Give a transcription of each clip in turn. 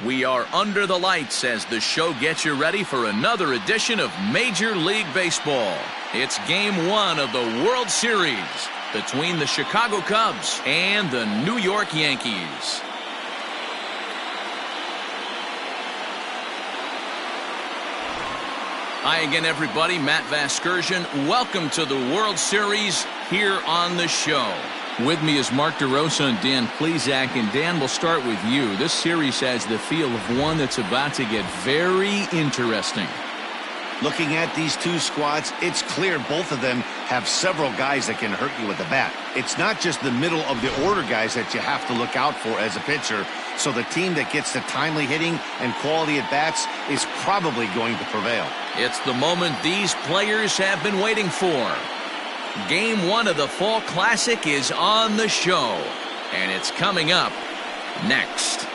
We are under the lights as the show gets you ready for another edition of Major League Baseball. It's Game 1 of the World Series between the Chicago Cubs and the New York Yankees. Hi again, everybody. Matt Vasgersian. Welcome to the World Series here on the show. With me is Mark DeRosa and Dan Plesac. And Dan, we'll start with you. This series has the feel of one that's about to get very interesting. Looking at these two squads, it's clear both of them have several guys that can hurt you with the bat. It's not just the middle of the order guys that you have to look out for as a pitcher. So the team that gets the timely hitting and quality at bats is probably going to prevail. It's the moment these players have been waiting for. Game 1 of the Fall Classic is on the show, and it's coming up next.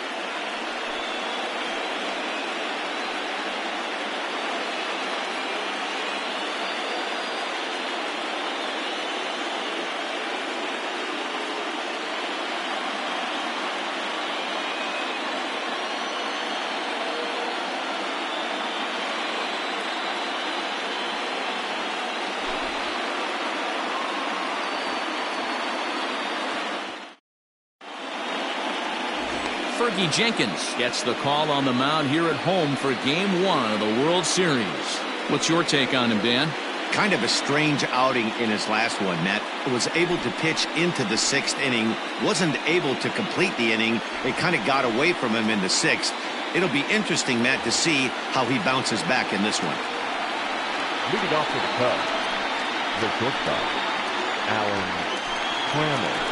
Fergie Jenkins gets the call on the mound here at home for Game 1 of the World Series. What's your take on him, Dan? Kind of a strange outing in his last one, Matt. Was able to pitch into the 6th inning, wasn't able to complete the inning. It kind of got away from him in the 6th. It'll be interesting, Matt, to see how he bounces back in this one. Leading off for the Cubs, the shortstop, Alan Trammell.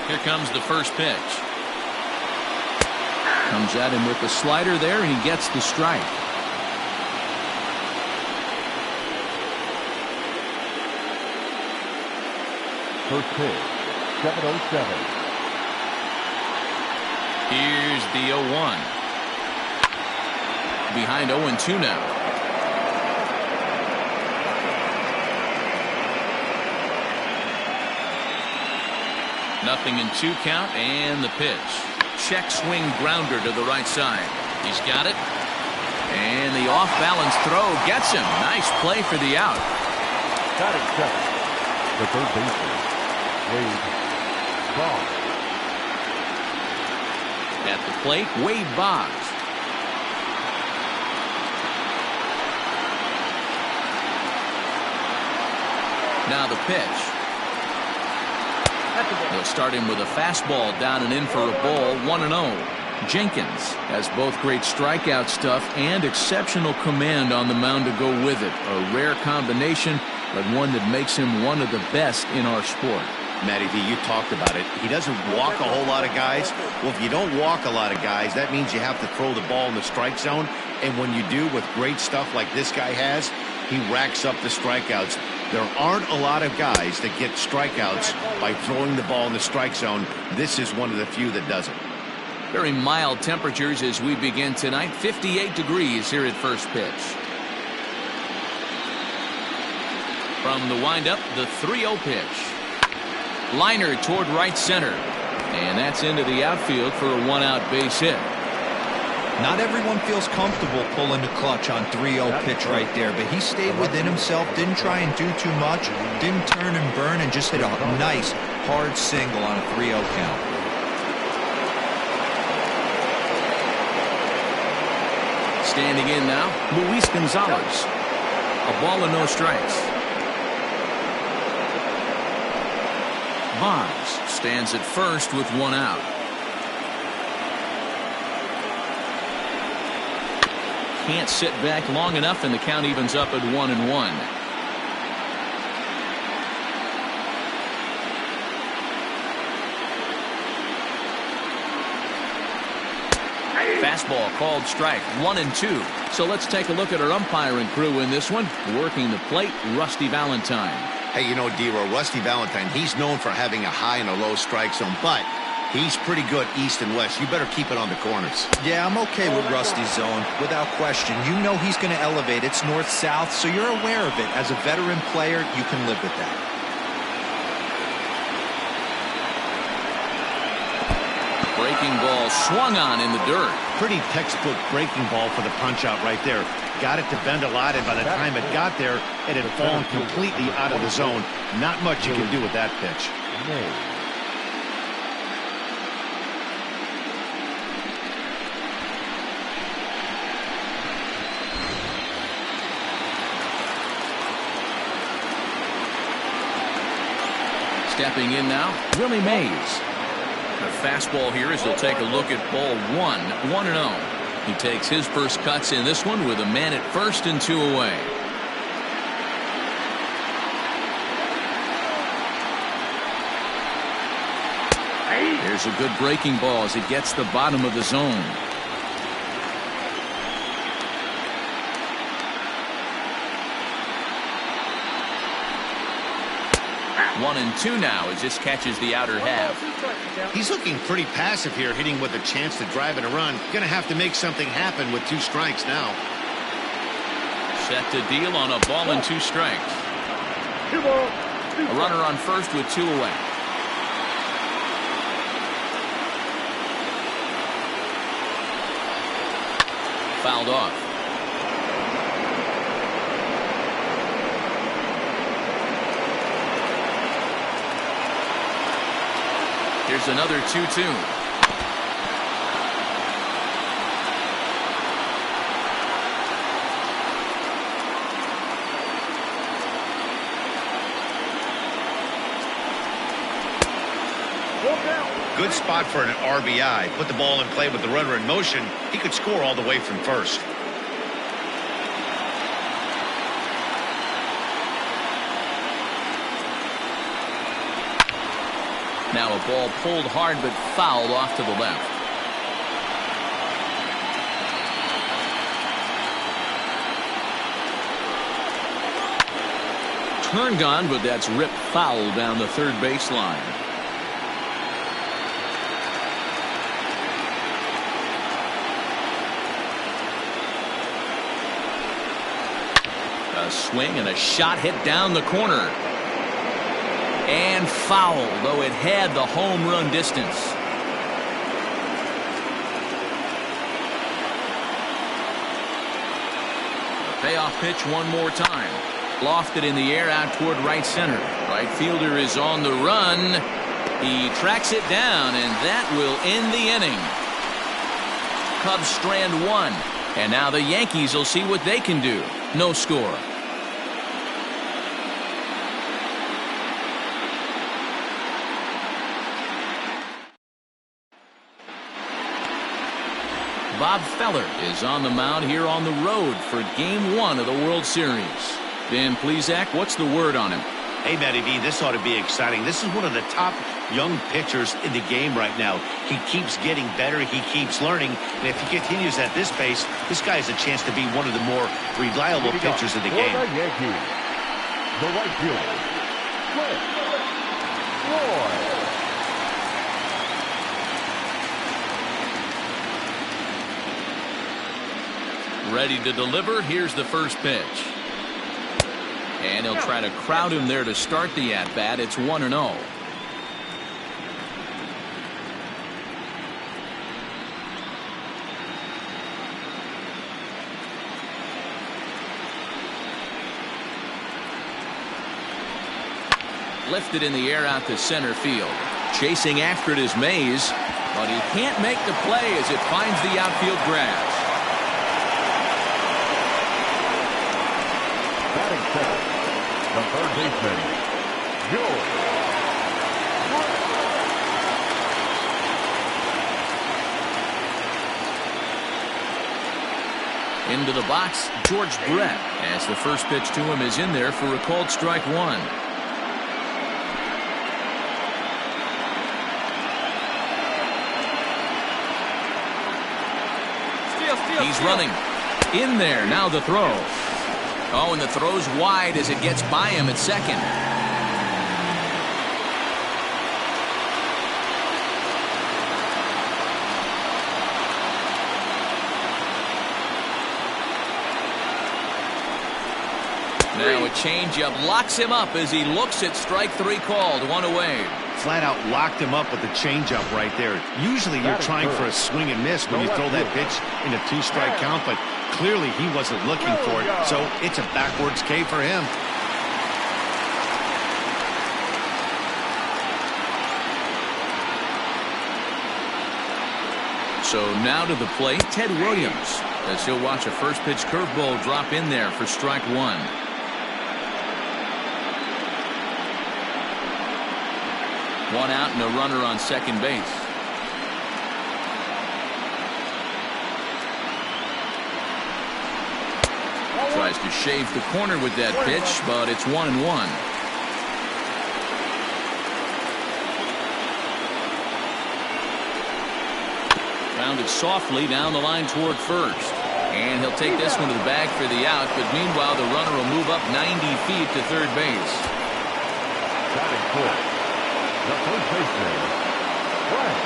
Here comes the first pitch. Comes at him with the slider there, and he gets the strike. First pitch, 7:07. Here's the 0-1. Behind 0-2 now. Nothing in 2 count, and the pitch. Check swing grounder to the right side. He's got it. And the off-balance throw gets him. Nice play for the out. Batting second, the third baseman, Wade Boggs. At the plate, Wade Boggs. Now the pitch. They'll start him with a fastball down and in for a ball, 1-0. Jenkins has both great strikeout stuff and exceptional command on the mound to go with it. A rare combination, but one that makes him one of the best in our sport. Matty V, you talked about it. He doesn't walk a whole lot of guys. Well, if you don't walk a lot of guys, that means you have to throw the ball in the strike zone. And when you do with great stuff like this guy has, he racks up the strikeouts. There aren't a lot of guys that get strikeouts by throwing the ball in the strike zone. This is one of the few that does it. Very mild temperatures as we begin tonight. 58 degrees here at first pitch. From the windup, the 3-0 pitch. Liner toward right center. And that's into the outfield for a 1-out base hit. Not everyone feels comfortable pulling the clutch on 3-0 pitch right there, but he stayed within himself, didn't try and do too much, didn't turn and burn, and just hit a nice, hard single on a 3-0 count. Standing in now, Luis Gonzalez. A ball and no strikes. Boggs stands at first with 1 out. Can't sit back long enough, and the count evens up at 1-1. Fastball called strike, 1-2. So let's take a look at our umpiring crew in this one. Working the plate, Rusty Valentine. Hey, you know, D-Row, Rusty Valentine, he's known for having a high and a low strike zone, but He's pretty good east and west. You better keep it on the corners. Yeah, I'm okay with Rusty's zone, without question. You know he's going to elevate. It's north-south, so you're aware of it. As a veteran player, you can live with that. Breaking ball swung on in the dirt. Pretty textbook breaking ball for the punch-out right there. Got it to bend a lot, and by the time it got there, it had fallen completely out of the zone. Not much you can do with that pitch. Stepping in now, Willie Mays. A fastball here as he'll take a look at ball 1-0. He takes his first cuts in this one with a man at first and 2 away. Here's a good breaking ball as it gets the bottom of the zone. 1-2 now as this catches the outer half. He's looking pretty passive here, hitting with a chance to drive in a run. Going to have to make something happen with 2 strikes now. Set to deal on a ball and 2 strikes. A runner on first with 2 away. Fouled off. Here's another 2-2. Good spot for an RBI. Put the ball in play with the runner in motion. He could score all the way from first. Now a ball pulled hard but fouled off to the left. Turned on, but that's ripped foul down the third baseline. A swing and a shot hit down the corner. And foul, though it had the home run distance. The payoff pitch one more time. Lofted in the air out toward right center. Right fielder is on the run. He tracks it down, and that will end the inning. Cubs strand 1. And now the Yankees will see what they can do. No score. Bob Feller is on the mound here on the road for Game 1 of the World Series. Dan Plesac, what's the word on him? Hey, Matty D, this ought to be exciting. This is one of the top young pitchers in the game right now. He keeps getting better. He keeps learning. And if he continues at this pace, this guy has a chance to be one of the more reliable pitchers in the game. The Yankees, the right fielder, Chris Floyd. Ready to deliver. Here's the first pitch. And he'll try to crowd him there to start the at-bat. It's 1-0. Lifted in the air out to center field. Chasing after it is Mays, but he can't make the play as it finds the outfield grass. Batting second, the third baseman, George. Into the box, George Brett, as the first pitch to him is in there for a called strike 1. He's running. In there, now the throw. Oh, and the throw's wide as it gets by him at second. Now a changeup locks him up as he looks at strike 3 called. 1 away. Flat out locked him up with the changeup right there. Usually you're trying for a swing and miss when you throw that pitch in a 2-strike count, but clearly he wasn't looking for it, so it's a backwards K for him. So now to the plate, Ted Williams, as he'll watch a first pitch curveball drop in there for strike 1. One out and a runner on second base. Tries to shave the corner with that pitch, but it's 1-1. Rounded softly down the line toward first. And he'll take this one to the bag for the out, but meanwhile the runner will move up 90 feet to third base. Batting fourth, the first baseman, Frank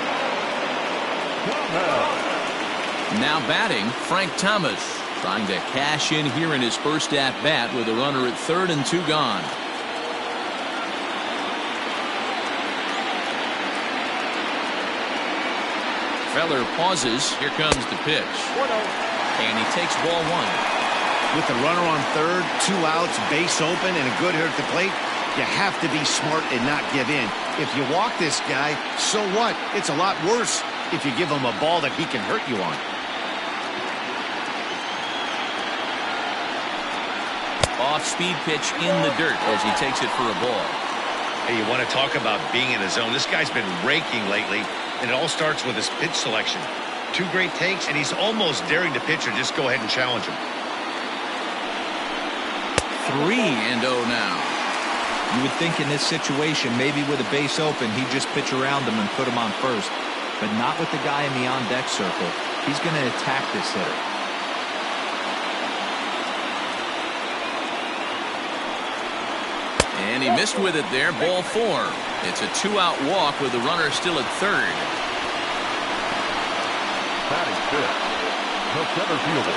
Thomas. Now batting, Frank Thomas, trying to cash in here in his first at-bat with a runner at third and 2 gone. Feller pauses. Here comes the pitch. And he takes ball 1. With the runner on third, 2 outs, base open, and a good hitter at the plate, you have to be smart and not give in. If you walk this guy, so what? It's a lot worse if you give him a ball that he can hurt you on. Off-speed pitch in the dirt as he takes it for a ball. Hey, you want to talk about being in a zone? This guy's been raking lately, and it all starts with his pitch selection. 2 great takes, and he's almost daring the pitcher just go ahead and challenge him. 3-0 now. You would think in this situation, maybe with a base open, he'd just pitch around him and put him on first. But not with the guy in the on-deck circle. He's going to attack this hitter. And he missed with it there. Ball 4. It's a 2-out walk with the runner still at third. Batting fifth, the center fielder,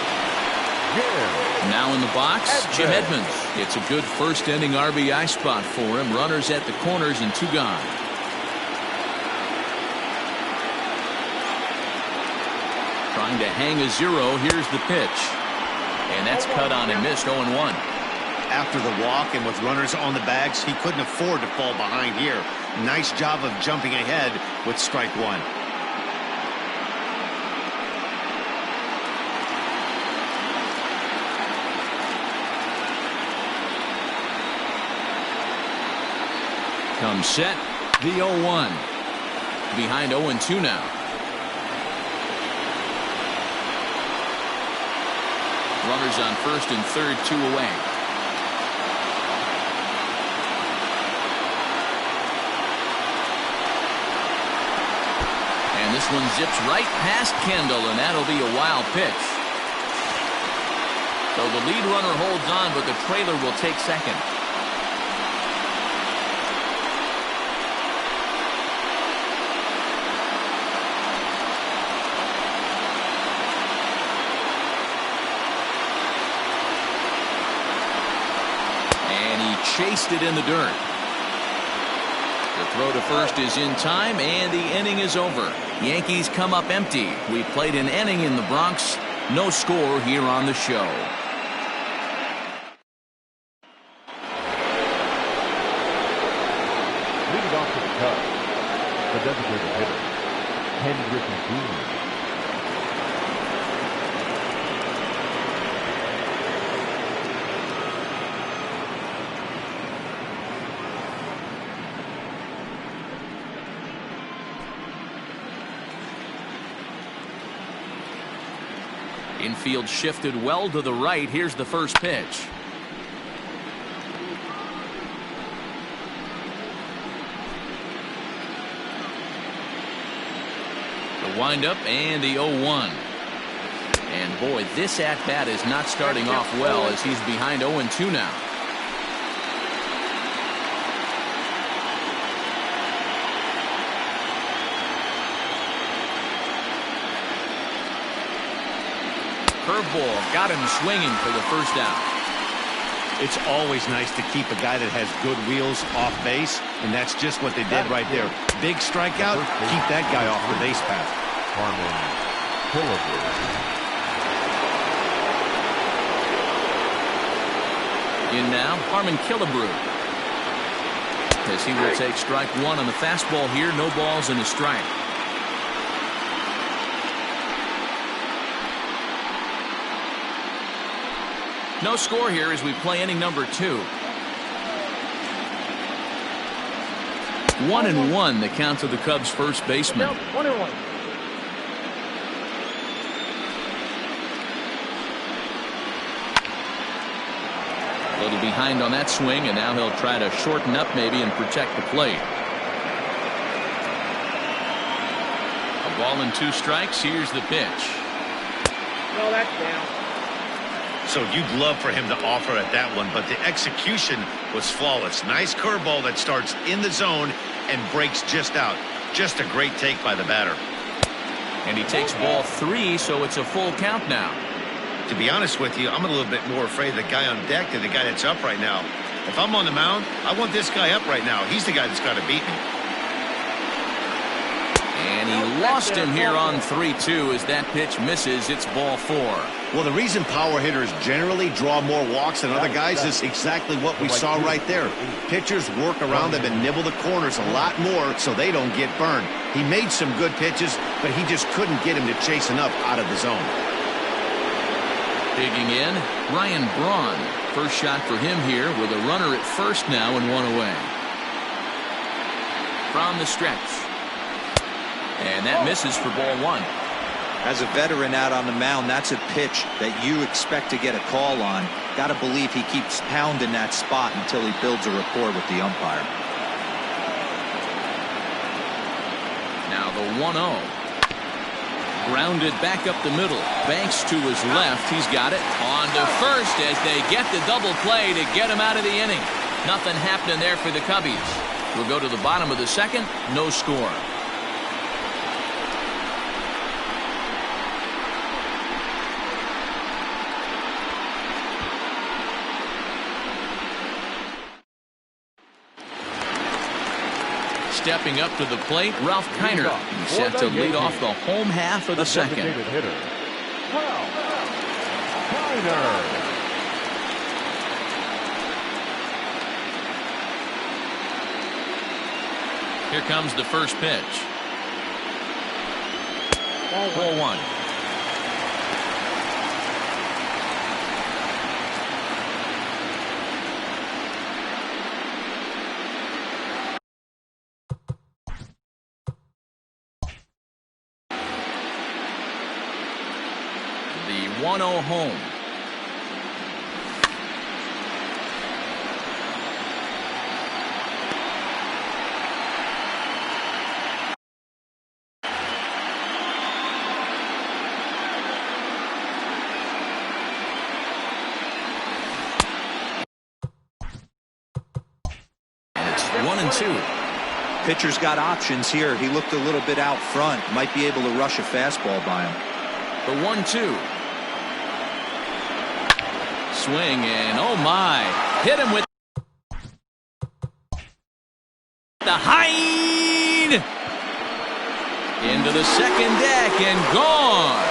Jim. Now in the box, Jim Edmonds. It's a good first inning RBI spot for him. Runners at the corners and 2 gone. Trying to hang a 0. Here's the pitch. And that's cut on and missed. 0-1. After the walk and with runners on the bags, he couldn't afford to fall behind here. Nice job of jumping ahead with strike 1. Comes set, the 0-1. Behind 0-2 now. Runners on first and third, 2 away. And this one zips right past Kendall, and that'll be a wild pitch. So the lead runner holds on, but the trailer will take second. And he chased it in the dirt. The throw to first is in time, and the inning is over. Yankees come up empty. We played an inning in the Bronx. No score here on the show. Leading off to the Cubs, the designated hitter, Ken Griffey Jr. Infield shifted well to the right. Here's the first pitch. The windup and the 0-1. And boy, this at-bat is not starting off well as he's behind 0-2 now. Curveball got him swinging for the first out. It's always nice to keep a guy that has good wheels off base, and that's just what they did right there. Big strikeout, keep that guy off the base path. In now, Harmon Killebrew. As he will take strike one on the fastball here. No balls and a strike. No score here as we play inning number 2. 1-1 the count to the Cubs first baseman. 1-1. A little behind on that swing, and now he'll try to shorten up maybe and protect the plate. A ball and 2 strikes. Here's the pitch. No, that's down. So you'd love for him to offer at that one, but the execution was flawless. Nice curveball that starts in the zone and breaks just out. Just a great take by the batter. And he takes ball 3, so it's a full count now. To be honest with you, I'm a little bit more afraid of the guy on deck than the guy that's up right now. If I'm on the mound, I want this guy up right now. He's the guy that's got to beat me. And he lost him here on 3-2 as that pitch misses. It's ball 4. Well, the reason power hitters generally draw more walks than other guys is exactly what we saw right there. Pitchers work around them and nibble the corners a lot more so they don't get burned. He made some good pitches, but he just couldn't get him to chase enough out of the zone. Digging in, Ryan Braun. First shot for him here with a runner at first now and 1 away. From the stretch. And that misses for ball 1. As a veteran out on the mound, that's a pitch that you expect to get a call on. Got to believe he keeps pounding that spot until he builds a rapport with the umpire. Now the 1-0. Grounded back up the middle. Banks to his left. He's got it. On to first as they get the double play to get him out of the inning. Nothing happening there for the Cubbies. We'll go to the bottom of the second. No score. Stepping up to the plate, Ralph Kiner. He's set to lead off the home half of the second. Hitter, Ralph Kiner. Here comes the first pitch. Ball 1. The 1-0 home. And it's 1-2. Pitcher's got options here. He looked a little bit out front. Might be able to rush a fastball by him. The 1-2. Swing and oh my. Hit him with the Hind. Into the second deck and gone.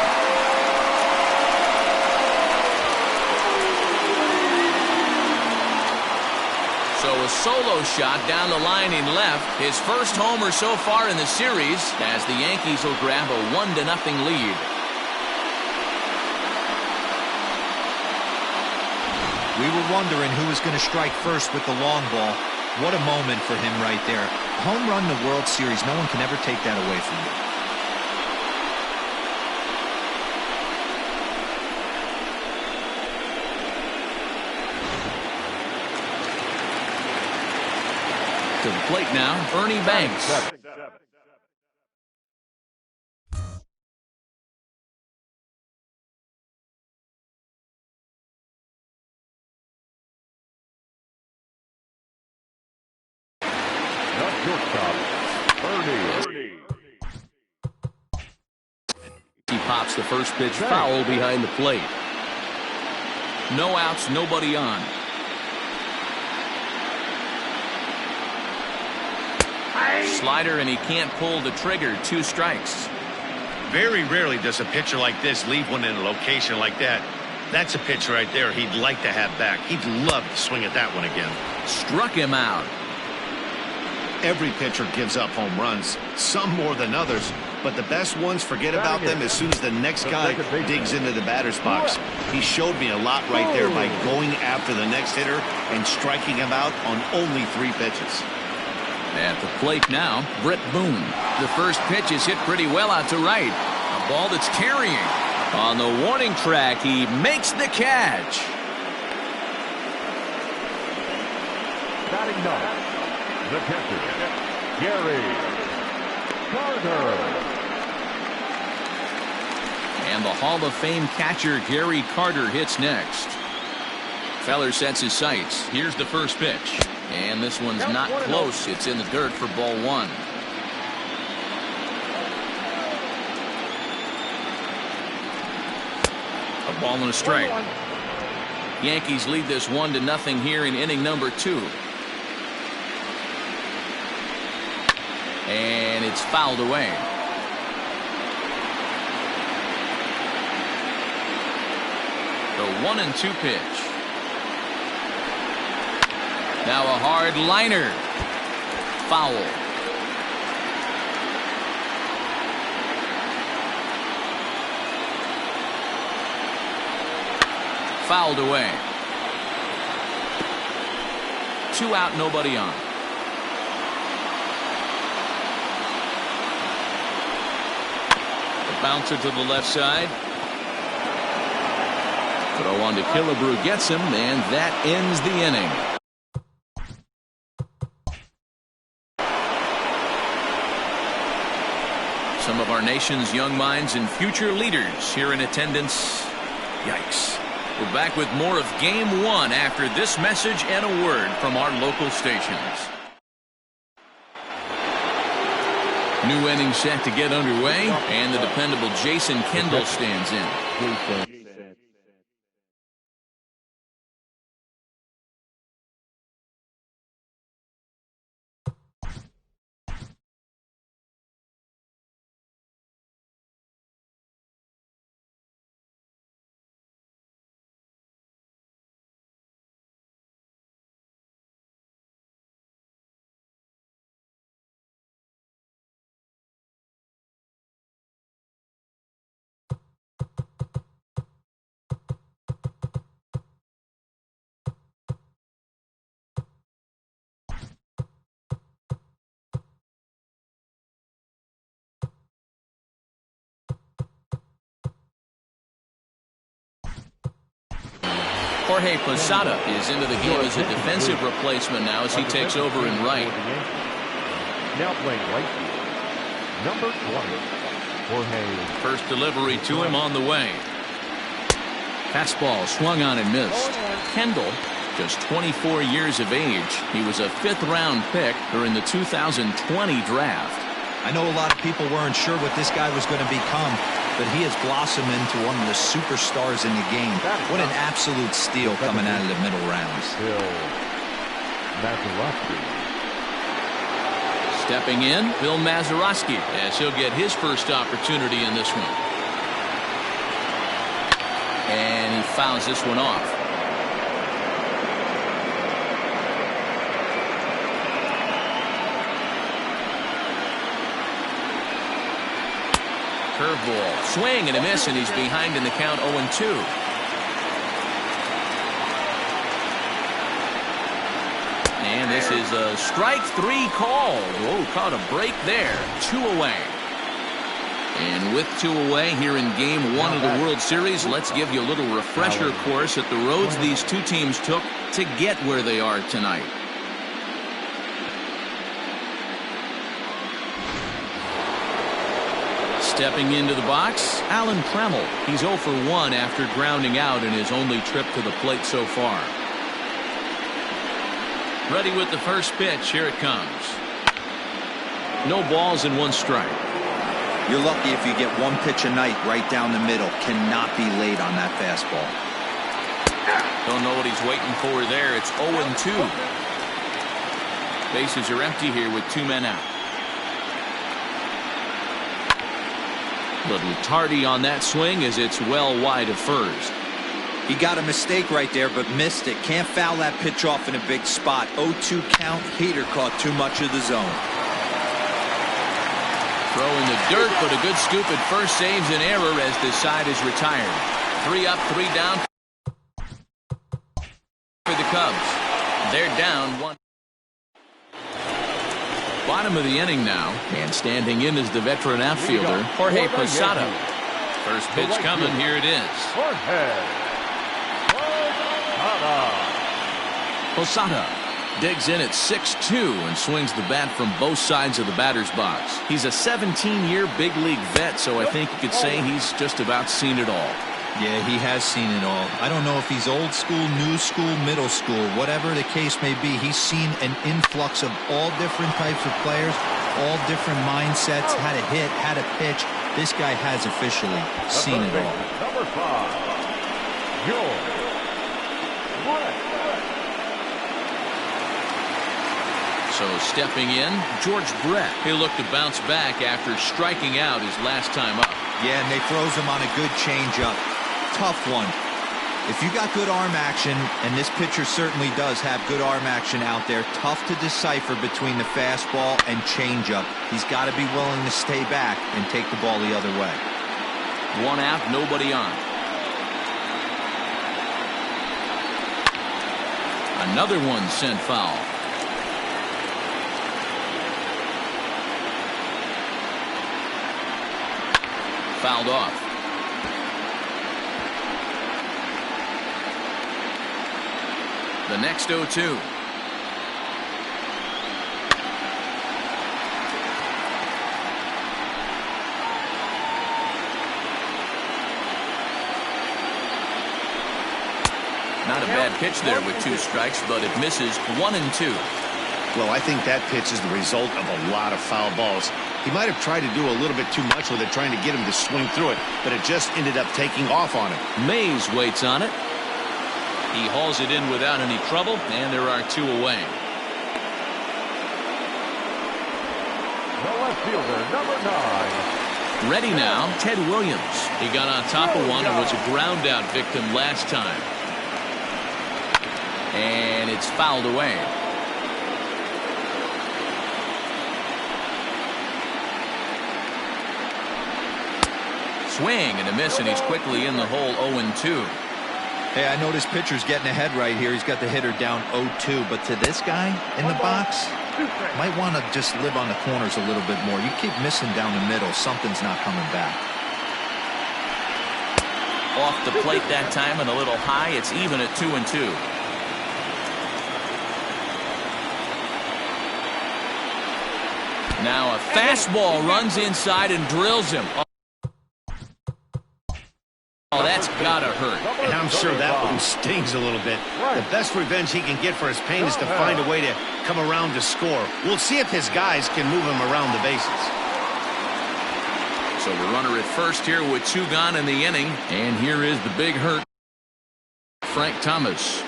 So a solo shot down the line in left. His first homer so far in the series as the Yankees will grab a 1-0 lead. We were wondering who was going to strike first with the long ball. What a moment for him right there. Home run in the World Series. No one can ever take that away from you. To the plate now, Ernie Banks. He pops the first pitch foul behind the plate. No outs, nobody on. Slider, and he can't pull the trigger. 2 strikes. Very rarely does a pitcher like this leave one in a location like that. That's a pitch right there he'd like to have back. He'd love to swing at that one again. Struck him out. Every pitcher gives up home runs, some more than others, but the best ones forget about them as soon as the next guy digs into the batter's box. He showed me a lot right there by going after the next hitter and striking him out on only 3 pitches. At the plate now, Brett Boone. The first pitch is hit pretty well out to right. A ball that's carrying. On the warning track, he makes the catch. Batting ninth, the catcher, Gary Carter. And the Hall of Fame catcher, Gary Carter, hits next. Feller sets his sights. Here's the first pitch. And this one's not close. It's in the dirt for ball 1. A ball and a strike. Yankees lead this 1-0 here in inning number 2. And it's fouled away. The 1-2 pitch. Now a hard liner. Foul. Fouled away. 2 out, nobody on. The bouncer to the left side. Throw on to Killebrew gets him, and that ends the inning. Some of our nation's young minds and future leaders here in attendance. Yikes. We're back with more of Game 1 after this message and a word from our local stations. New inning set to get underway, and the dependable Jason Kendall stands in. Jorge Posada is into the game as a defensive replacement now as he takes over in right. Now playing right field, number 20, Jorge. First delivery to him on the way. Fastball swung on and missed. Kendall, just 24 years of age. He was a 5th-round pick during the 2020 draft. I know a lot of people weren't sure what this guy was going to become, but he has blossomed into one of the superstars in the game. What an absolute steal coming out of the middle rounds. Stepping in, Bill Mazeroski, as he'll get his first opportunity in this one. And he fouls this one off. Curveball, swing and a miss, and he's behind in the count 0-2. And this is a strike 3 call. Whoa, caught a break there. 2 away. And with 2 away here in Game 1 of the World Series, let's give you a little refresher course at the roads these two teams took to get where they are tonight. Stepping into the box, Alan Trammell. He's 0 for 1 after grounding out in his only trip to the plate so far. Ready with the first pitch. Here it comes. No balls and 1 strike. You're lucky if you get 1 pitch a night right down the middle. Cannot be late on that fastball. Don't know what he's waiting for there. It's 0-2. Bases are empty here with 2 men out. Little tardy on that swing as it's well wide of first. He got a mistake right there, but missed it. Can't foul that pitch off in a big spot. 0-2 count. Heater caught too much of the zone. Throw in the dirt, but a good scoop at first saves an error as this side is retired. 3 up, 3 down for the Cubs. They're down 1. Bottom of the inning now, and standing in is the veteran outfielder, Jorge Posada. First pitch coming, here it is. Posada digs in at 6'2" and swings the bat from both sides of the batter's box. He's a 17-year big league vet, so I think you could say he's just about seen it all. Yeah, he has seen it all. I don't know if he's old school, new school, middle school, whatever the case may be. He's seen an influx of all different types of players, all different mindsets, how to hit, how to pitch. This guy has officially seen it all. Number 5, George Brett. So stepping in, George Brett. He'll look to bounce back after striking out his last time up. Yeah, and they throws him on a good changeup. Tough one. If you got good arm action, and this pitcher certainly does have good arm action out there, tough to decipher between the fastball and changeup. He's got to be willing to stay back and take the ball the other way. 1 out, nobody on. Another one sent foul. Fouled off. The next 0-2. Not a bad pitch there with 2 strikes, but it misses 1 and 2. Well, I think that pitch is the result of a lot of foul balls. He might have tried to do a little bit too much with it, trying to get him to swing through it, but it just ended up taking off on him. Mays waits on it. He hauls it in without any trouble, and there are 2 away. The left fielder, number 9. Ready now, Ted Williams. He got on top of one and was a ground out victim last time. And it's fouled away. Swing and a miss, and he's quickly in the hole. 0-2. Hey, I notice pitcher's getting ahead right here. He's got the hitter down 0-2, but to this guy in the box, might want to just live on the corners a little bit more. You keep missing down the middle, something's not coming back. Off the plate that time and a little high. It's even at 2-2. Now a fastball runs inside and drills him. Oh, that's gotta hurt. And I'm sure that one stings a little bit. The best revenge he can get for his pain is to find a way to come around to score. We'll see if his guys can move him around the bases. So the runner at first here with 2 gone in the inning. And here is the big hurt, Frank Thomas.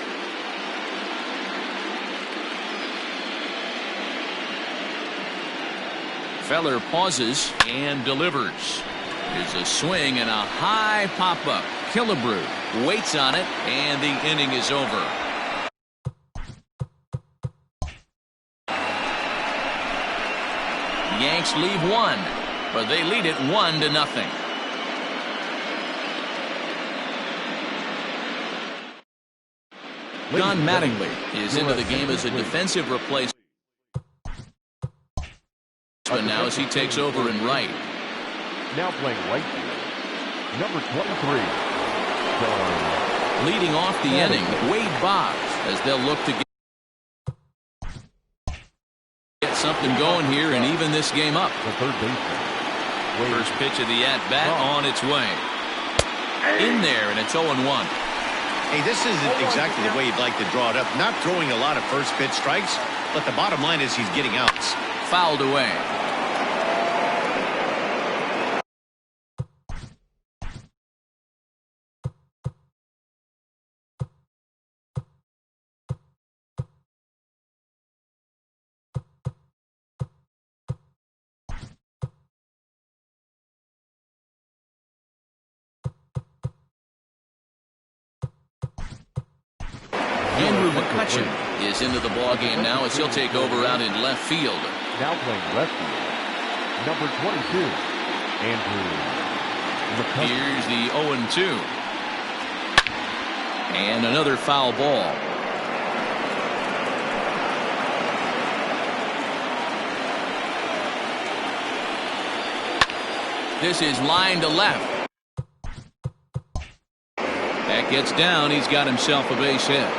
Feller pauses and delivers. There's a swing and a high pop-up. Killebrew waits on it, and the inning is over. Yanks leave 1, but they lead it 1-0. Don Mattingly is into the game as a defensive replacement now as he takes over in right. Now playing right field, number 23. Leading off the inning, Wade Boggs, as they'll look to get something going here and even this game up. The third baseman. First pitch of the at-bat on its way. In there, and it's 0-1. Hey, this isn't exactly the way you'd like to draw it up. Not throwing a lot of first pitch strikes, but the bottom line is he's getting outs. Fouled away. Andrew McCutcheon is into the ballgame now as he'll take over out in left field. Now playing left field, number 22, Andrew McCutcheon. Here's the 0-2. And another foul ball. This is line to left. That gets down. He's got himself a base hit.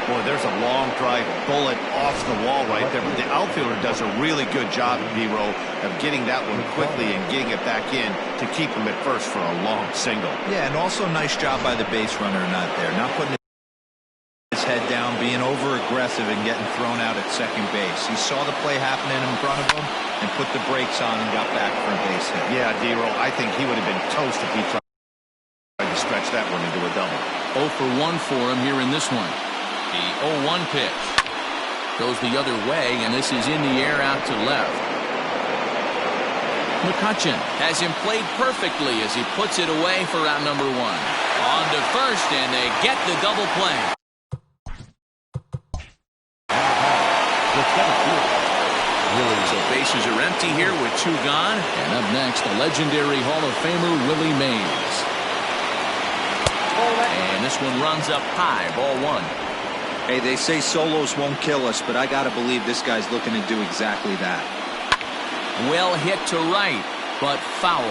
Boy, there's a long drive bullet off the wall right there. But the outfielder does a really good job, D-Row, of getting that one quickly and getting it back in to keep him at first for a long single. Yeah, and also nice job by the base runner not there. Not putting his head down, being over-aggressive and getting thrown out at second base. He saw the play happening in front of him and put the brakes on and got back for a base hit. Yeah, D-Row, I think he would have been toast if he tried to stretch that one into a double. 0 for 1 for him here in this one. The 0-1 pitch goes the other way, and this is in the air out to left. McCutcheon has him played perfectly as he puts it away for out number 1. On to first, and they get the double play. So bases are empty here with 2 gone. And up next, the legendary Hall of Famer Willie Mays. And this one runs up high, ball 1. Hey, they say solos won't kill us, but I got to believe this guy's looking to do exactly that. Well hit to right, but foul.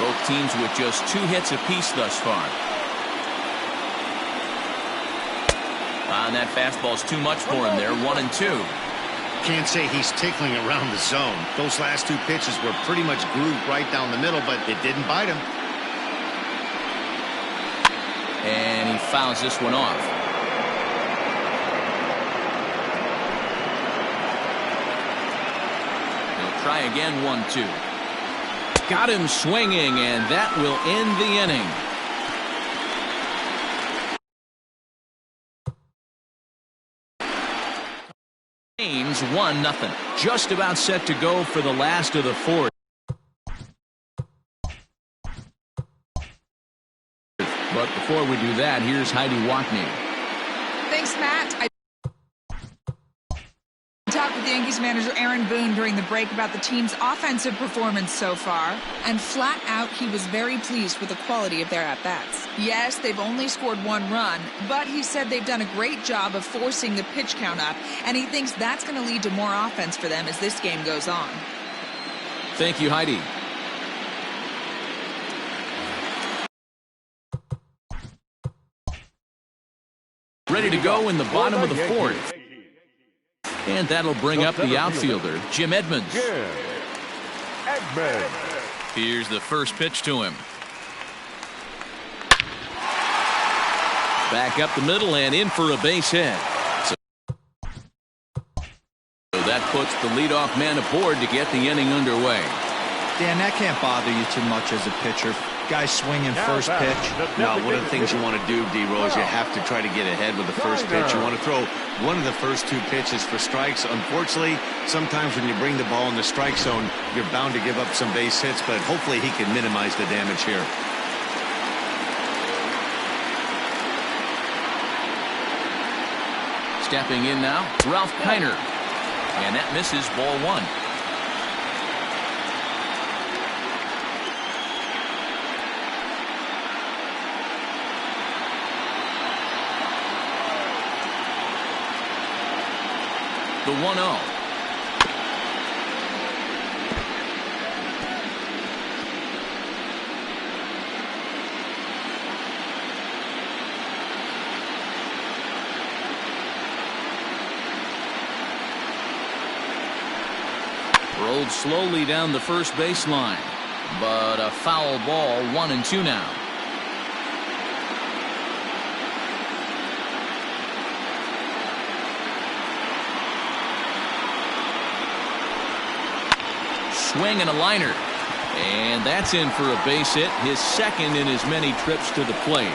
Both teams with just 2 hits apiece thus far. And that fastball's too much for him there, 1-2. Can't say he's tickling around the zone. Those last 2 pitches were pretty much grooved right down the middle, but it didn't bite him. And he fouls this one off. He'll try again, 1-2. Got him swinging, and that will end the inning. Ames 1-0. Just about set to go for the last of the 4th. But before we do that, here's Heidi Watney. Thanks, Matt. I talked with Yankees manager Aaron Boone during the break about the team's offensive performance so far, and flat out he was very pleased with the quality of their at-bats. Yes, they've only scored 1 run, but he said they've done a great job of forcing the pitch count up, and he thinks that's going to lead to more offense for them as this game goes on. Thank you, Heidi. Ready to go in the bottom of the 4th. And that'll bring up the outfielder, Jim Edmonds. Here's the first pitch to him. Back up the middle and in for a base hit. So that puts the leadoff man aboard to get the inning underway. Dan, that can't bother you too much as a pitcher. Guy swinging first pitch. No, one of the things you want to do, D-Row, is you have to try to get ahead with the first pitch. You want to throw one of the first 2 pitches for strikes. Unfortunately, sometimes when you bring the ball in the strike zone, you're bound to give up some base hits, but hopefully he can minimize the damage here. Stepping in now, Ralph Kiner. And that misses, ball 1. The 1-0. Rolled slowly down the first baseline, but a foul ball, 1-2 now. Swing and a liner. And that's in for a base hit, his second in as many trips to the plate.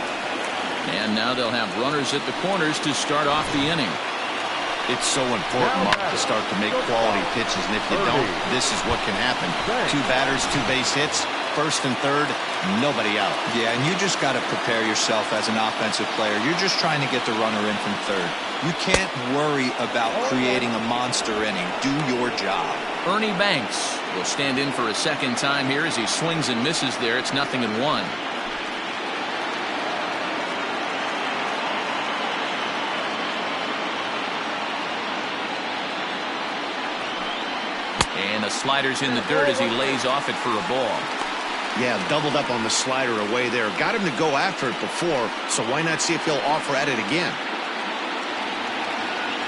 And now they'll have runners at the corners to start off the inning. It's so important, Mark, to start to make quality pitches, and if you don't, this is what can happen. 2 batters, 2 base hits, first and third, nobody out. Yeah, and you just got to prepare yourself as an offensive player. You're just trying to get the runner in from third. You can't worry about creating a monster inning. Do your job. Ernie Banks will stand in for a second time here as he swings and misses there. It's 0-1. And the slider's in the dirt as he lays off it for a ball. Yeah, doubled up on the slider away there. Got him to go after it before, so why not see if he'll offer at it again?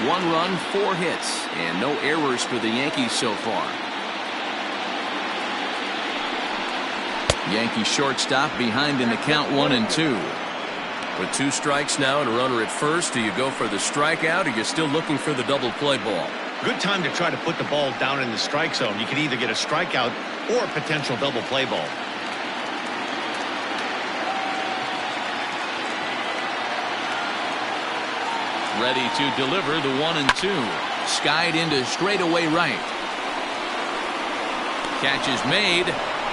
1 run, 4 hits, and no errors for the Yankees so far. Yankee shortstop behind in the count 1-2. With 2 strikes now and a runner at first, do you go for the strikeout or you're still looking for the double play ball? Good time to try to put the ball down in the strike zone. You can either get a strikeout or a potential double play ball. Ready to deliver the 1-2. Skied into straightaway right. Catch is made.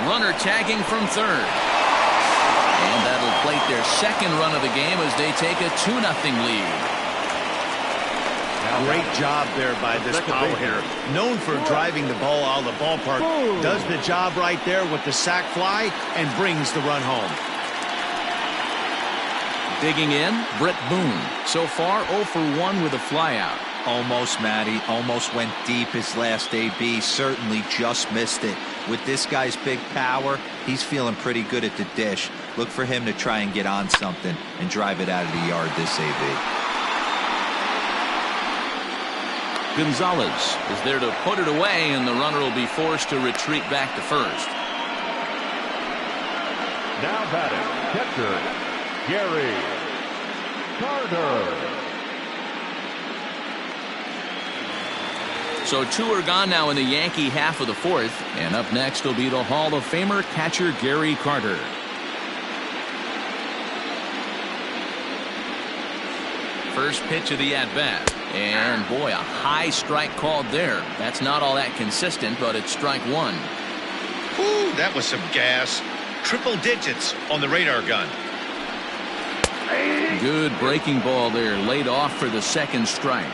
Runner tagging from third. And that'll plate their second run of the game as they take a 2-0 lead. Great job there by this power hitter. Known for driving the ball out of the ballpark. Does the job right there with the sac fly and brings the run home. Digging in, Brett Boone. So far 0 for 1 with a flyout. Almost, Matty. Almost went deep his last AB. Certainly just missed it. With this guy's big power, he's feeling pretty good at the dish. Look for him to try and get on something and drive it out of the yard this AB. Gonzalez is there to put it away, and the runner will be forced to retreat back to first. Now batting, catcher, Gary Carter. So 2 are gone now in the Yankee half of the 4th, and up next will be the Hall of Famer catcher Gary Carter. First pitch of the at-bat. And boy, a high strike called there. That's not all that consistent, but it's strike 1. Ooh, that was some gas. Triple digits on the radar gun. Good breaking ball there, laid off for the second strike.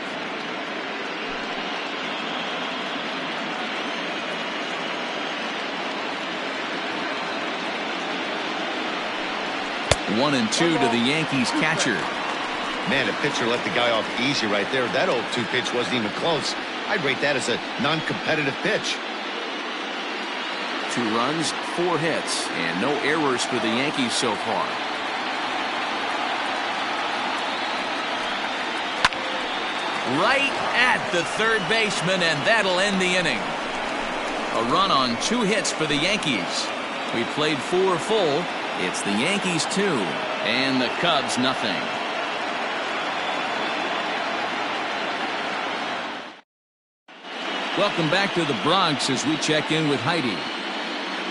One and 2 to the Yankees catcher. Man, a pitcher let the guy off easy right there. That 0-2 pitch wasn't even close. I'd rate that as a non-competitive pitch. 2 runs, 4 hits, and no errors for the Yankees so far. Right at the third baseman, and that'll end the inning. A run on 2 hits for the Yankees. We played 4 full. It's the Yankees 2 and the Cubs nothing. Welcome back to the Bronx as we check in with Heidi.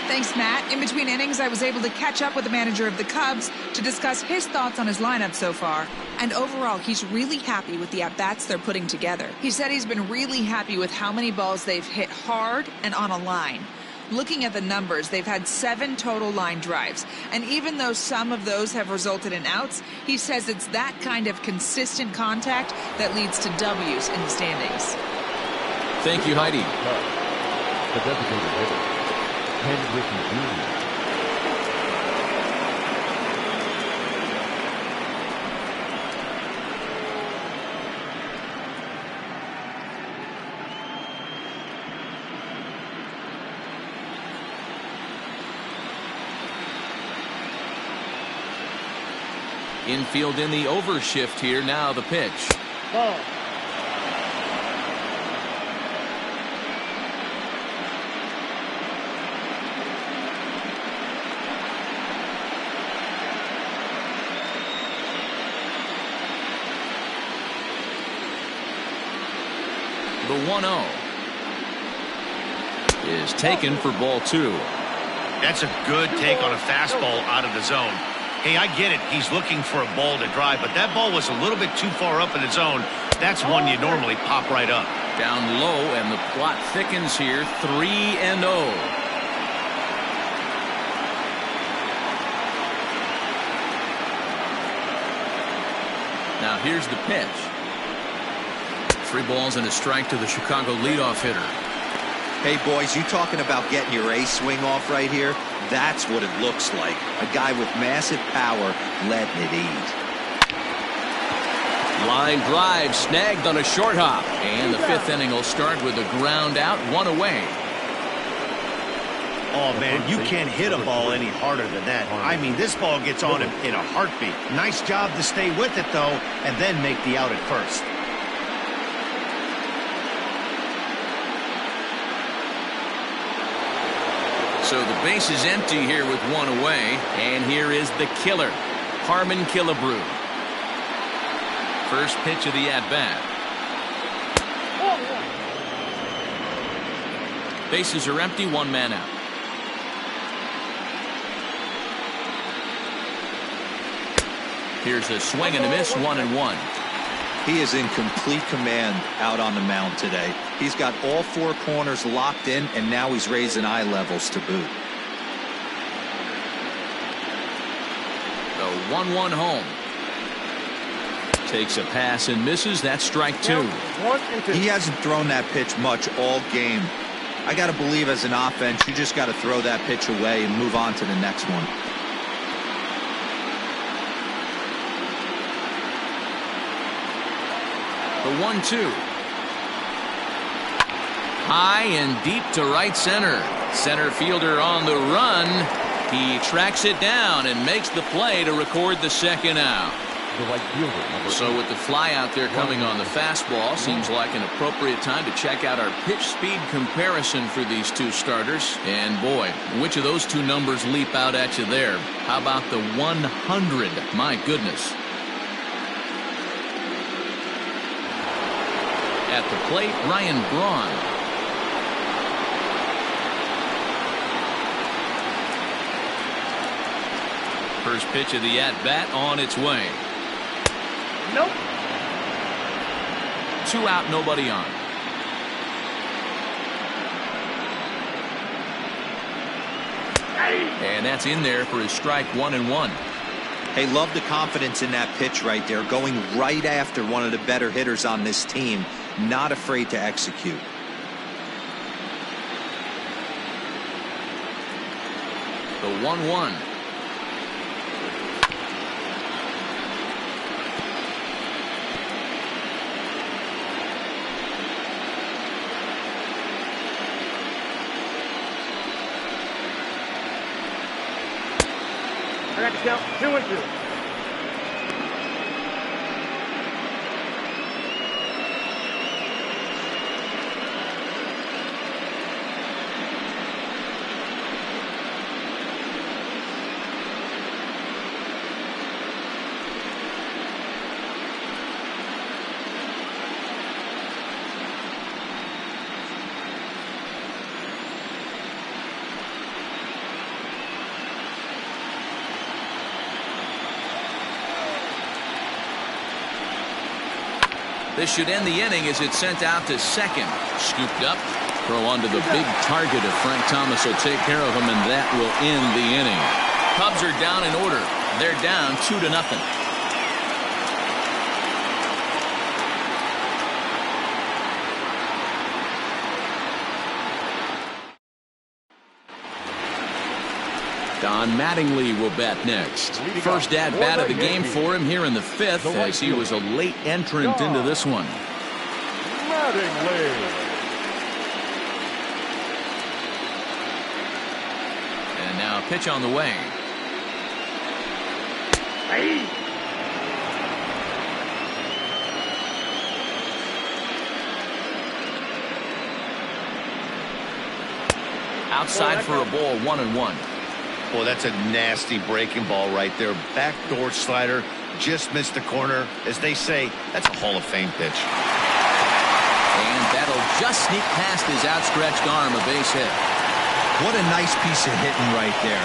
Thanks, Matt. In between innings, I was able to catch up with the manager of the Cubs to discuss his thoughts on his lineup so far. And overall, he's really happy with the at-bats they're putting together. He said he's been really happy with how many balls they've hit hard and on a line. Looking at the numbers, they've had 7 total line drives. And even though some of those have resulted in outs, he says it's that kind of consistent contact that leads to W's in the standings. Thank you, Heidi. The designated hitter, Henry Jr. Infield in the overshift here. Now the pitch. Ball. The 1-0 is taken for ball 2. That's a good take on a fastball out of the zone. Hey, I get it. He's looking for a ball to drive, but that ball was a little bit too far up in the zone. That's one you normally pop right up. Down low, and the plot thickens here. 3-0. Now here's the pitch. 3 balls and a strike to the Chicago leadoff hitter. Hey, boys, you talking about getting your A swing off right here? That's what it looks like. A guy with massive power letting it eat. Line drive snagged on a short hop. And the 5th inning will start with a ground out, 1 away. Oh, man, you can't hit a ball any harder than that. I mean, this ball gets on him in a heartbeat. Nice job to stay with it, though, and then make the out at first. So the base is empty here with 1 away. And here is the killer, Harmon Killebrew. First pitch of the at-bat. Bases are empty, 1 man out. Here's a swing and a miss, 1-1. He is in complete command out on the mound today. He's got all 4 corners locked in, and now he's raising eye levels to boot. The 1-1 home. Takes a pass and misses. That's strike 2. He hasn't thrown that pitch much all game. I got to believe as an offense, you just got to throw that pitch away and move on to the next one. The 1-2. High and deep to right center. Center fielder on the run. He tracks it down and makes the play to record the second out. So with the fly out there coming on the fastball, seems like an appropriate time to check out our pitch speed comparison for these 2 starters. And boy, which of those 2 numbers leap out at you there? How about the 100? My goodness. At the plate, Ryan Braun. First pitch of the at-bat on its way. Nope. 2 out, nobody on. And that's in there for his strike 1-1. Hey, love the confidence in that pitch right there, going right after one of the better hitters on this team, not afraid to execute. The 1-1. I got to count 2-2. This should end the inning as it's sent out to second. Scooped up. Throw onto the big target of Frank Thomas will take care of him, and that will end the inning. Cubs are down in order. They're down 2-0. Don Mattingly will bat next. First at-bat of the game for him here in the 5th as he was a late entrant into this one. Mattingly. And now a pitch on the way. Outside for a ball, 1-1. Boy, that's a nasty breaking ball right there. Backdoor slider, just missed the corner. As they say, that's a Hall of Fame pitch. And that'll just sneak past his outstretched arm, a base hit. What a nice piece of hitting right there.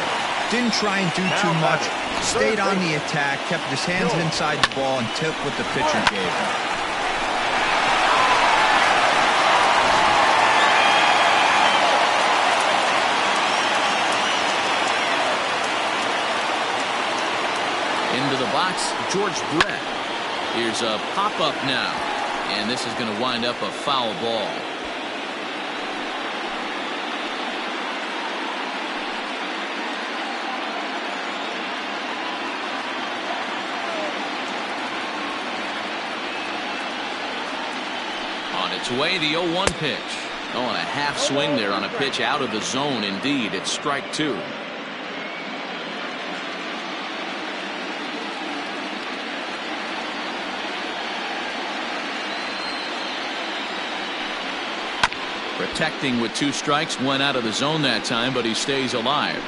Didn't try and do too much. Stayed on the attack, kept his hands inside the ball, and took what the pitcher gave him. Into the box, George Brett. Here's a pop-up now, and this is going to wind up a foul ball. On its way, the 0-1 pitch. Oh, and a half swing there on a pitch out of the zone. Indeed, it's strike two. Protecting with 2 strikes, went out of the zone that time, but he stays alive.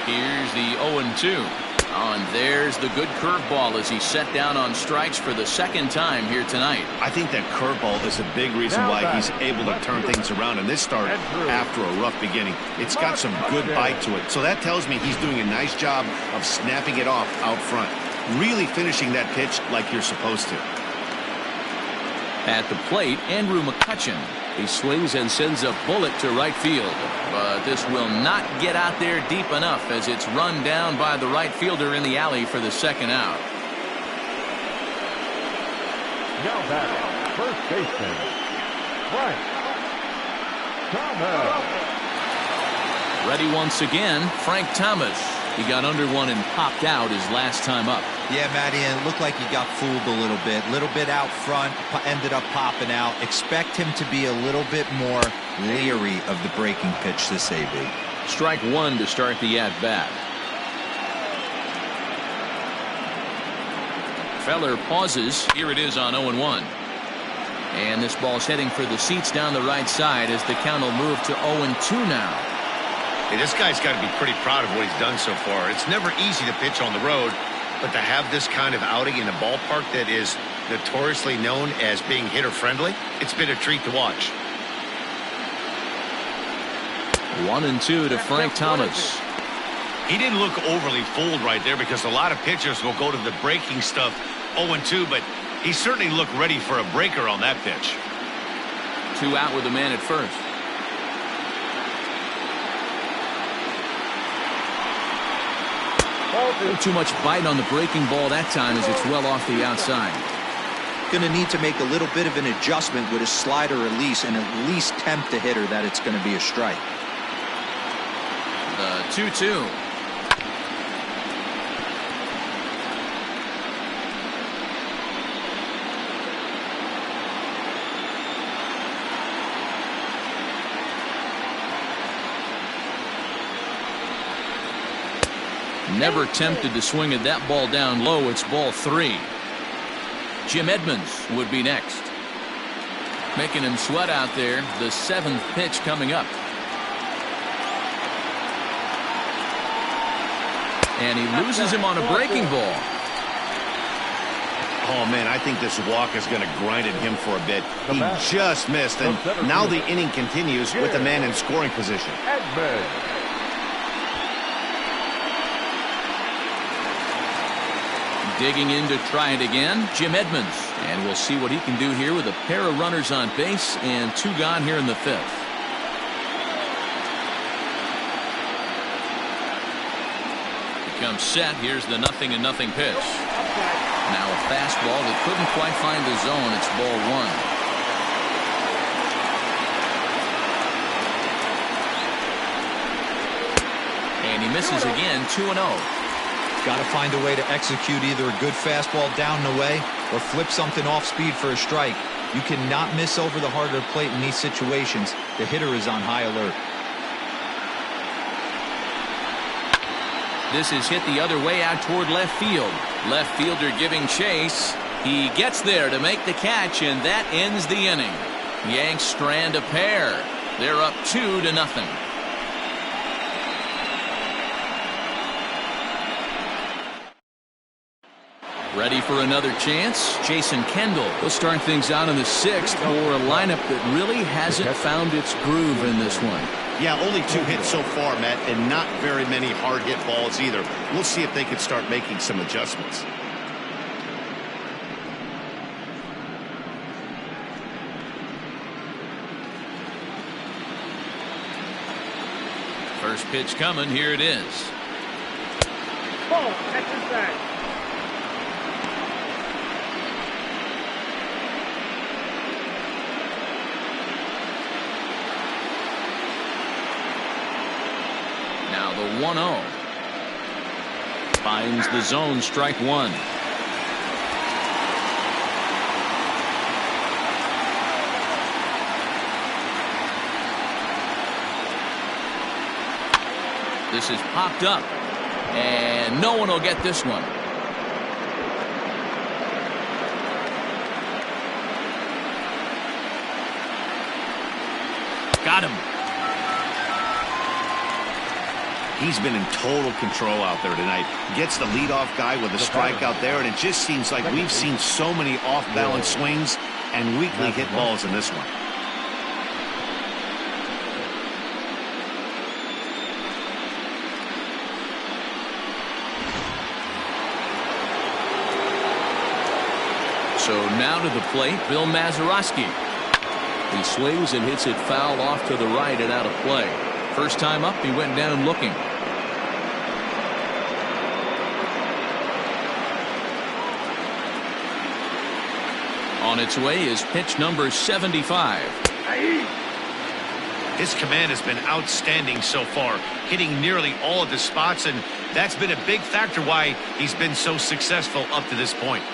Here's the 0-2. Oh, and there's the good curveball as he set down on strikes for the second time here tonight. I think that curveball is a big reason why he's able to turn things around in this start after a rough beginning. It's got some good bite to it. So that tells me he's doing a nice job of snapping it off out front. Really finishing that pitch like you're supposed to. At the plate, Andrew McCutchen. He swings and sends a bullet to right field. But this will not get out there deep enough as it's run down by the right fielder in the alley for the second out. Now batting, first baseman, Frank Thomas. Ready once again, Frank Thomas. He got under one and popped out his last time up. Yeah, Matty, and it looked like he got fooled a little bit out front, ended up popping out. Expect him to be a little bit more leery of the breaking pitch this AB. Strike one to start the at-bat. Feller pauses. Here it is on 0-1. And this ball's heading for the seats down the right side as the count will move to 0-2 now. Hey, this guy's got to be pretty proud of what he's done so far. It's never easy to pitch on the road, but to have this kind of outing in a ballpark that is notoriously known as being hitter-friendly, it's been a treat to watch. 1-2 to Frank Thomas. He didn't look overly fooled right there because a lot of pitchers will go to the breaking stuff 0-2, but he certainly looked ready for a breaker on that pitch. 2 out with a man at first. Too much bite on the breaking ball that time as it's well off the outside. Going to need to make a little bit of an adjustment with his slider release and at least tempt the hitter that it's going to be a strike. The 2-2. Never tempted to swing at that ball down low. It's ball 3. Jim Edmonds would be next. Making him sweat out there. The 7th pitch coming up. And he loses him on a breaking ball. Oh, man, I think this walk is going to grind at him for a bit. He just missed, and now the inning continues with the man in scoring position. Edmonds. Digging in to try it again, Jim Edmonds. And we'll see what he can do here with a pair of runners on base and 2 gone here in the 5th. Becomes set. Here's the 0-0 pitch. Now a fastball that couldn't quite find the zone. It's ball 1. And he misses again, 2-0. Got to find a way to execute either a good fastball down the way or flip something off speed for a strike. You cannot miss over the heart of the plate in these situations. The hitter is on high alert. This is hit the other way out toward left field. Left fielder giving chase. He gets there to make the catch, and that ends the inning. Yanks strand a pair. They're up 2-0. Ready for another chance? Jason Kendall will start things out in the 6th for a lineup that really hasn't found its groove in this one. Yeah, only 2 hits so far, Matt, and not very many hard hit balls either. We'll see if they can start making some adjustments. First pitch coming. Here it is. Ball, catch inside. Now the 1-0. Finds the zone, strike one. This is popped up, and no one will get this one. Got him. He's been in total control out there tonight. Gets the leadoff guy with a strikeout there, and it just seems like we've seen so many off-balance swings and weakly hit balls in this one. So now to the plate, Bill Mazeroski. He swings and hits it foul off to the right and out of play. First time up, he went down looking. On its way is pitch number 75. His command has been outstanding so far, hitting nearly all of the spots, and that's been a big factor why he's been so successful up to this point.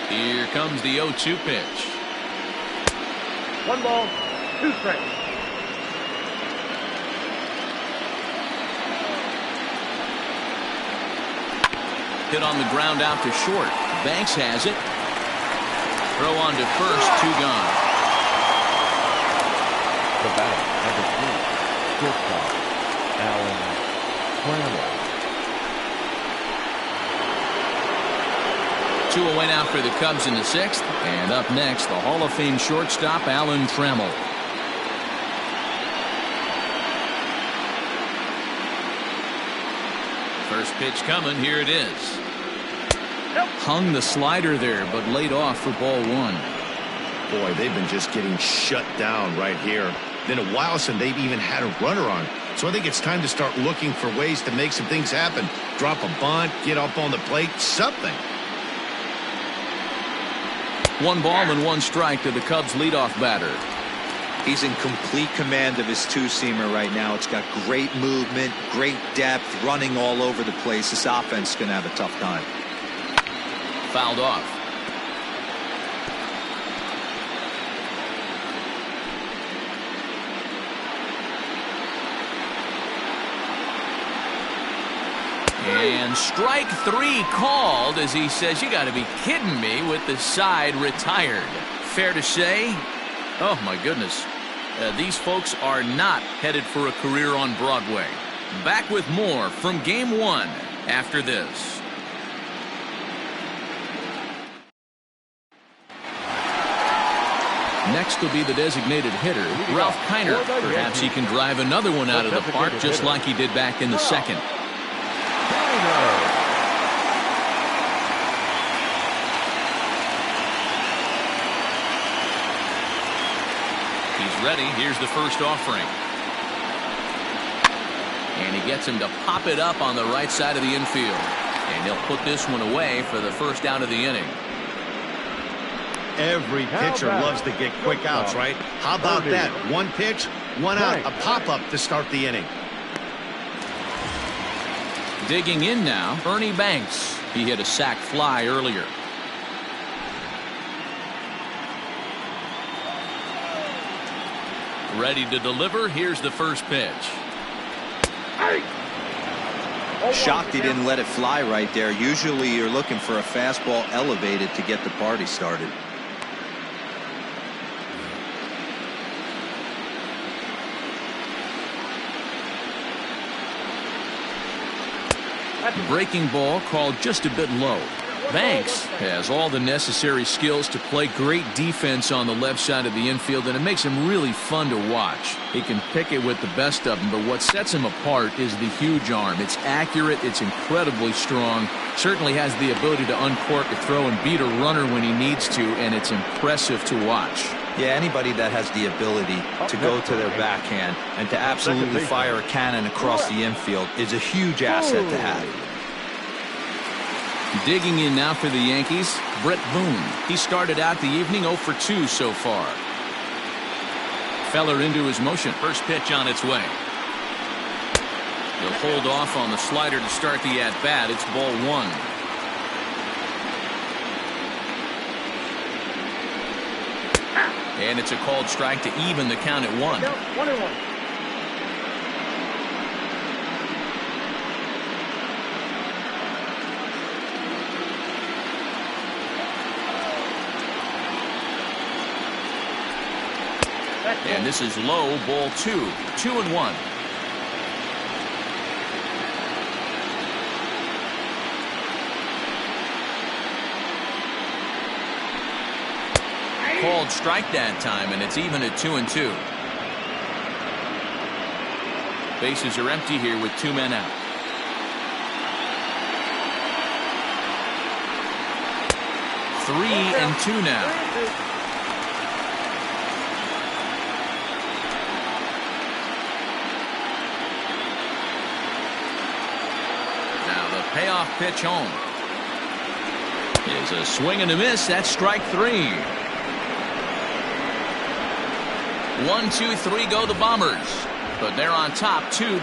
Here comes the 0-2 pitch. 1 ball, 2 strikes. Hit on the ground out to short. Banks has it. Throw on to first, 2 gone. The bat, number 3, shortstop, Alan Trammell. 2 away now for the Cubs in the 6th. And up next, the Hall of Fame shortstop, Alan Trammell. First pitch coming. Here it is. Hung the slider there, but laid off for ball 1. Boy, they've been just getting shut down right here. Been a while since they've even had a runner on. So I think it's time to start looking for ways to make some things happen. Drop a bunt, get up on the plate, something. 1 ball and 1 strike to the Cubs leadoff batter. He's in complete command of his 2-seamer right now. It's got great movement, great depth, running all over the place. This offense is going to have a tough time. Fouled off. And strike 3 called as he says, you got to be kidding me, with the side retired. Fair to say, oh my goodness, these folks are not headed for a career on Broadway. Back with more from Game 1 after this. Next will be the designated hitter, Ralph Kiner. Perhaps he can drive another one out of the park just like he did back in the 2nd. He's ready. Here's the first offering. And he gets him to pop it up on the right side of the infield. And he'll put this one away for the first out of the inning. Every pitcher loves to get quick outs, right? How about that? 1 pitch, 1 out, a pop-up to start the inning. Digging in now, Ernie Banks. He hit a sac fly earlier. Ready to deliver. Here's the first pitch. Shocked he didn't let it fly right there. Usually you're looking for a fastball elevated to get the party started. Breaking ball called just a bit low. Banks has all the necessary skills to play great defense on the left side of the infield, and it makes him really fun to watch. He can pick it with the best of them, but what sets him apart is the huge arm. It's accurate, it's incredibly strong, certainly has the ability to uncork a throw and beat a runner when he needs to, and it's impressive to watch. Yeah, anybody that has the ability to go to their backhand and to absolutely fire a cannon across the infield is a huge asset to have. Digging in now for the Yankees, Brett Boone. He started out the evening 0 for 2 so far. Feller into his motion. First pitch on its way. He'll hold off on the slider to start the at-bat. It's ball 1. And it's a called strike to even the count at 1. 1-1. And this is low, ball 2. 2-1. Called strike that time, and it's even at 2-2. Bases are empty here with 2 men out. Three and 2 now. Payoff pitch home is a swing and a miss. That's strike 3. 1, 2, 3 go the Bombers, but they're on top 2-0.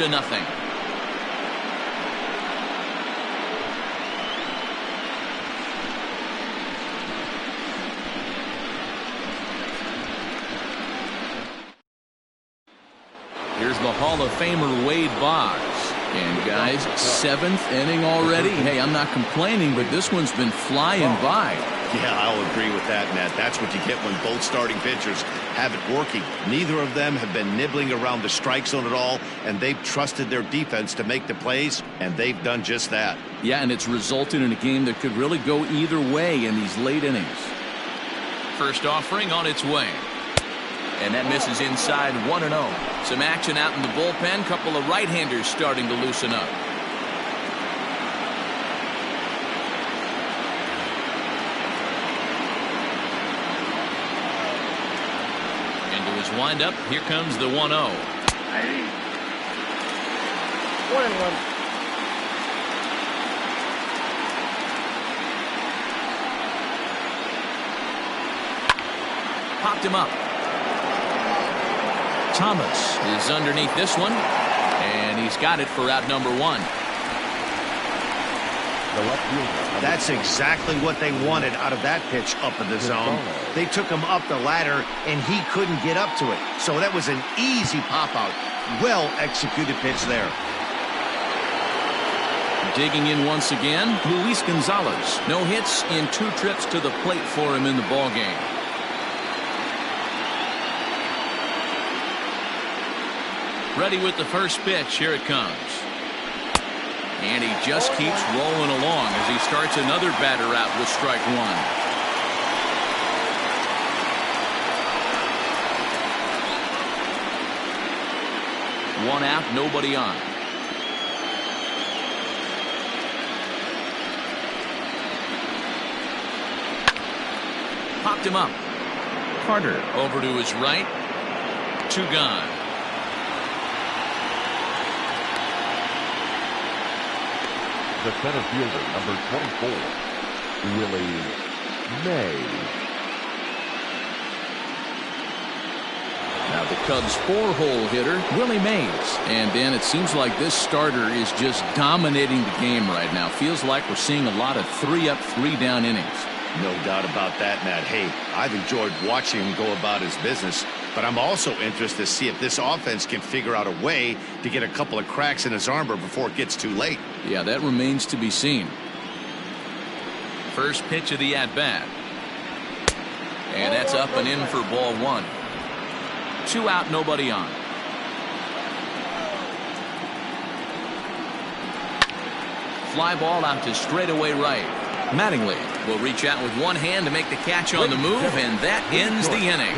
Here's the Hall of Famer Wade Boggs. And guys, 7th inning already. Hey, I'm not complaining, but this one's been flying by. Yeah, I'll agree with that, Matt. That's what you get when both starting pitchers have it working. Neither of them have been nibbling around the strike zone at all, and they've trusted their defense to make the plays, and they've done just that. Yeah, and it's resulted in a game that could really go either way in these late innings. First offering on its way. And that misses inside 1-0. Some action out in the bullpen. Couple of right-handers starting to loosen up. Into his windup. Here comes the 1-0. 1-1. Popped him up. Thomas is underneath this one, and he's got it for out number 1. That's exactly what they wanted out of that pitch up in the zone. They took him up the ladder, and he couldn't get up to it. So that was an easy pop-out. Well-executed pitch there. Digging in once again, Luis Gonzalez. No hits in 2 trips to the plate for him in the ballgame. Ready with the first pitch. Here it comes. And he just keeps rolling along as he starts another batter out with strike 1. One out, nobody on. Popped him up. Carter over to his right. 2 gone. The center fielder, number 24, Willie Mays. Now the Cubs' 4-hole hitter, Willie Mays. And Dan, it seems like this starter is just dominating the game right now. Feels like we're seeing a lot of 3-up, 3-down innings. No doubt about that, Matt. Hey, I've enjoyed watching him go about his business, but I'm also interested to see if this offense can figure out a way to get a couple of cracks in his armor before it gets too late. Yeah, that remains to be seen. First pitch of the at-bat. And that's up and in for ball 1. 2 out, nobody on. fly ball out to straightaway right. Mattingly will reach out with one hand to make the catch on the move, and that ends the inning.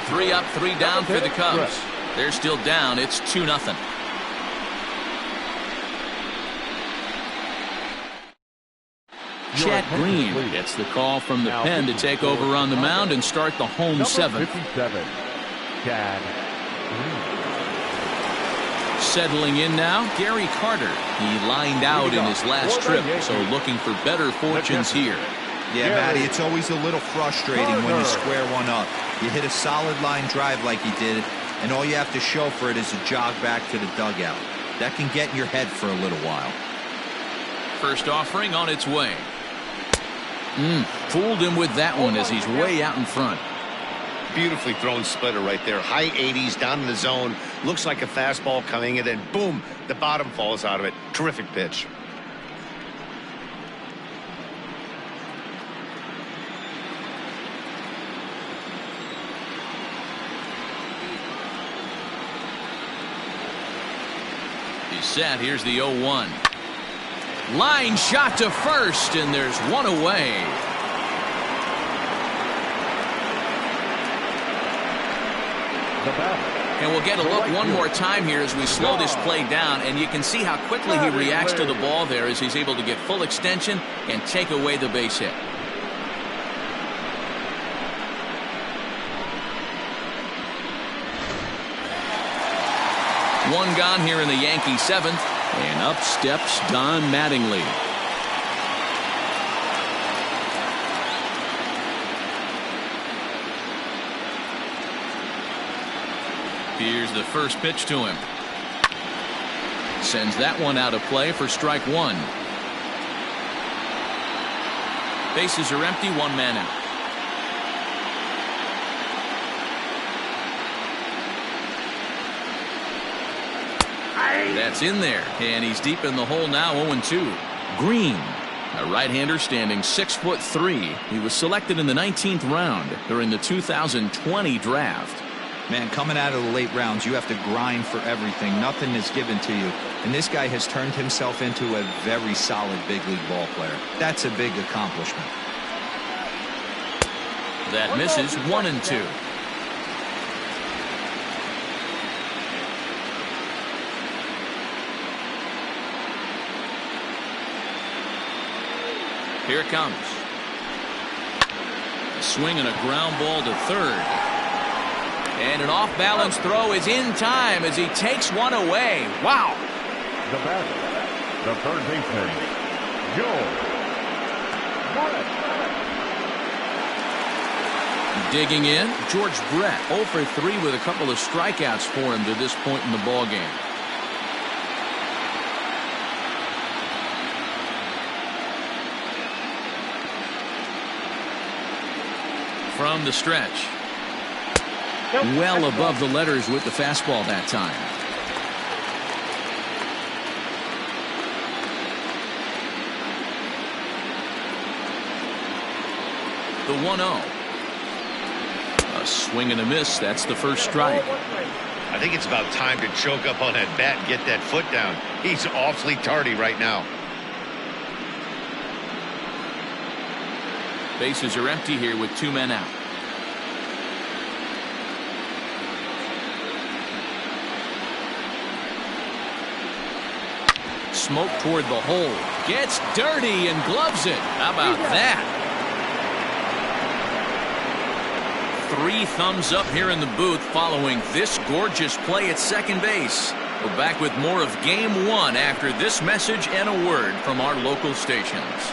3 up, 3 down for the Cubs. They're still down. It's 2-0. Chad Green gets the call from the pen to take over on the mound and start the home 7th. 57, Chad Green. Settling in now, Gary Carter. He lined out in his last trip, so looking for better fortunes here. Yeah, Matty, it's always a little frustrating when you square one up. You hit a solid line drive like he did, and all you have to show for it is a jog back to the dugout. That can get in your head for a little while. First offering on its way. Fooled him with that one as he's way out in front. Beautifully thrown splitter right there. High 80s down in the zone. Looks like a fastball coming, and then boom, the bottom falls out of it. Terrific pitch. He's set. Here's the 0-1. Line shot to first, and there's one away. And we'll get a look one more time here as we slow this play down, and you can see how quickly he reacts to the ball there as he's able to get full extension and take away the base hit. One gone here in the Yankee 7th, and up steps Don Mattingly. Here's the first pitch to him. Sends that one out of play for strike 1. Bases are empty, 1 man out. That's in there, and he's deep in the hole now. 0-2. Green, a right-hander standing 6'3". He was selected in the 19th round during the 2020 draft. Man, coming out of the late rounds, you have to grind for everything. Nothing is given to you. And this guy has turned himself into a very solid big league ball player. That's a big accomplishment. That misses. 1-2. Here it comes. A swing and a ground ball to third. And an off-balance throw is in time as he takes one away. Wow. The batter, the third baseman, Joe. Digging in, George Brett, 0 for 3 with a couple of strikeouts for him to this point in the ballgame. From the stretch. Well above the letters with the fastball that time. The 1-0. A swing and a miss. That's the first strike. I think it's about time to choke up on that bat and get that foot down. He's awfully tardy right now. Bases are empty here with 2 men out. Smoke toward the hole. Gets dirty and gloves it. How about that? 3 thumbs up here in the booth following this gorgeous play at second base. We're back with more of Game 1 after this message and a word from our local stations.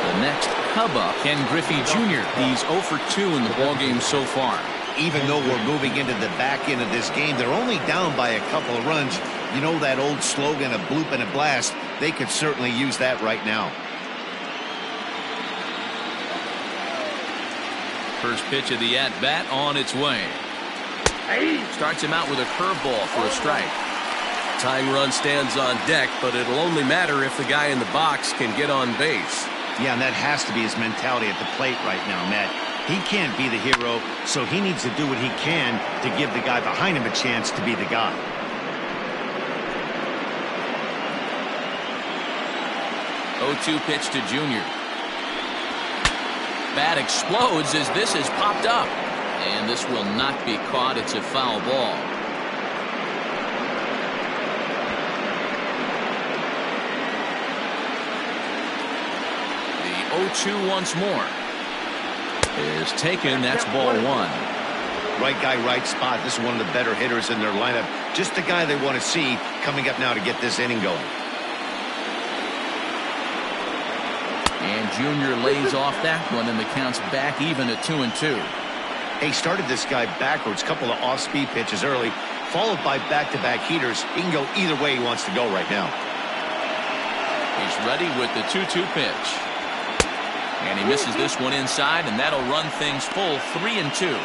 The next Cub up, Ken Griffey Jr. He's 0 for 2 in the ballgame so far. Even though we're moving into the back end of this game, they're only down by a couple of runs. You know that old slogan, a bloop and a blast? They could certainly use that right now. First pitch of the at-bat on its way. Starts him out with a curveball for a strike. Tying run stands on deck, but it'll only matter if the guy in the box can get on base. Yeah, and that has to be his mentality at the plate right now, Matt. He can't be the hero, so he needs to do what he can to give the guy behind him a chance to be the guy. Oh-2 pitch to Junior. Bat explodes as this is popped up. And this will not be caught. It's a foul ball. The 0-2 once more is taken. That's ball one. Right guy, right spot. This is one of the better hitters in their lineup. Just the guy they want to see coming up now to get this inning going. And Junior lays off that one, and the count's back even at 2-2. He started this guy backwards, couple of off-speed pitches early, followed by back-to-back heaters. He can go either way he wants to go right now. He's ready with the 2-2 pitch. And he misses this one inside, and that'll run things full 3-2.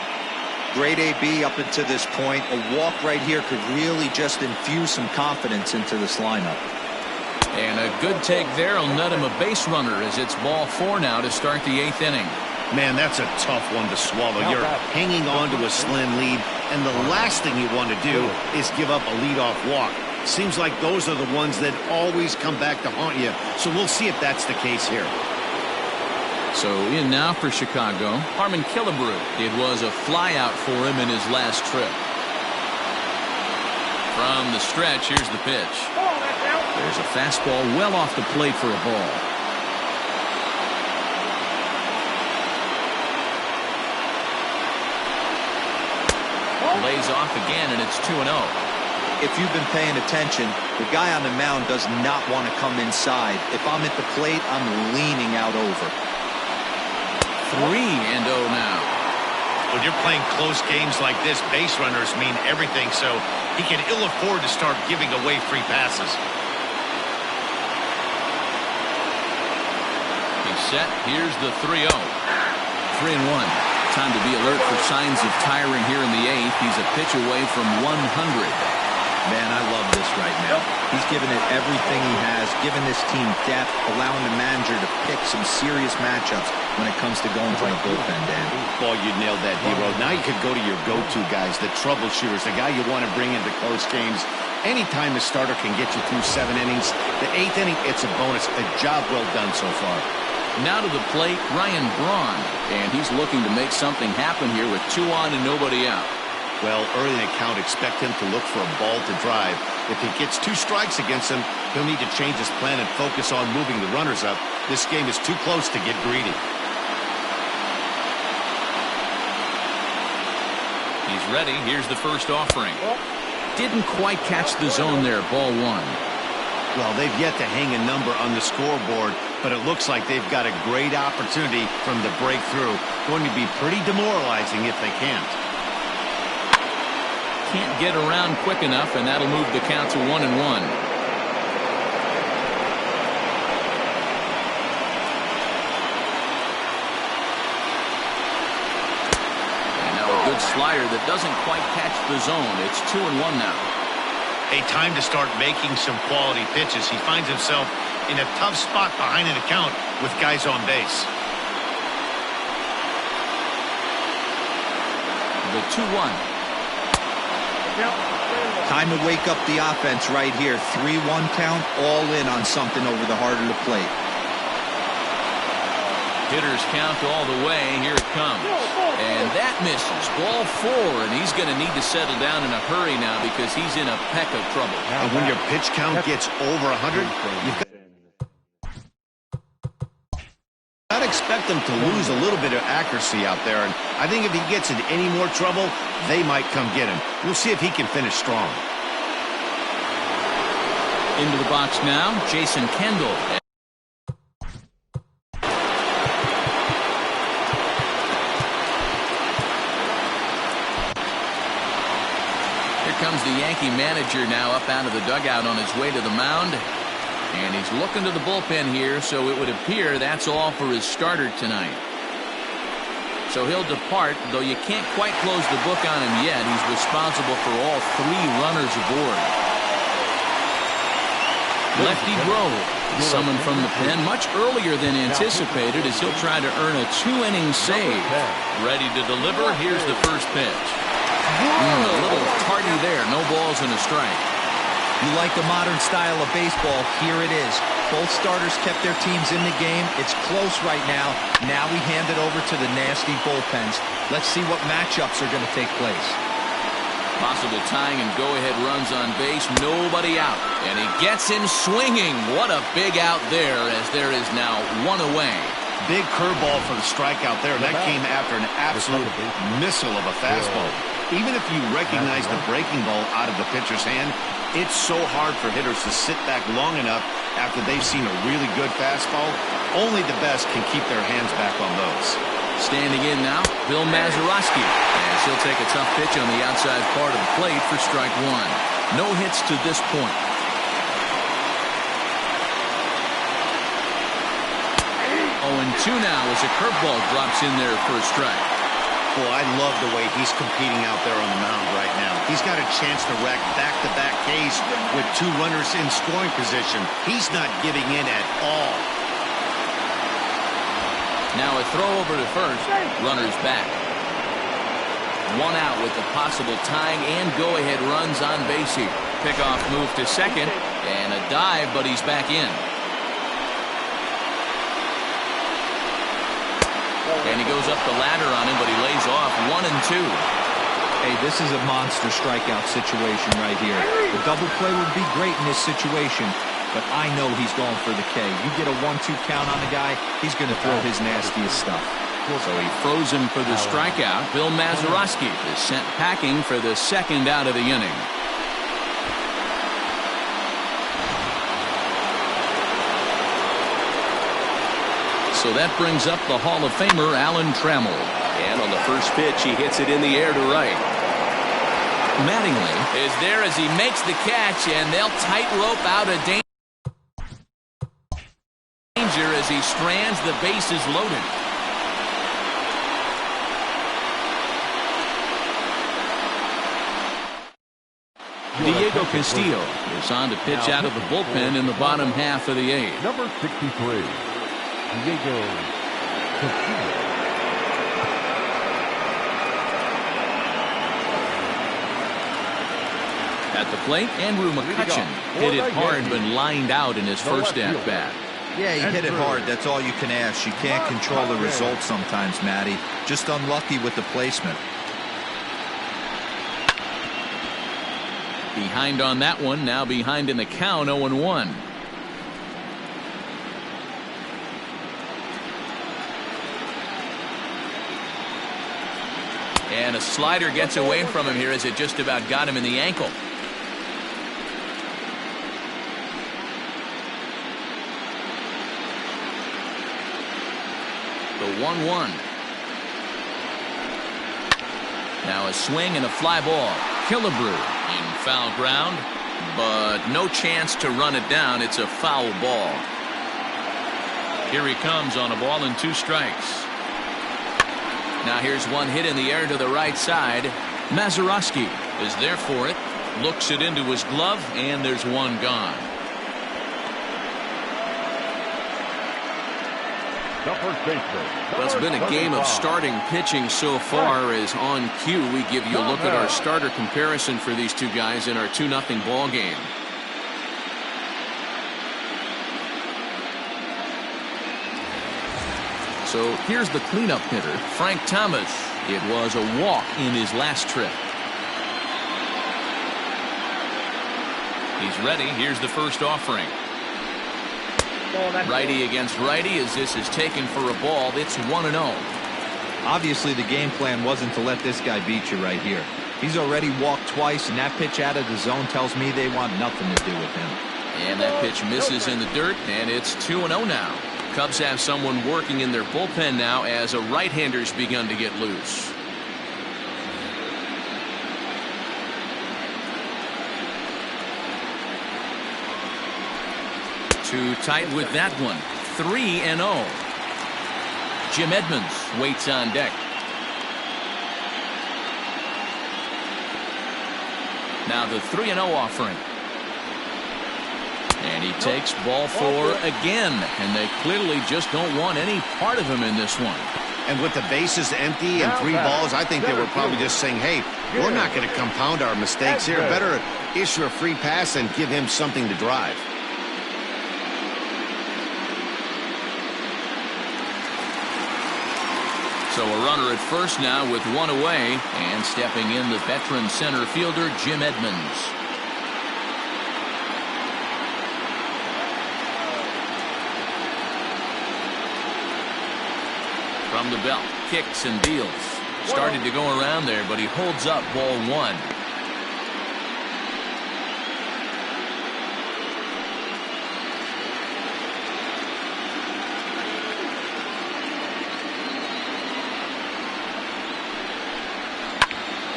Great AB up until this point. A walk right here could really just infuse some confidence into this lineup. And a good take there will net him a base runner as it's ball 4 now to start the 8th inning. Man, that's a tough one to swallow. You're hanging on to a slim lead, and the last thing you want to do is give up a leadoff walk. Seems like those are the ones that always come back to haunt you, so we'll see if that's the case here. So in now for Chicago, Harmon Killebrew. It was a flyout for him in his last trip. From the stretch, here's the pitch. There's a fastball well off the plate for a ball. Lays off again, and it's 2-0. If you've been paying attention, the guy on the mound does not want to come inside. If I'm at the plate, I'm leaning out over. 3-0 now. When you're playing close games like this, base runners mean everything, so he can ill afford to start giving away free passes. He's set. Here's the 3-0. 3-1. Time to be alert for signs of tiring here in the 8th. He's a pitch away from 100. Man, I love this right now. He's given it everything he has, given this team depth, allowing the manager to pick some serious matchups when it comes to going from the bullpen, Dan. Boy, you nailed that, hero. Now you could go to your go-to guys, the troubleshooters, the guy you want to bring into close games. Anytime a starter can get you through 7 innings, the 8th inning, it's a bonus. A job well done so far. Now to the plate, Ryan Braun. And he's looking to make something happen here with 2 on and nobody out. Well, early in the count, expect him to look for a ball to drive. If he gets 2 strikes against him, he'll need to change his plan and focus on moving the runners up. This game is too close to get greedy. He's ready. Here's the first offering. Didn't quite catch the zone there. Ball 1. Well, they've yet to hang a number on the scoreboard, but it looks like they've got a great opportunity from the breakthrough. Going to be pretty demoralizing if they can't. Can't get around quick enough, and that'll move the count to 1-1. And now a good slider that doesn't quite catch the zone. It's 2-1 now. A time to start making some quality pitches. He finds himself in a tough spot behind an account with guys on base. The 2-1. Time to wake up the offense right here. 3-1 count, all in on something over the heart of the plate. Hitters count all the way. Here it comes. And that misses. Ball 4, and he's going to need to settle down in a hurry now because he's in a peck of trouble. And when your pitch count gets over 100, you've got to expect them to lose a little bit of accuracy out there. And I think if he gets in any more trouble, they might come get him. We'll see if he can finish strong. Into the box now, Jason Kendall. Here comes the Yankee manager now up out of the dugout on his way to the mound. And he's looking to the bullpen here, so it would appear that's all for his starter tonight. So he'll depart, though you can't quite close the book on him yet. He's responsible for all 3 runners aboard. Lefty Grove, summoned from the pen much earlier than anticipated as he'll try to earn a 2-inning save. Ready to deliver. Here's the first pitch. A little tardy there. No balls and a strike. You like the modern style of baseball. Here it is. Both starters kept their teams in the game. It's close right now. Now we hand it over to the nasty bullpens. Let's see what matchups are going to take place. Possible tying and go-ahead runs on base. Nobody out. And he gets him swinging. What a big out there as there is now one away. Big curveball for the strikeout there. That came after an absolute missile of a fastball. Even if you recognize the breaking ball out of the pitcher's hand, it's so hard for hitters to sit back long enough after they've seen a really good fastball. Only the best can keep their hands back on those. Standing in now, Bill Mazeroski. And she'll take a tough pitch on the outside part of the plate for strike one. No hits to this point. 0-2 now as a curveball drops in there for a strike. Boy, I love the way he's competing out there on the mound right now. He's got a chance to rack back-to-back Ks with 2 runners in scoring position. He's not giving in at all. Now a throw over to first. Runners back. 1 out with the possible tying and go-ahead runs on base here. Pickoff move to second and a dive, but he's back in. And he goes up the ladder on him, but he lays off 1-2. Hey, this is a monster strikeout situation right here. The double play would be great in this situation, but I know he's going for the K. You get a 1-2 count on the guy, he's going to throw his nastiest stuff. So he froze him for the strikeout. Bill Mazeroski is sent packing for the second out of the inning. So that brings up the Hall of Famer Alan Trammell. And on the first pitch, he hits it in the air to right. Mattingly is there as he makes the catch, and they'll tightrope out of danger as he strands. The bases loaded. Diego Castillo is on to pitch out of the bullpen in the bottom half of the 8th. Number 63, Diego Castillo. At the plate, Andrew McCutchen hit it hard but lined out in his first at-bat. Yeah, he hit it hard. That's all you can ask. You can't control the result sometimes, Matty. Just unlucky with the placement. Behind on that one, now behind in the count, 0-1. And a slider gets away from him here as it just about got him in the ankle. The 1-1. Now a swing and a fly ball. Killebrew in foul ground, but no chance to run it down. It's a foul ball. Here he comes on a ball and 2 strikes. Now here's one hit in the air to the right side. Mazeroski is there for it. Looks it into his glove, and there's one gone. Well, it's been a game of starting pitching so far. As on cue, we give you a look at our starter comparison for these two guys in our 2-0 ball game. So here's the cleanup hitter, Frank Thomas. It was a walk in his last trip. He's ready. Here's the first offering. Righty against righty as this is taken for a ball. It's 1-0. Obviously, the game plan wasn't to let this guy beat you right here. He's already walked twice, and that pitch out of the zone tells me they want nothing to do with him. And that pitch misses in the dirt, and it's 2-0 now. Cubs have someone working in their bullpen now as a right-hander's begun to get loose. Too tight with that one. 3-0. Jim Edmonds waits on deck. Now the 3-0 offering. And he takes ball 4 again, and they clearly just don't want any part of him in this one. And with the bases empty and 3 balls, I think they were probably just saying, hey, we're not going to compound our mistakes here. Better issue a free pass and give him something to drive. So a runner at first now with 1 away, and stepping in the veteran center fielder Jim Edmonds. From the belt, kicks and deals. Started to go around there, but he holds up ball 1.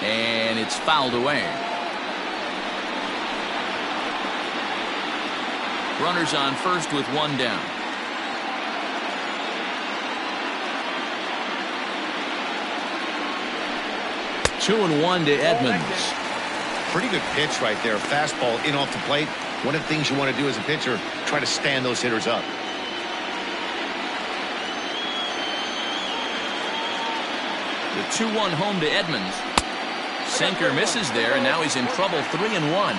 And it's fouled away. Runners on first with 1 down. Two and 1 to Edmonds. Pretty good pitch right there. Fastball in off the plate. One of the things you want to do as a pitcher, try to stand those hitters up. The 2-1 home to Edmonds. Sinker misses there, and now he's in trouble. 3-1.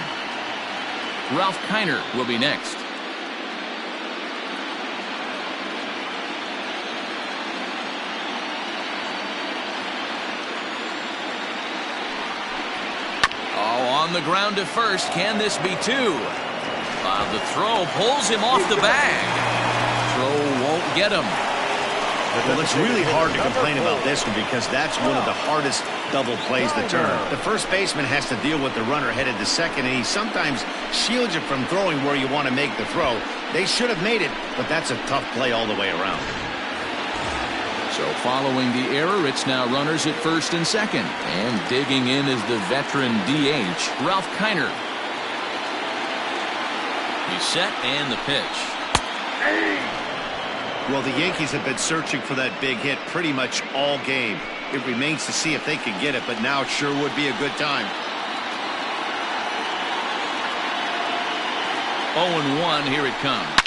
Ralph Kiner will be next. On the ground to first. Can this be 2? The throw pulls him off the bag. Throw won't get him. Well, it's really hard to complain about this one because that's one of the hardest double plays to turn. The first baseman has to deal with the runner headed to second, and he sometimes shields you from throwing where you want to make the throw. They should have made it, but that's a tough play all the way around. So following the error, it's now runners at first and second. And digging in is the veteran DH, Ralph Kiner. He's set, and the pitch. Well, the Yankees have been searching for that big hit pretty much all game. It remains to see if they can get it, but now it sure would be a good time. 0-1, here it comes.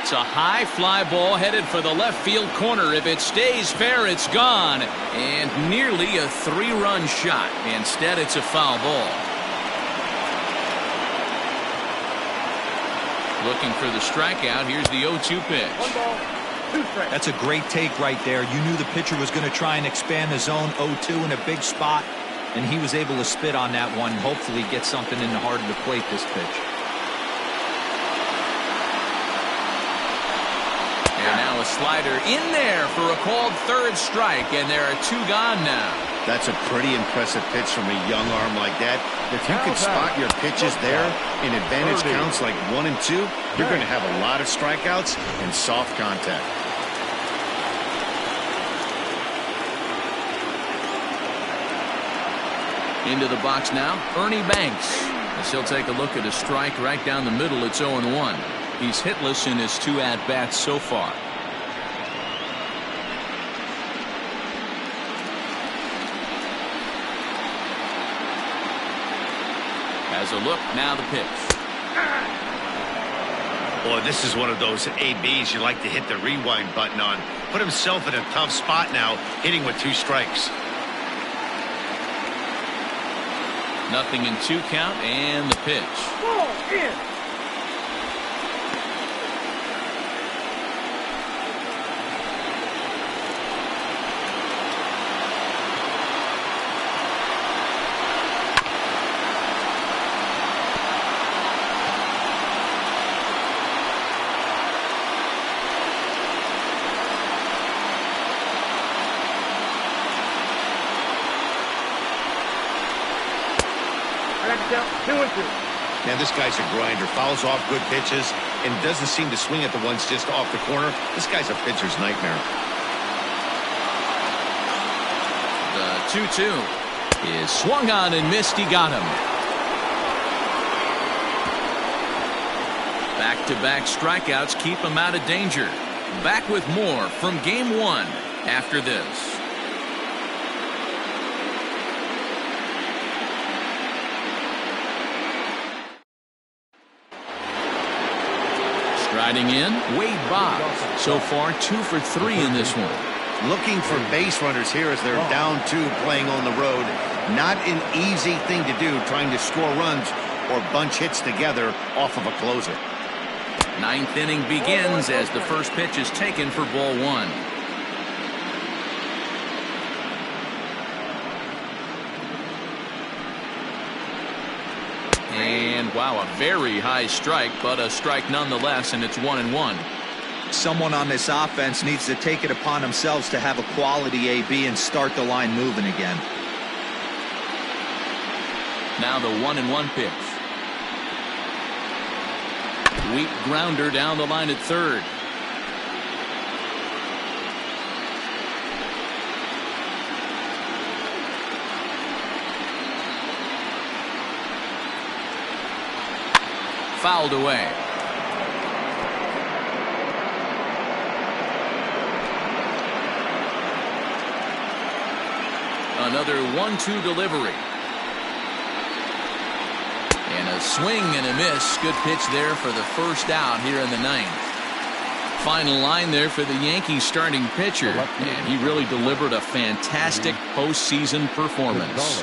It's a high fly ball headed for the left field corner. If it stays fair, it's gone. And nearly a 3-run shot. Instead, it's a foul ball. Looking for the strikeout. Here's the 0-2 pitch. 1 ball, 2 strikes. That's a great take right there. You knew the pitcher was going to try and expand the zone. 0-2 in a big spot, and he was able to spit on that one. Hopefully get something in the heart of the plate this pitch. And now a slider in there for a called 3rd strike, and there are 2 gone now. That's a pretty impressive pitch from a young arm like that. If you can spot your pitches there in advantage counts like 1 and 2, you're going to have a lot of strikeouts and soft contact. Into the box now, Ernie Banks. As he'll take a look at a strike right down the middle. It's 0-1. He's hitless in his 2 at-bats so far. Has a look, now the pitch. Boy, this is one of those ABs you like to hit the rewind button on. Put himself in a tough spot now, hitting with 2 strikes. Nothing in 2 count, and the pitch. Ball in. Two and two. Now this guy's a grinder, fouls off good pitches and doesn't seem to swing at the ones just off the corner. This guy's a pitcher's nightmare. The 2-2 is swung on and missed. He got him. Back-to-back strikeouts keep him out of danger. Back with more from game 1 after this. Riding in, Wade Boggs. So far, 2 for 3 in this one. Looking for base runners here as they're down 2 playing on the road. Not an easy thing to do, trying to score runs or bunch hits together off of a closer. 9th inning begins as the first pitch is taken for ball 1. And wow, a very high strike, but a strike nonetheless, and it's 1-1. Someone on this offense needs to take it upon themselves to have a quality AB and start the line moving again. Now the 1-1 pitch. Weak grounder down the line at third. Fouled away. Another 1-2 delivery. And a swing and a miss. Good pitch there for the first out here in the 9th. Final line there for the Yankees starting pitcher. And he really delivered a fantastic postseason performance.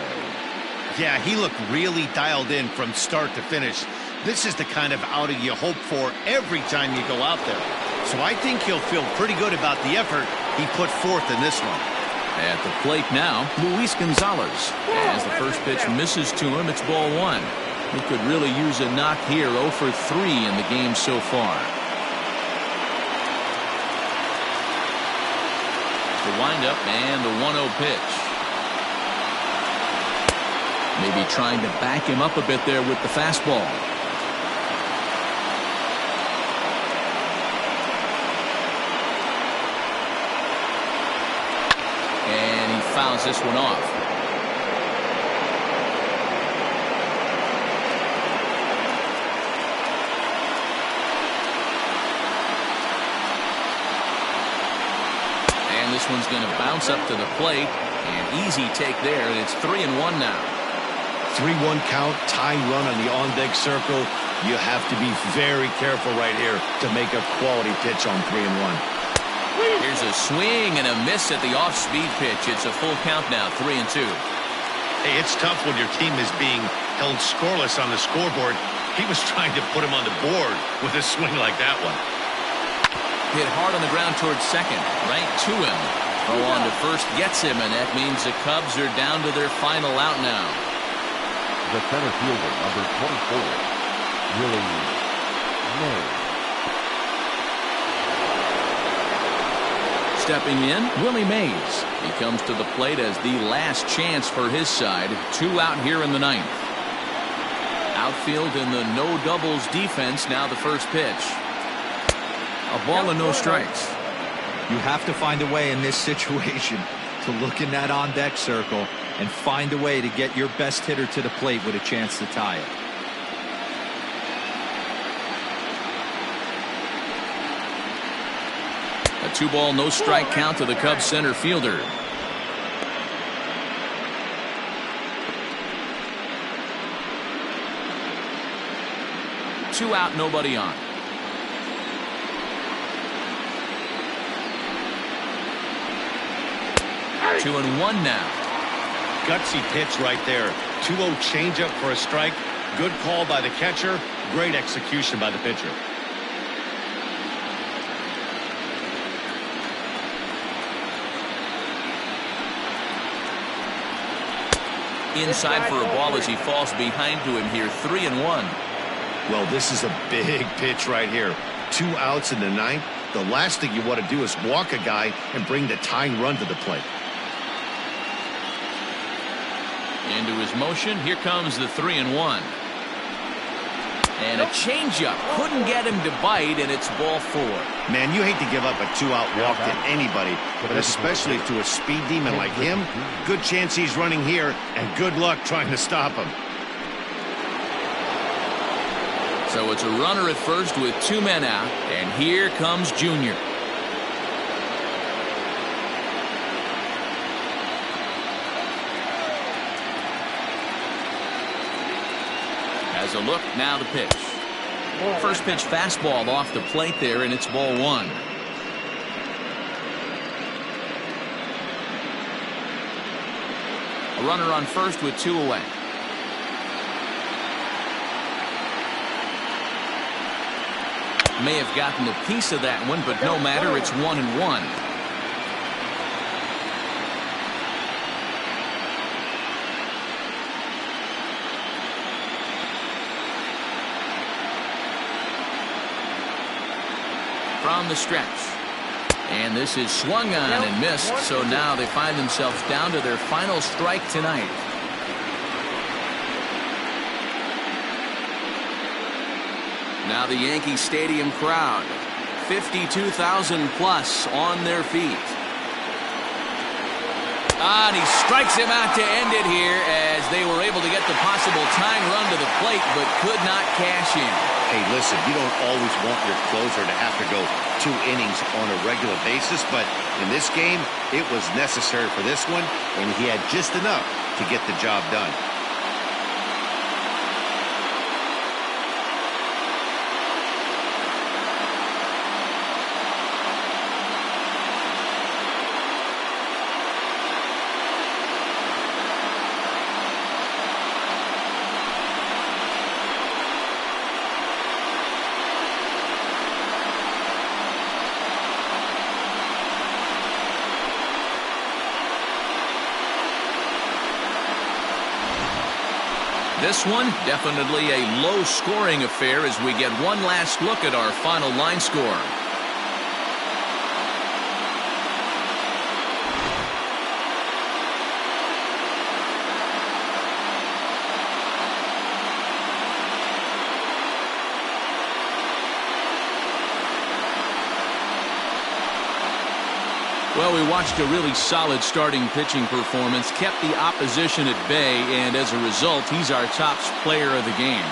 Yeah, he looked really dialed in from start to finish. This is the kind of outing you hope for every time you go out there. So I think he'll feel pretty good about the effort he put forth in this one. At the plate now, Luis Gonzalez. As the first pitch misses to him, it's ball 1. He could really use a knock here. 0 for 3 in the game so far. The windup and the 1-0 pitch. Maybe trying to back him up a bit there with the fastball. And he fouls this one off. And this one's going to bounce up to the plate. And easy take there. And it's 3-1 now. 3-1 count, tying run on the on-deck circle. You have to be very careful right here to make a quality pitch on 3-1. Here's a swing and a miss at the off-speed pitch. It's a full count now, 3-2. Hey, it's tough when your team is being held scoreless on the scoreboard. He was trying to put him on the board with a swing like that one. Hit hard on the ground towards second, right to him. Throw on to first gets him, and that means the Cubs are down to their final out now. The center fielder, number 24, Willie Mays. Stepping in, Willie Mays. He comes to the plate as the last chance for his side. 2 out here in the 9th. Outfield in the no doubles defense. Now the first pitch. A ball and no strikes. You have to find a way in this situation to look in that on-deck circle and find a way to get your best hitter to the plate with a chance to tie it. A 2-ball, no strike count to the Cubs center fielder. Two out, nobody on. 2-1 now. Gutsy pitch right there. 2-0 changeup for a strike. Good call by the catcher. Great execution by the pitcher. Inside for a ball as he falls behind to him here. 3-1. Well, this is a big pitch right here. 2 outs in the 9th. The last thing you want to do is walk a guy and bring the tying run to the plate. Into his motion. Here comes the 3-1. And a changeup. Couldn't get him to bite, and it's ball 4. Man, you hate to give up a 2-out walk to anybody, but especially to a speed demon like him. Good chance he's running here, and good luck trying to stop him. So it's a runner at first with 2 men out, and here comes Junior. Has a look, now the pitch. First pitch fastball off the plate there, and it's ball one. A runner on first with 2 away. May have gotten a piece of that one, but no matter, it's 1-1. From the stretch. And this is swung on and missed, so now they find themselves down to their final strike tonight. Now the Yankee Stadium crowd, 52,000 plus on their feet. And he strikes him out to end it here as they were able to get the possible tying run to the plate, but could not cash in. Hey, listen, you don't always want your closer to have to go 2 innings on a regular basis, but in this game, it was necessary for this one, and he had just enough to get the job done. This one, definitely a low-scoring affair as we get one last look at our final line score. Well, we watched a really solid starting pitching performance, kept the opposition at bay, and as a result, he's our top player of the game.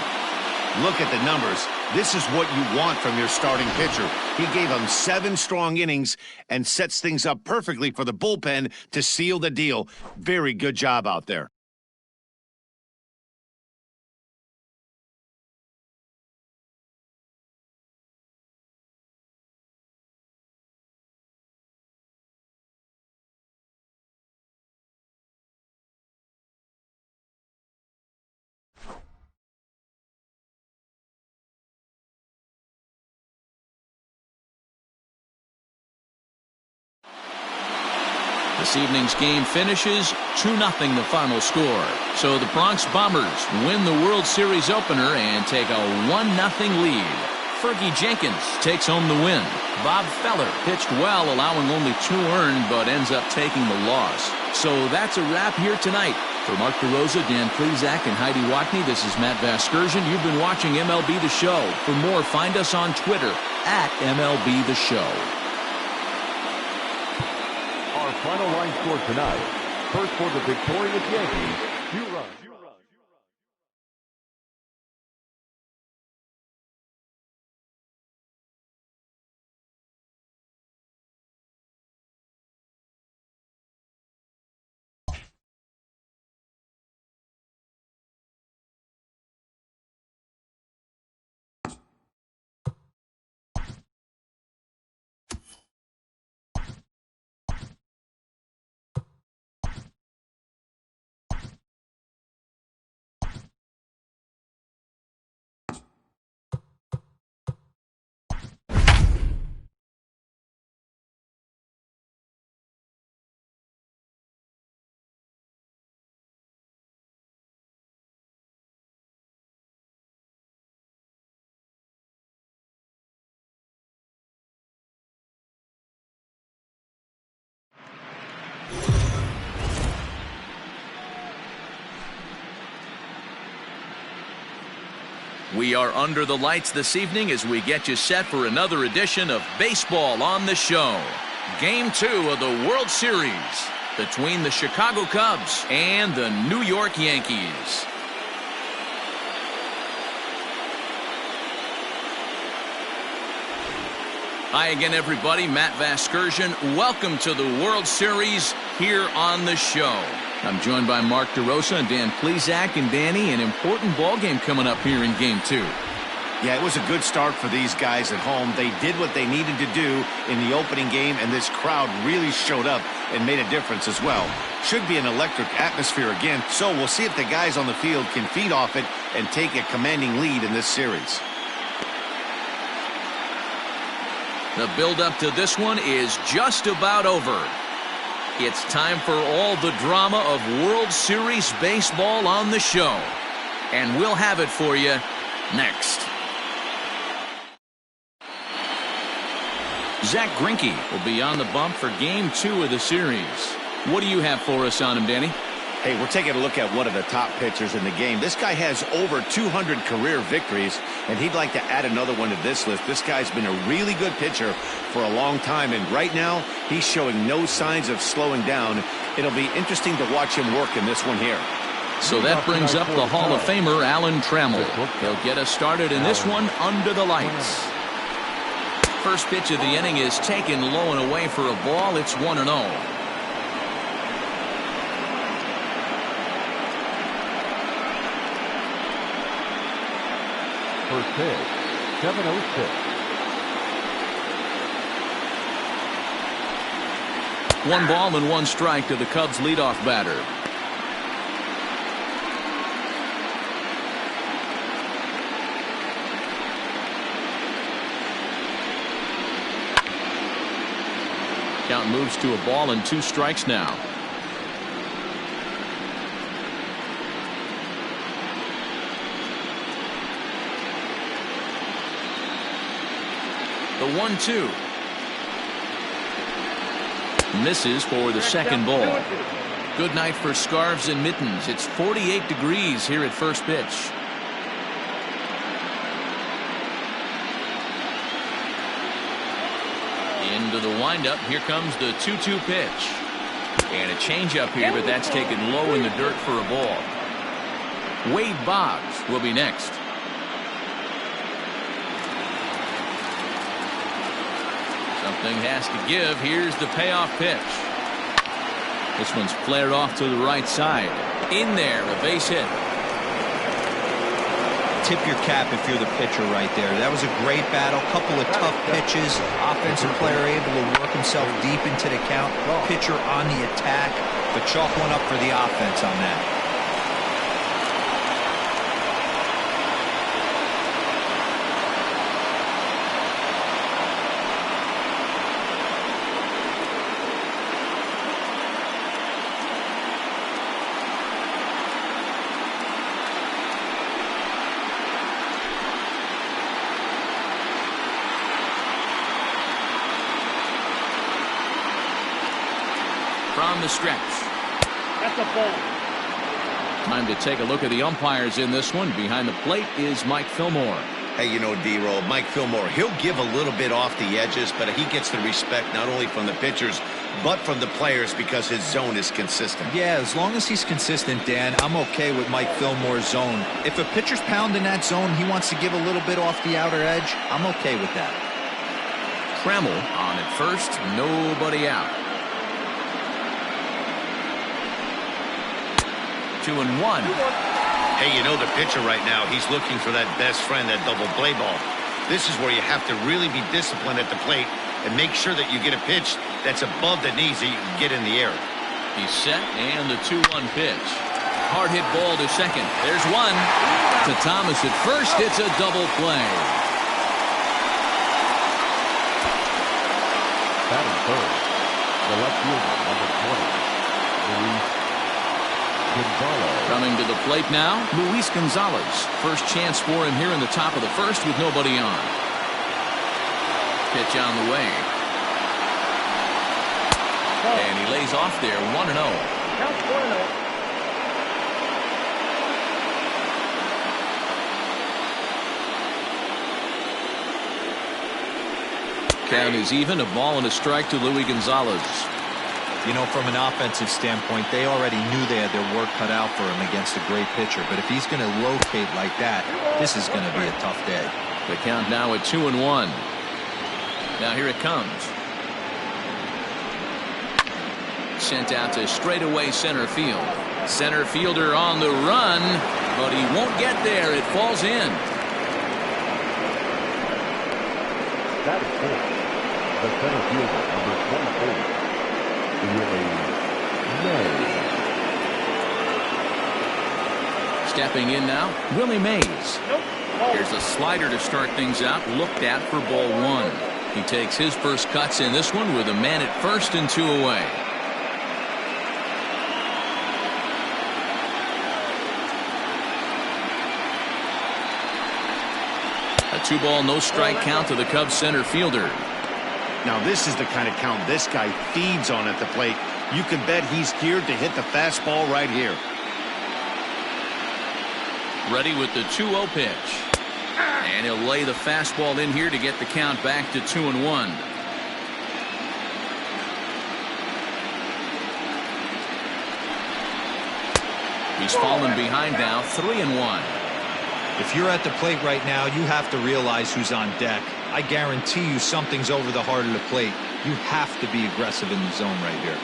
Look at the numbers. This is what you want from your starting pitcher. He gave them 7 strong innings and sets things up perfectly for the bullpen to seal the deal. Very good job out there. This evening's game finishes 2-0 the final score. So the Bronx Bombers win the World Series opener and take a 1-0 lead. Fergie Jenkins takes home the win. Bob Feller pitched well, allowing only 2 earned, but ends up taking the loss. So that's a wrap here tonight. For Mark DeRosa, Dan Plezak, and Heidi Watney, this is Matt Vasgersian. You've been watching MLB The Show. For more, find us on Twitter at MLB The Show. Our final line score tonight. First for the victorious Yankees, 2 runs. We are under the lights this evening as we get you set for another edition of Baseball on the Show. Game 2 of the World Series between the Chicago Cubs and the New York Yankees. Hi again, everybody. Matt Vasgersian. Welcome to the World Series here on the show. I'm joined by Mark DeRosa and Dan Plezak, and Danny, an important ball game coming up here in Game 2. Yeah, it was a good start for these guys at home. They did what they needed to do in the opening game, and this crowd really showed up and made a difference as well. Should be an electric atmosphere again, so we'll see if the guys on the field can feed off it and take a commanding lead in this series. The build-up to this one is just about over. It's time for all the drama of World Series baseball on the show. And we'll have it for you next. Zach Greinke will be on the bump for Game 2 of the series. What do you have for us on him, Danny? Hey, we're taking a look at one of the top pitchers in the game. This guy has over 200 career victories, and he'd like to add another one to this list. This guy's been a really good pitcher for a long time, and right now he's showing no signs of slowing down. It'll be interesting to watch him work in this one here. So that brings up the Hall of Famer, Alan Trammell. He'll get us started in this one under the lights. First pitch of the inning is taken low and away for a ball. It's 1-0. First pitch, 7-0 pitch. 1 ball and 1 strike to the Cubs leadoff batter. Count moves to a ball and 2 strikes now. The 1-2. Misses for the second ball. Good night for scarves and mittens. It's 48 degrees here at first pitch. Into the windup. Here comes the 2-2 pitch. And a changeup here, but that's taken low in the dirt for a ball. Wade Boggs will be next. Something has to give. Here's the payoff pitch. This one's flared off to the right side. In there, a base hit. Tip your cap if you're the pitcher right there. That was a great battle. Couple of tough pitches. Offensive player able to work himself deep into the count. Pitcher on the attack. But chalk one up for the offense on that. From the stretch. That's a ball. Time to take a look at the umpires in this one. Behind the plate is Mike Fillmore. Hey, you know, D-Roll, Mike Fillmore, he'll give a little bit off the edges, but he gets the respect not only from the pitchers, but from the players because his zone is consistent. Yeah, as long as he's consistent, Dan, I'm okay with Mike Fillmore's zone. If a pitcher's pounding that zone, he wants to give a little bit off the outer edge, I'm okay with that. Trammell on at first, nobody out. 2-1. Hey, you know the pitcher right now, he's looking for that best friend, that double play ball. This is where you have to really be disciplined at the plate and make sure that you get a pitch that's above the knees that you can get in the air. He's set, and the 2-1 pitch. Hard hit ball to second. There's one. To Thomas at first. It's a double play. Batting third, the left fielder, number 20, Luis Gonzalez. Coming to the plate now, Luis Gonzalez. First chance for him here in the top of the first with nobody on. Pitch on the way. And he lays off there, 1-0. Count 1-0. Count is even, a ball and a strike to Luis Gonzalez. You know, from an offensive standpoint, they already knew they had their work cut out for him against a great pitcher. But if he's going to locate like that, this is going to be a tough day. The count now at 2-1. Now here it comes. Sent out to straightaway center field. Center fielder on the run, but he won't get there. It falls in. Batting fourth, the center fielder, number 24, Willie Mays. Stepping in now, Willie Mays. Here's a slider to start things out, looked at for ball one. He takes his first cuts in this one with a man at first and 2 away. A 2-ball, no strike count to the Cubs center fielder. Now this is the kind of count this guy feeds on at the plate. You can bet he's geared to hit the fastball right here. Ready with the 2-0 pitch. And he'll lay the fastball in here to get the count back to 2-1. He's fallen behind now, 3-1. If you're at the plate right now, you have to realize who's on deck. I guarantee you something's over the heart of the plate. You have to be aggressive in the zone right here.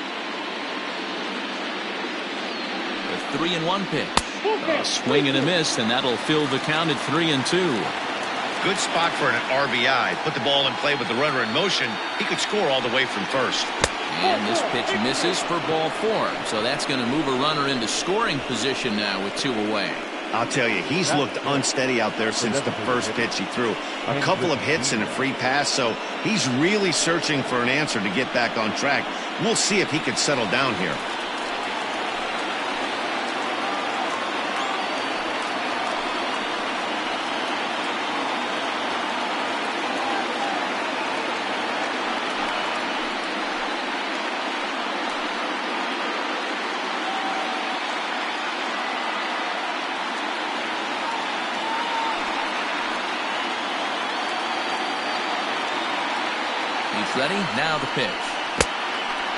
The 3-1 pitch. A swing and a miss, and that'll fill the count at 3-2. Good spot for an RBI. Put the ball in play with the runner in motion. He could score all the way from first. And this pitch misses for ball 4. So that's going to move a runner into scoring position now with 2 away. I'll tell you, he's looked unsteady out there since the first pitch he threw. A couple of hits and a free pass, so he's really searching for an answer to get back on track. We'll see if he can settle down here. He's ready. Now the pitch.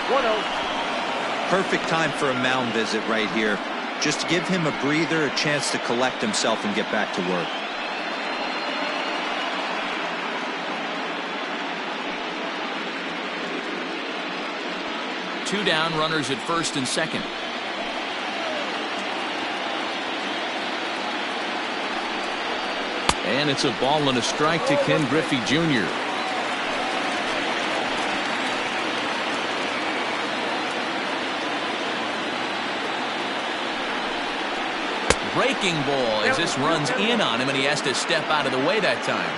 1-0. Perfect time for a mound visit right here. Just to give him a breather, a chance to collect himself and get back to work. Two down, runners at first and second. And it's a ball and a strike to Ken Griffey Jr. Breaking ball as this runs in on him, and he has to step out of the way that time.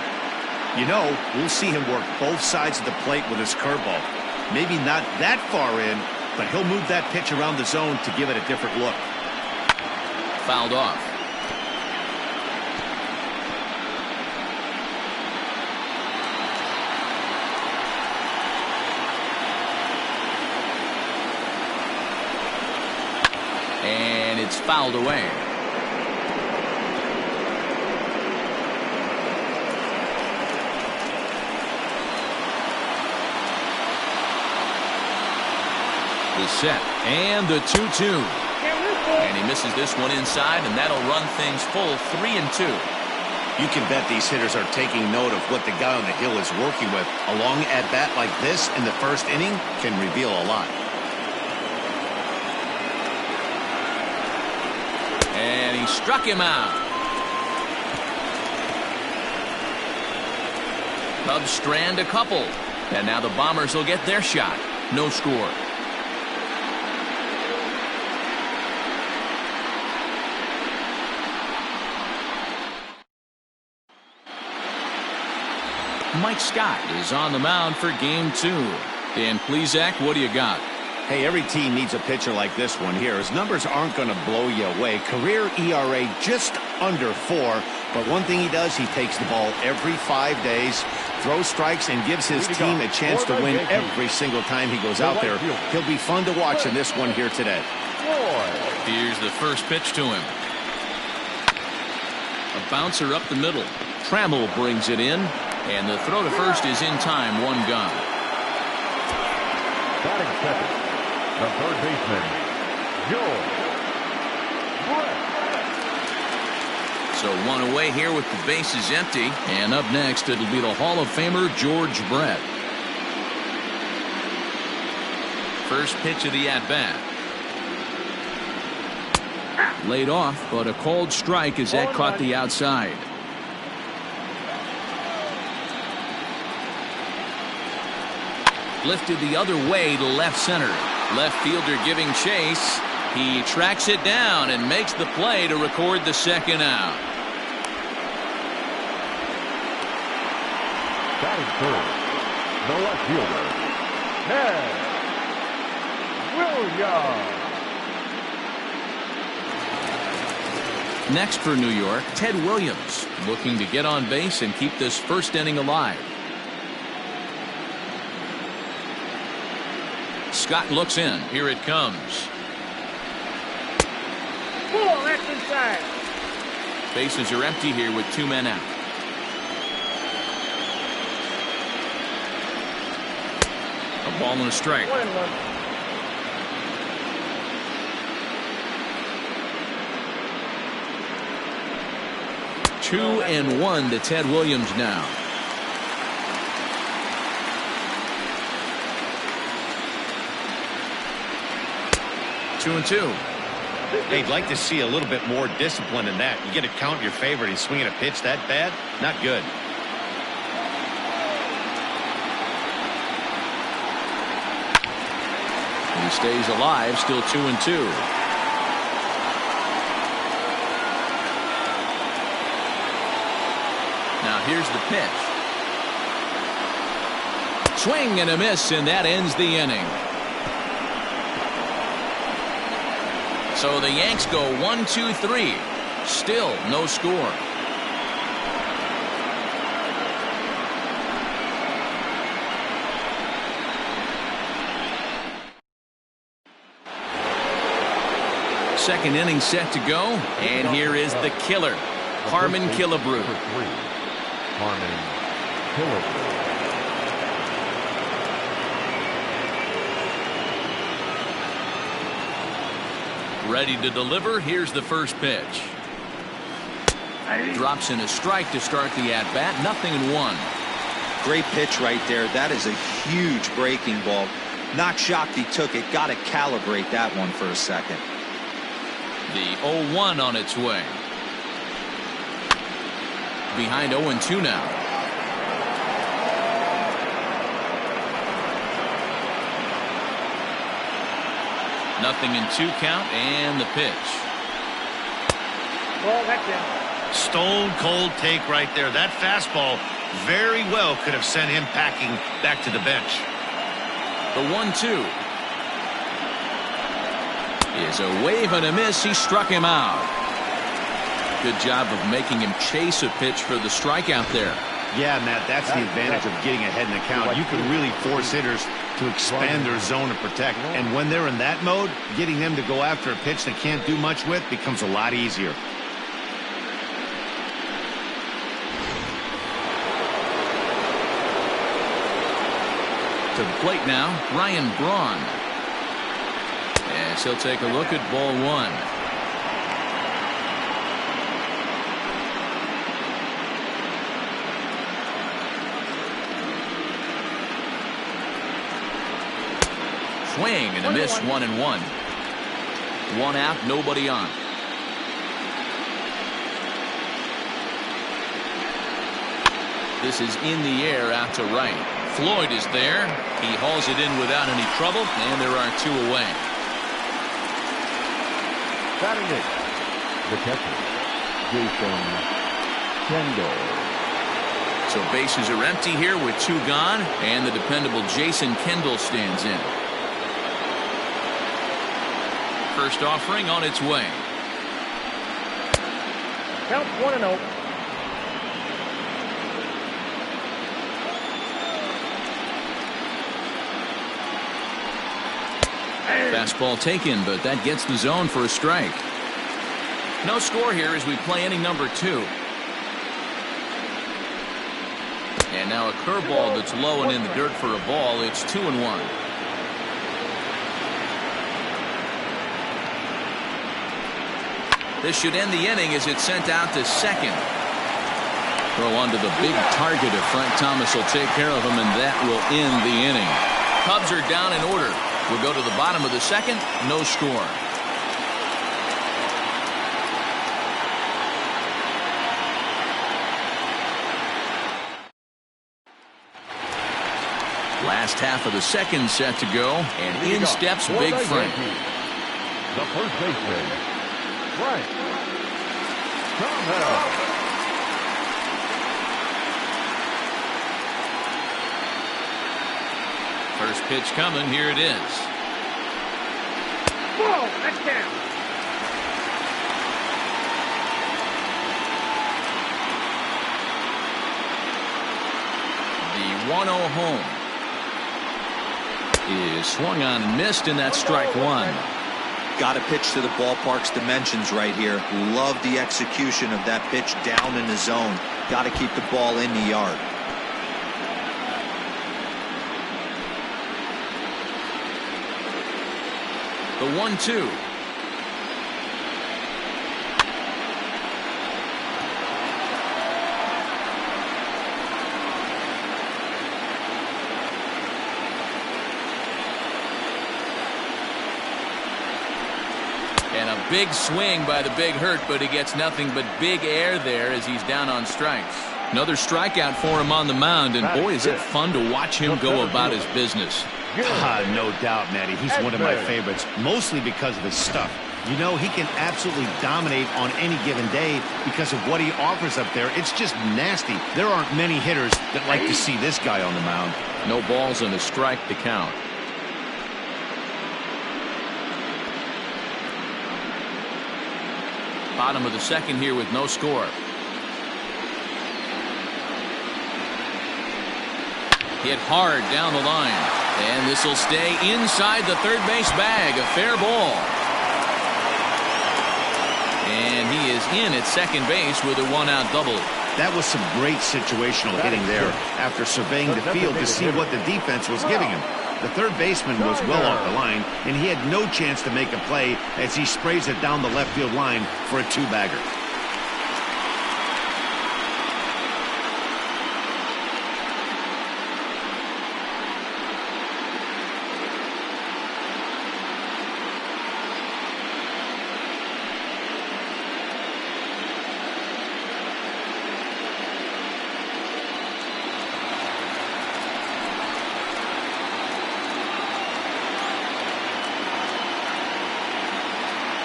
You know, we'll see him work both sides of the plate with his curveball. Maybe not that far in, but he'll move that pitch around the zone to give it a different look. Fouled off. And it's fouled away. The set and the 2-2. And he misses this one inside, and that'll run things full 3-2. You can bet these hitters are taking note of what the guy on the hill is working with. A long at-bat like this in the first inning can reveal a lot. And he struck him out. Cubs strand a couple. And now the Bombers will get their shot. No score. Mike Scott is on the mound for game 2. Dan Plesac, what do you got? Hey, every team needs a pitcher like this one here. His numbers aren't going to blow you away. Career ERA just under 4. But one thing he does, he takes the ball every 5 days, throws strikes, and gives his team a chance to win every single time he goes out there. He'll be fun to watch in this one here today. Here's the first pitch to him. A bouncer up the middle. Trammell brings it in. And the throw to first is in time. 1 gone. Batting second, the third baseman, George Brett. So 1 away here with the bases empty. And up next, it'll be the Hall of Famer George Brett. First pitch of the at-bat. Laid off, but a called strike as that caught the outside. Lifted the other way to left center. Left fielder giving chase. He tracks it down and makes the play to record the second out. Batting third, the left fielder, Ted Williams. Next for New York, Ted Williams, looking to get on base and keep this first inning alive. Scott looks in. Here it comes. Ball, that's inside. Bases are empty here with 2 men out. A ball and a strike. 1-1. 2-1 to Ted Williams now. Two and two. Hey, I'd like to see a little bit more discipline in that. You get to count your favorite. He's swinging a pitch that bad. Not good. He stays alive, still 2-2. Now here's the pitch. Swing and a miss, and that ends the inning. So the Yanks go 1-2-3. Still no score. Second inning set to go, and here is the killer, Harmon Killebrew. Harmon Killebrew. Ready to deliver. Here's the first pitch. Drops in a strike to start the at-bat. 0-1. Great pitch right there. That is a huge breaking ball. Not shocked he took it. Got to calibrate that one for a second. The 0-1 on its way. Behind 0-2 now. Nothing in 2 count, and the pitch. Ball, that's in. Stone cold take right there. That fastball very well could have sent him packing back to the bench. The 1-2 is a wave and a miss. He struck him out. Good job of making him chase a pitch for the strikeout there. Yeah, Matt, that's the advantage of getting ahead in the count. You can really force hitters to expand their zone to protect. And when they're in that mode, getting them to go after a pitch they can't do much with becomes a lot easier. To the plate now, Ryan Braun. Yes, he'll take a look at ball 1. Swing and a miss. 1-1. 1 out, nobody on. This is in the air out to right. Floyd is there. He hauls it in without any trouble, and there are 2 away. Batting it, the catcher, Jason Kendall. So bases are empty here with 2 gone, and the dependable Jason Kendall stands in. First offering on its way. Count 1-0. Fastball taken, but that gets the zone for a strike. No score here as we play inning number 2. And now a curveball that's low and in the dirt for a ball. It's 2-1. This should end the inning as it's sent out to second. Throw onto the big target if Frank Thomas will take care of him, and that will end the inning. Cubs are down in order. We'll go to the bottom of the second. No score. Last half of the second set to go, and in steps Big Frank. The first baseman, Frank. First pitch coming. Here it is. Whoa, that's down. The 1-0 home is swung on and missed, and that's strike one. Got to pitch to the ballpark's dimensions right here. Love the execution of that pitch down in the zone. Got to keep the ball in the yard. The 1-2. And a big swing by the Big Hurt, but he gets nothing but big air there as he's down on strikes. Another strikeout for him on the mound, and boy, is it fun to watch him go about his business. No doubt, Matty. He's one of my favorites, mostly because of his stuff. You know, he can absolutely dominate on any given day because of what he offers up there. It's just nasty. There aren't many hitters that like to see this guy on the mound. No balls and a strike to count. Bottom of the second here with no score. Hit hard down the line. And this will stay inside the third base bag. A fair ball. And he is in at second base with a one-out double. That was some great situational hitting there after surveying the field to see what the defense was giving him. The third baseman was well off the line, and he had no chance to make a play as he sprays it down the left field line for a two-bagger.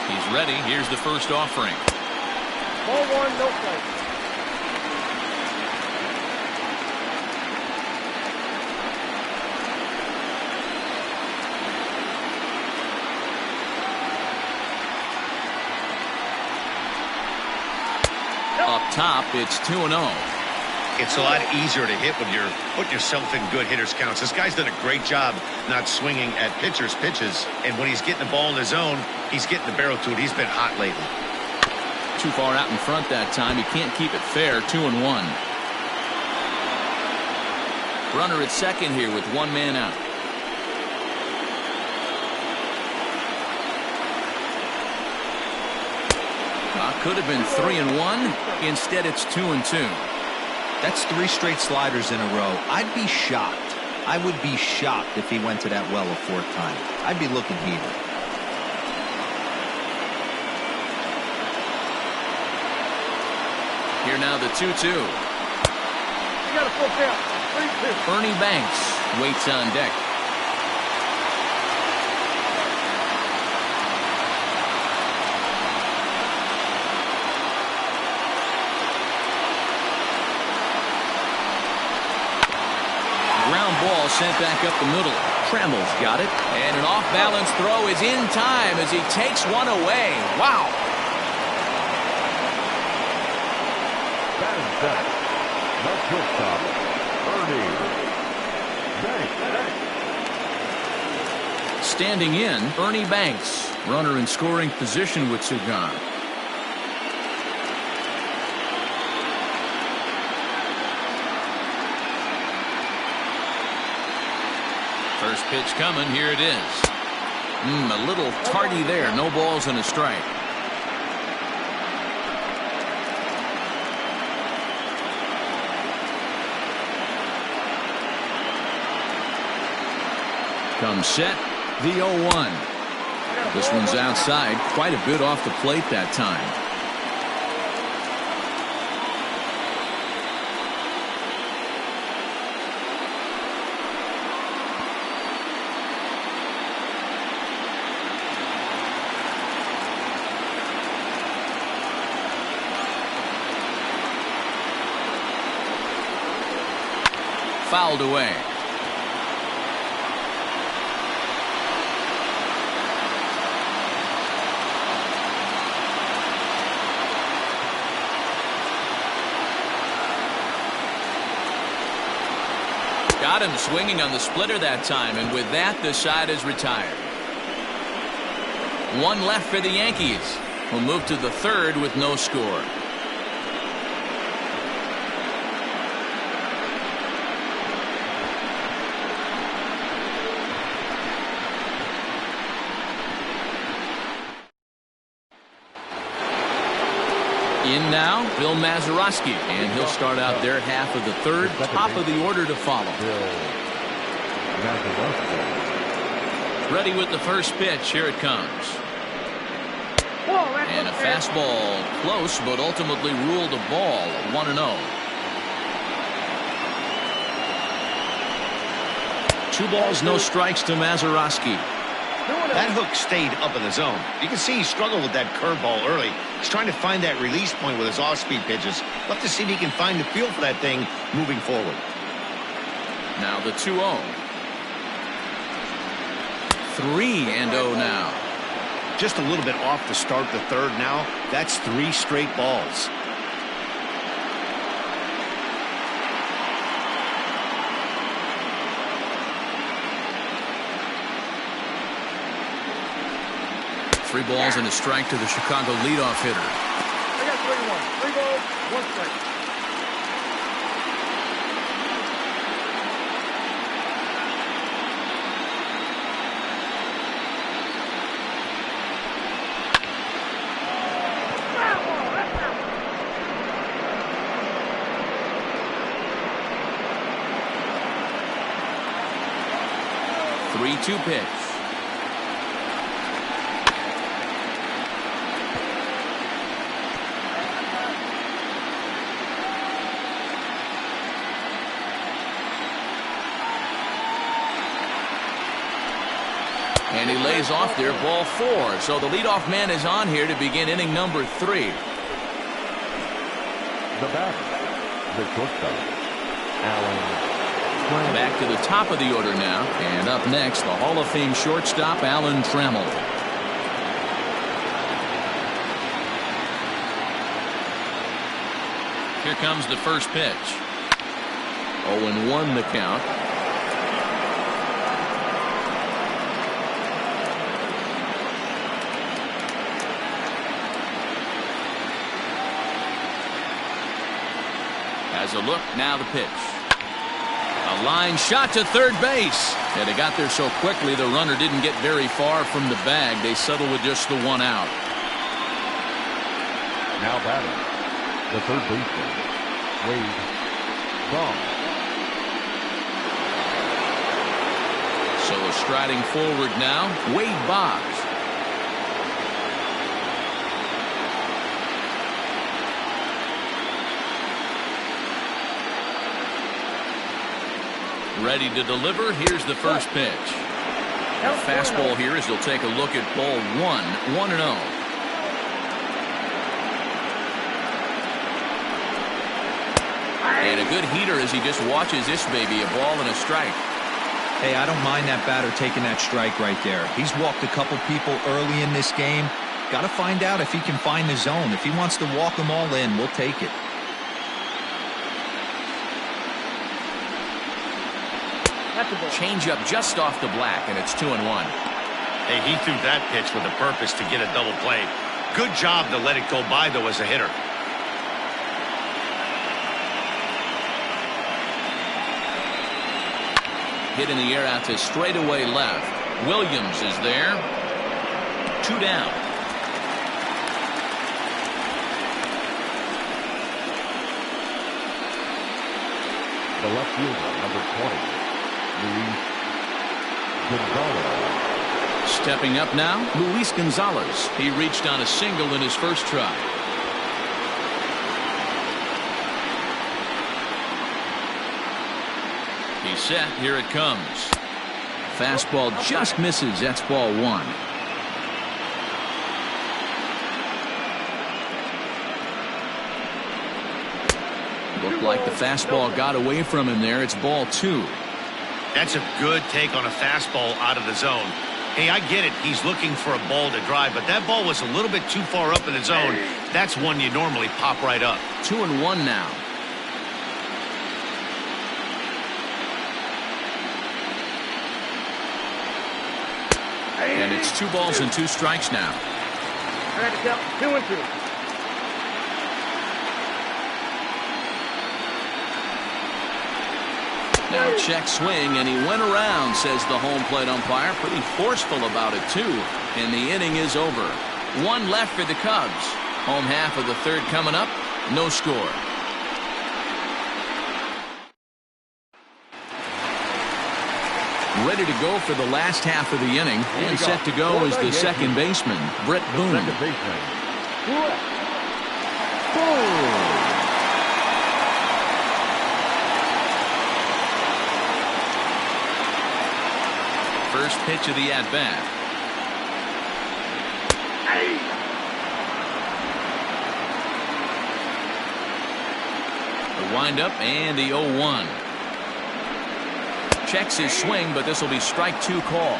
He's ready. Here's the first offering. Ball one, no play. Up top, it's 2-0. It's a lot easier to hit when you're putting yourself in good hitters' counts. This guy's done a great job not swinging at pitchers' pitches, and when he's getting the ball in his zone, he's getting the barrel to it. He's been hot lately. Too far out in front that time. He can't keep it fair. 2-1. Runner at second here with one man out. Could have been 3-1. Instead, it's 2-2. That's 3 straight sliders in a row. I'd be shocked. I would be shocked if he went to that well a fourth time. I'd be looking heated. Here now the 2-2. You got a full count. 3-2. Ernie Banks waits on deck. Ground ball sent back up the middle. Trammell's got it. And an off-balance throw is in time as he takes one away. Wow. Batting set. The shortstop, Ernie Banks. Standing in, Ernie Banks. Runner in scoring position with two gone. First pitch coming. Here it is. A little tardy there. No balls and a strike. Comes set. The 0-1. This one's outside. Quite a bit off the plate that time. fouled away. Got him swinging on the splitter that time, and with that, the side is retired. One left for the Yankees. We'll move to the third with no score. In now, Bill Mazeroski, and he'll start out their half of the third, top of the order to follow. Ready with the first pitch. Here it comes. And a fastball close, but ultimately ruled a ball. 1-0. 2 balls, no strikes to Mazeroski. That hook stayed up in the zone. You can see he struggled with that curveball early. He's trying to find that release point with his off-speed pitches. Love to see if he can find the feel for that thing moving forward. Now the 2-0. 3-0 now. Just a little bit off to start the third now. That's 3 straight balls. Three balls and a strike to the Chicago leadoff hitter. I got 3-1. 3 balls, 1 strike. Three-two pitch. And he lays off there, ball 4. So the leadoff man is on here to begin inning number 3. The batter, the shortstop, Alan. Back to the top of the order now. And up next, the Hall of Fame shortstop, Alan Trammell. Here comes the first pitch. 0-1 the count. Has a look, now the pitch. A line shot to third base. And it got there so quickly the runner didn't get very far from the bag. They settle with just the 1 out. Now batting, the third baseman, Wade Boggs. So striding forward now, Wade Boggs. Ready to deliver. Here's the first pitch. A fastball here as he'll take a look at ball 1. 1-0. And a good heater as he just watches this baby. A ball and a strike. Hey, I don't mind that batter taking that strike right there. He's walked a couple people early in this game. Got to find out if he can find the zone. If he wants to walk them all in, we'll take it. Change up just off the black, and it's 2-1. Hey, he threw that pitch with a purpose to get a double play. Good job to let it go by, though, as a hitter. Hit in the air out to straightaway left. Williams is there. 2 down. The left fielder, number 20. Gonzalez. Stepping up now, Luis Gonzalez. He reached on a single in his first try. He's set. Here it comes. Fastball just misses. That's ball 1. Looked like the fastball got away from him there. It's ball 2. That's a good take on a fastball out of the zone. Hey, I get it. He's looking for a ball to drive, but that ball was a little bit too far up in the zone. That's one you normally pop right up. 2-1 now. And it's 2 balls and 2 strikes now. I got to count 2-2. Now check swing, and he went around, says the home plate umpire. Pretty forceful about it, too. And the inning is over. 1 left for the Cubs. Home half of the 3rd coming up. No score. Ready to go for the last half of the inning. And set to go is the second baseman, Brett Boone. Second baseman, Brett Boone. First pitch of the at-bat. The windup and the 0-1. Checks his swing, but this will be strike 2 call.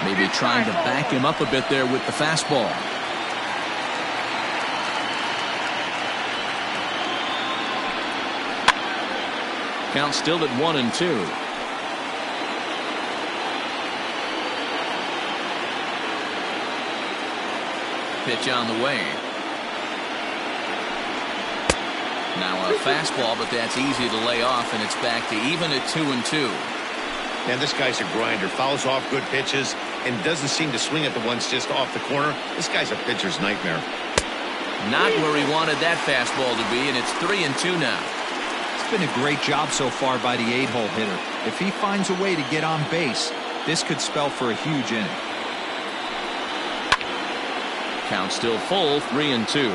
Maybe trying to back him up a bit there with the fastball. Count still at 1-2. Pitch on the way. Now a fastball, but that's easy to lay off, and it's back to even at 2-2. Man, this guy's a grinder. Fouls off good pitches and doesn't seem to swing at the ones just off the corner. This guy's a pitcher's nightmare. Not where he wanted that fastball to be, and it's 3-2 now. It's been a great job so far by the 8-hole hitter. If he finds a way to get on base, this could spell for a huge inning. Count still full, 3-2.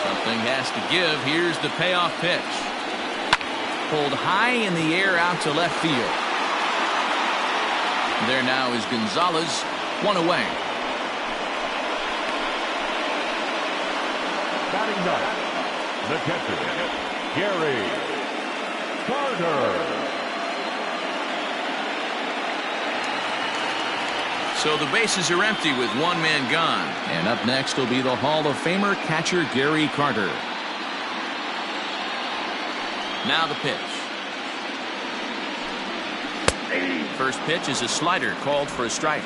Something has to give. Here's the payoff pitch. Pulled high in the air out to left field. There now is Gonzalez, 1 away. Batting ninth, the catcher, Gary Carter. So the bases are empty with 1 man gone. And up next will be the Hall of Famer catcher Gary Carter. Now the pitch. First pitch is a slider called for a strike.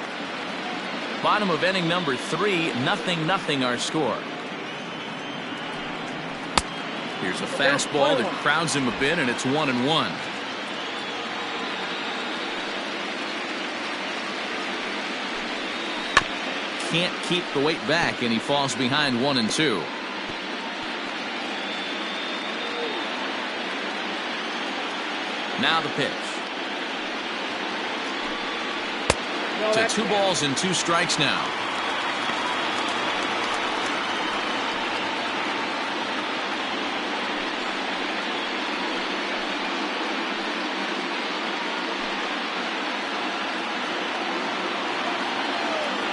Bottom of inning number 3, 0-0 our score. Here's a fastball that crowds him a bit, and it's 1-1. Can't keep the weight back, and he falls behind 1-2. Now the pitch. To 2 balls and 2 strikes now.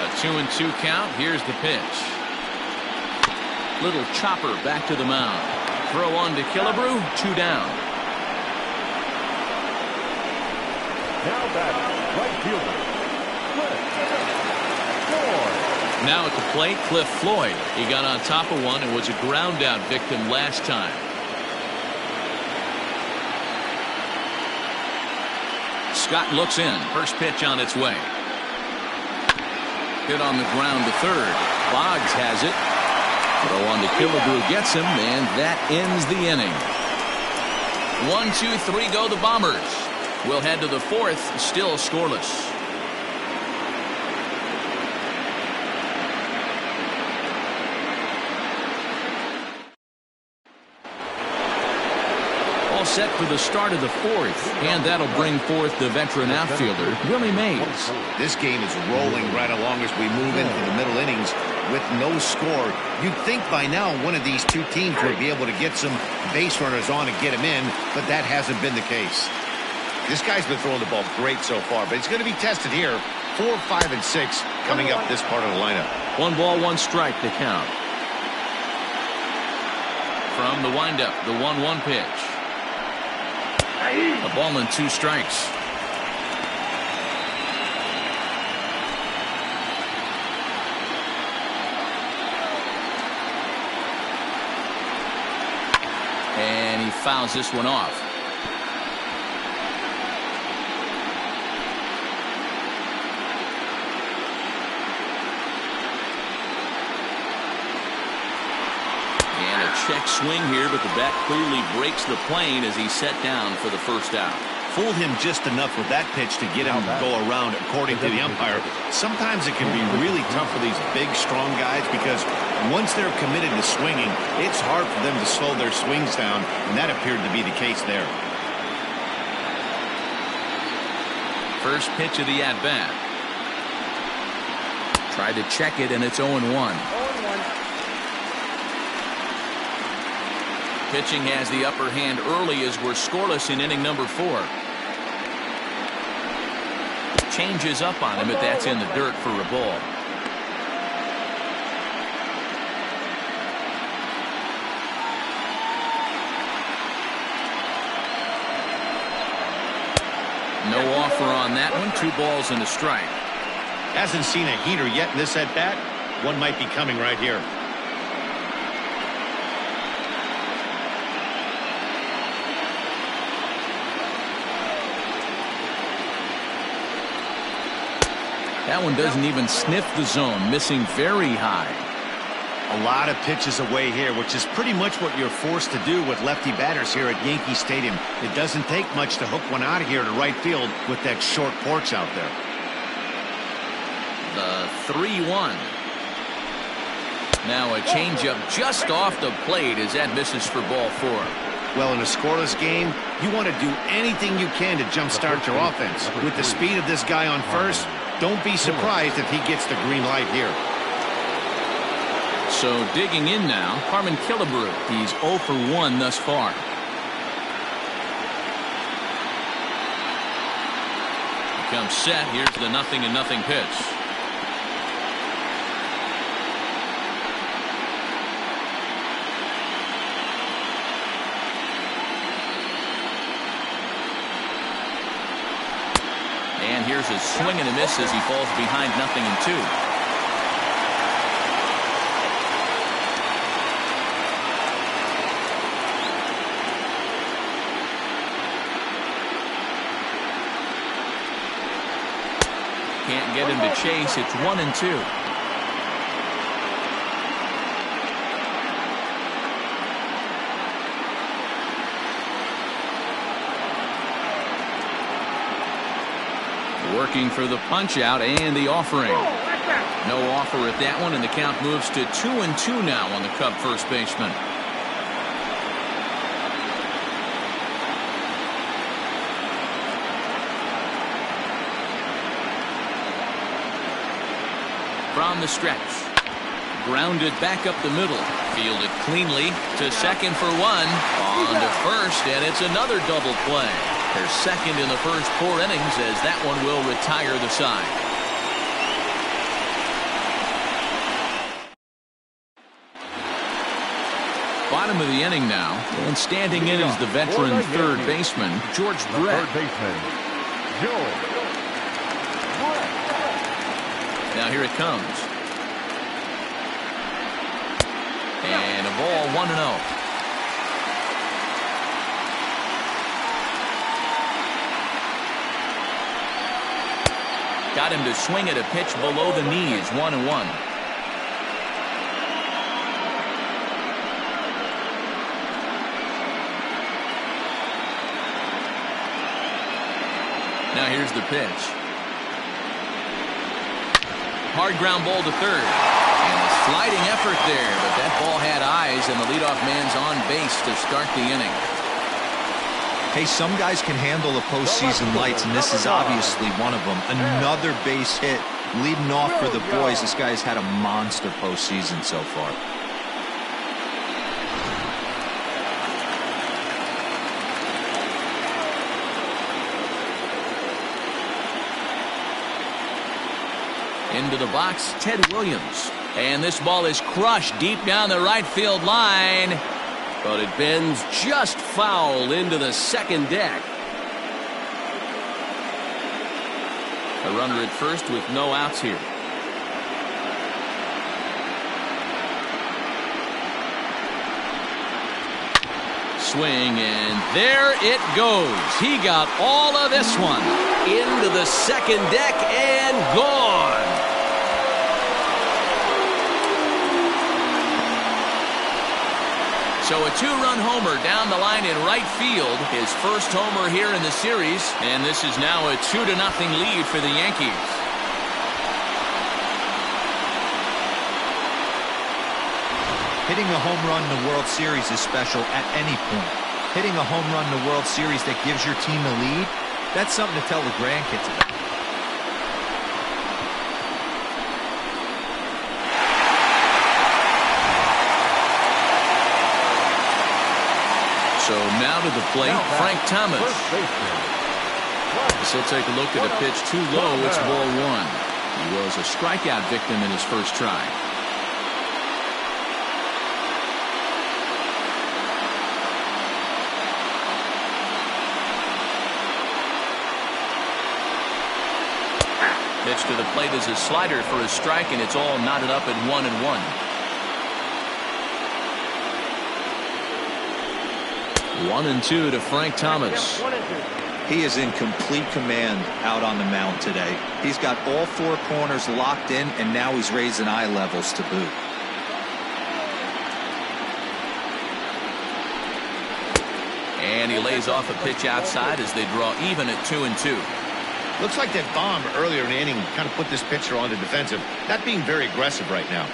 A 2-2 count. Here's the pitch. Little chopper back to the mound. Throw on to Killebrew. 2 down. Now batting, right fielder, Now at the plate, Cliff Floyd. He got on top of one and was a ground out victim last time. Scott looks in. First pitch on its way. Hit on the ground to third. Boggs has it. Throw on to Killebrew gets him, and that ends the inning. 1, 2, 3 go the Bombers. We'll head to the 4th, still scoreless. All set for the start of the 4th, and that'll bring forth the veteran outfielder, Willie Mays. This game is rolling right along as we move into the middle innings with no score. You'd think by now one of these 2 teams would be able to get some base runners on and get them in, but that hasn't been the case. This guy's been throwing the ball great so far, but it's going to be tested here. 4, 5, and 6 coming up this part of the lineup. 1 ball, 1 strike to count. From the windup, the 1-1 pitch. A ball and 2 strikes. And he fouls this one off. And a check swing here, but the bat clearly breaks the plane as he's set down for the first out. Fooled him just enough with that pitch to get him to go around, according to the umpire. Sometimes it can be really tough for these big, strong guys because once they're committed to swinging, it's hard for them to slow their swings down, and that appeared to be the case there. First pitch of the at-bat. Tried to check it, and it's 0-1. Pitching has the upper hand early as we're scoreless in inning number 4. Changes up on him, but that's in the dirt for a ball. No offer on that one. 2 balls and a strike. Hasn't seen a heater yet in this at-bat. One might be coming right here. That one doesn't even sniff the zone, missing very high. A lot of pitches away here, which is pretty much what you're forced to do with lefty batters here at Yankee Stadium. It doesn't take much to hook one out of here to right field with that short porch out there. The 3-1. Now a changeup just off the plate as that misses for ball 4. Well, in a scoreless game, you want to do anything you can to jumpstart your offense. With the speed of this guy on first, don't be surprised if he gets the green light here. So digging in now, Harmon Killebrew. He's 0 for 1 thus far. Comes set. Here's the 0-0 pitch. And here's a swing and a miss as he falls behind 0-2. Can't get him to chase. It's 1-2. Working for the punch out and the offering. No offer at that one, and the count moves to 2-2 now on the Cub first baseman. From the stretch. Grounded back up the middle. Fielded cleanly to second for 1. On to first, and it's another double play. They're second in the first 4 innings as that one will retire the side. Bottom of the inning now, and standing in is the veteran third baseman, George Brett. Third baseman, George. Now here it comes. And a ball 1-0. Got him to swing at a pitch below the knees. 1-1. Now here's the pitch. Hard ground ball to third. And a sliding effort there, but that ball had eyes, and the leadoff man's on base to start the inning. Hey, some guys can handle the postseason lights, and this is obviously one of them. Another base hit leading off for the boys. This guy's had a monster postseason so far. Into the box, Ted Williams. And this ball is crushed deep down the right field line. But it bends just foul into the second deck. A runner at first with no outs here. Swing, and there it goes. He got all of this one. Into the second deck and gone. So a two-run homer down the line in right field. His first homer here in the series. And this is now a 2-0 lead for the Yankees. Hitting a home run in the World Series is special at any point. Hitting a home run in the World Series that gives your team a lead, that's something to tell the grandkids about. So now to the plate, Frank Thomas. As he'll take a look at a pitch too low, it's ball one. He was a strikeout victim in his first try. Pitch to the plate is a slider for a strike, and it's all knotted up at 1-1. 1-2 to Frank Thomas. He is in complete command out on the mound today. He's got all four corners locked in, and now he's raising eye levels to boot. And he lays off a pitch outside as they draw even at 2-2. Looks like that bomb earlier in the inning kind of put this pitcher on the defensive. Not being very aggressive right now.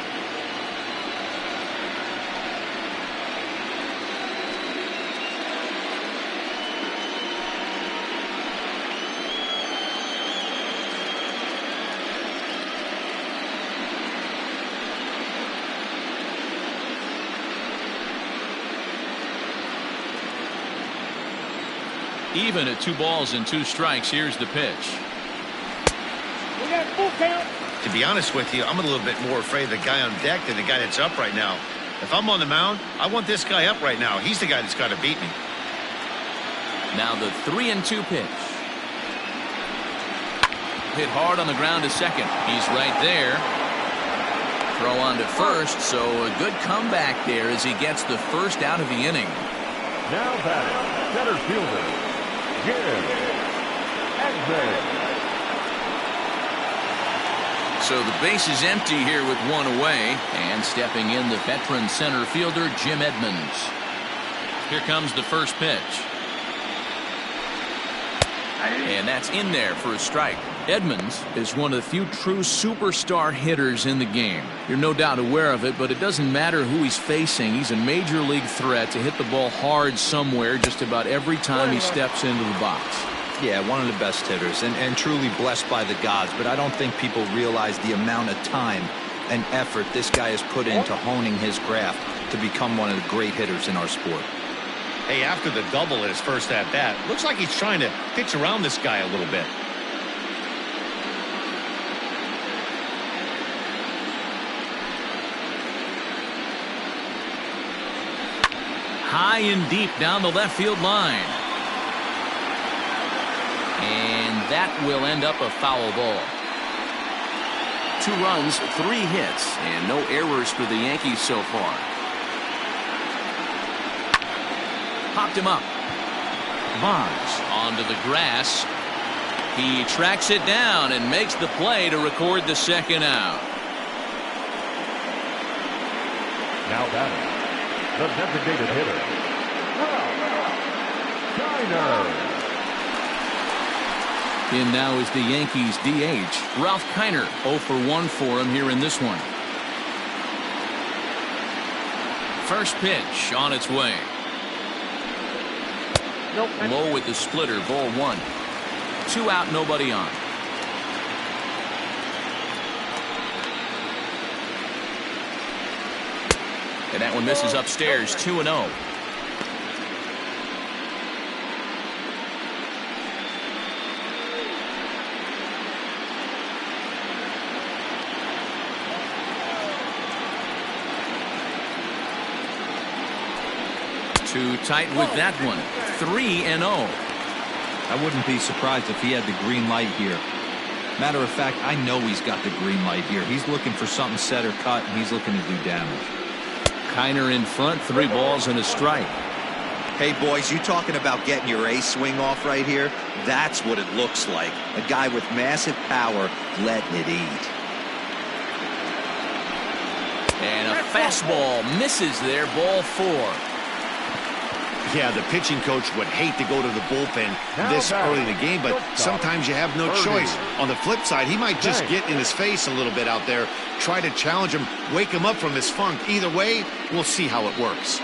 Even at 2 balls and 2 strikes, here's the pitch. We got full count. To be honest with you, I'm a little bit more afraid of the guy on deck than the guy that's up right now. If I'm on the mound, I want this guy up right now. He's the guy that's got to beat me. Now the 3-2 pitch. Hit hard on the ground to second. He's right there. Throw on to first, so a good comeback there as he gets the first out of the inning. Now batting, center fielder, So the base is empty here with 1 away, and stepping in the veteran center fielder Jim Edmonds. Here comes the first pitch. And that's in there for a strike. Edmonds is one of the few true superstar hitters in the game. You're no doubt aware of it, but it doesn't matter who he's facing. He's a major league threat to hit the ball hard somewhere just about every time he steps into the box. Yeah, one of the best hitters and truly blessed by the gods, but I don't think people realize the amount of time and effort this guy has put into honing his craft to become one of the great hitters in our sport. Hey, after the double at his first at-bat, looks like he's trying to pitch around this guy a little bit. High and deep down the left field line. And that will end up a foul ball. 2 runs, 3 hits, and no errors for the Yankees so far. Popped him up. Bonds onto the grass. He tracks it down and makes the play to record the second out. Now batting, the designated hitter, Kiner. In now is the Yankees DH, Ralph Kiner. 0 for 1 for him here in this one. First pitch on its way. Nope. Low with the splitter, ball 1. 2 out, nobody on. And that one misses upstairs, 2-0. Too tight with that one. 3-0. I wouldn't be surprised if he had the green light here. Matter of fact, I know he's got the green light here. He's looking for something set or cut, and he's looking to do damage. Kiner in front, 3 balls and a strike. Hey, boys, you talking about getting your ace swing off right here? That's what it looks like. A guy with massive power letting it eat. And a fastball misses there, ball 4. Yeah, the pitching coach would hate to go to the bullpen this early in the game, but sometimes you have no choice. On the flip side, he might just get in his face a little bit out there, try to challenge him, wake him up from his funk. Either way, we'll see how it works.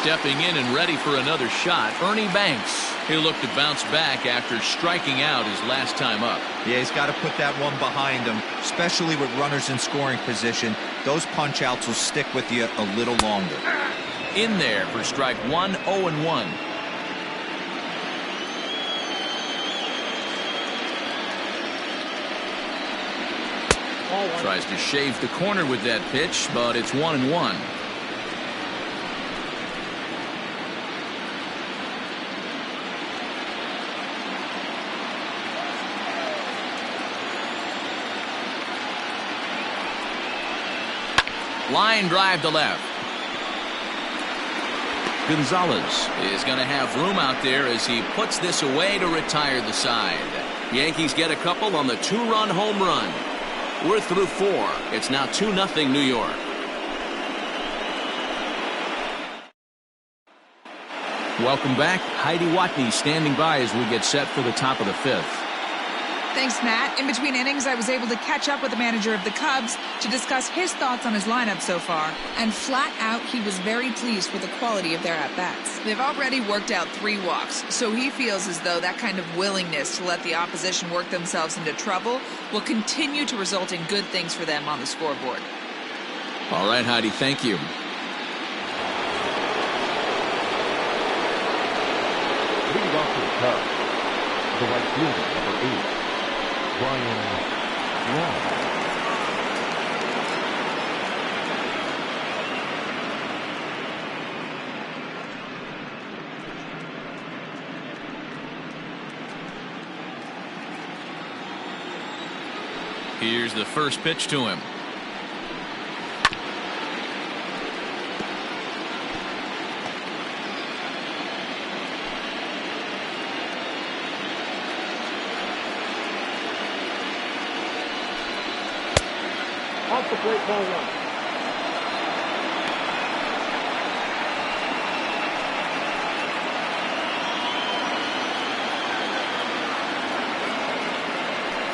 Stepping in and ready for another shot, Ernie Banks. He'll look to bounce back after striking out his last time up. Yeah, he's got to put that one behind him, especially with runners in scoring position. Those punch-outs will stick with you a little longer. In there for strike 1, 0-1. Tries to shave the corner with that pitch, but it's 1-1. Line drive to left. Gonzalez is going to have room out there as he puts this away to retire the side. Yankees get a couple on the 2-run home run. We're through 4. It's now 2-0 New York. Welcome back. Heidi Watney standing by as we get set for the top of the 5th. Thanks, Matt. In between innings, I was able to catch up with the manager of the Cubs to discuss his thoughts on his lineup so far. And flat out, he was very pleased with the quality of their at-bats. They've already worked out 3 walks, so he feels as though that kind of willingness to let the opposition work themselves into trouble will continue to result in good things for them on the scoreboard. All right, Heidi, thank you. Leading off to the Cubs, the right fielder, number 8. Brian Long. Here's the first pitch to him. Off the plate, ball 1.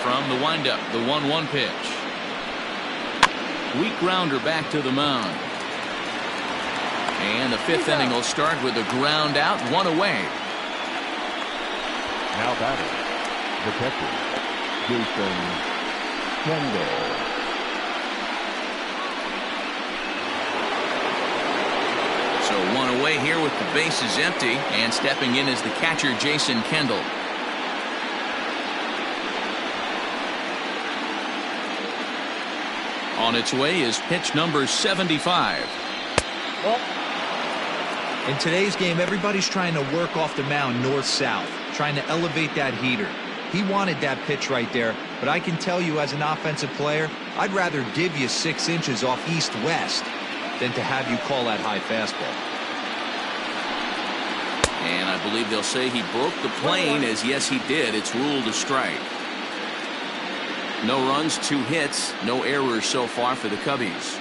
From the windup, the 1-1 pitch. Weak grounder back to the mound. And the 5th inning will start with a ground out, 1 away. Now batting, the catcher, Jason Kendall. So 1 away here with the bases empty, and stepping in is the catcher, Jason Kendall. On its way is pitch number 75. In today's game, everybody's trying to work off the mound north-south, trying to elevate that heater. He wanted that pitch right there, but I can tell you as an offensive player, I'd rather give you 6 inches off east-west than to have you call that high fastball. And I believe they'll say he broke the plane, as yes he did. It's ruled a strike. No runs, 2 hits, no errors so far for the Cubbies.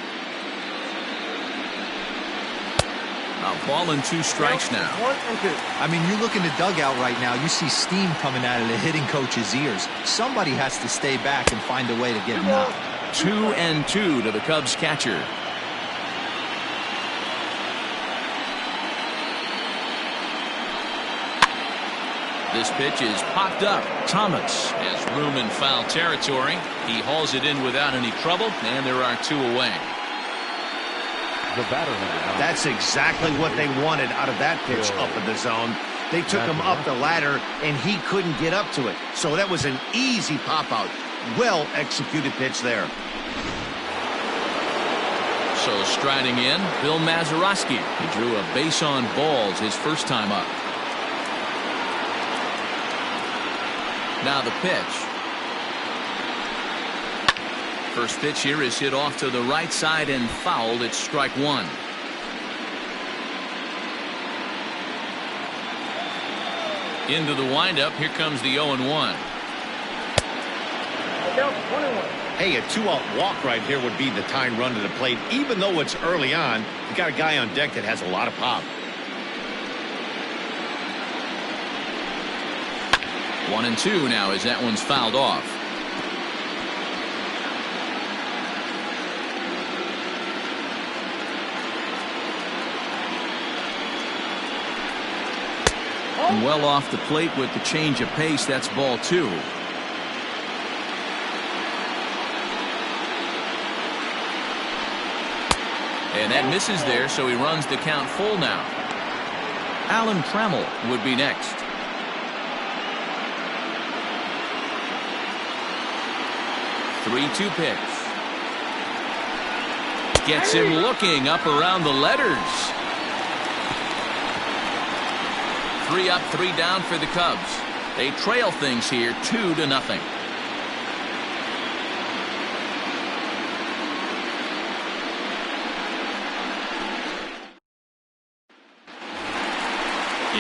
A ball and 2 strikes now. 1 and 2. I mean, you look in the dugout right now, you see steam coming out of the hitting coach's ears. Somebody has to stay back and find a way to get him out. 2-2 to the Cubs catcher. This pitch is popped up. Thomas has room in foul territory. He hauls it in without any trouble, and there are 2 away. The batter number 9. That's exactly what they wanted out of that pitch up in the zone. They took him up the ladder, and he couldn't get up to it. So that was an easy pop-out. Well-executed pitch there. So striding in, Bill Mazeroski. He drew a base on balls his first time up. Now the pitch. First pitch here is hit off to the right side and fouled. It's strike one. Into the windup. Here comes the 0-1. Hey, a 2-out walk right here would be the tying run to the plate. Even though it's early on, you got a guy on deck that has a lot of pop. 1-2 now as that one's fouled off. Well off the plate with the change of pace. That's ball two. And that misses there, so he runs the count full now. Alan Trammell would be next. Three-two pitch. Gets him looking up around the letters. 3 up, 3 down for the Cubs. They trail things here 2-0.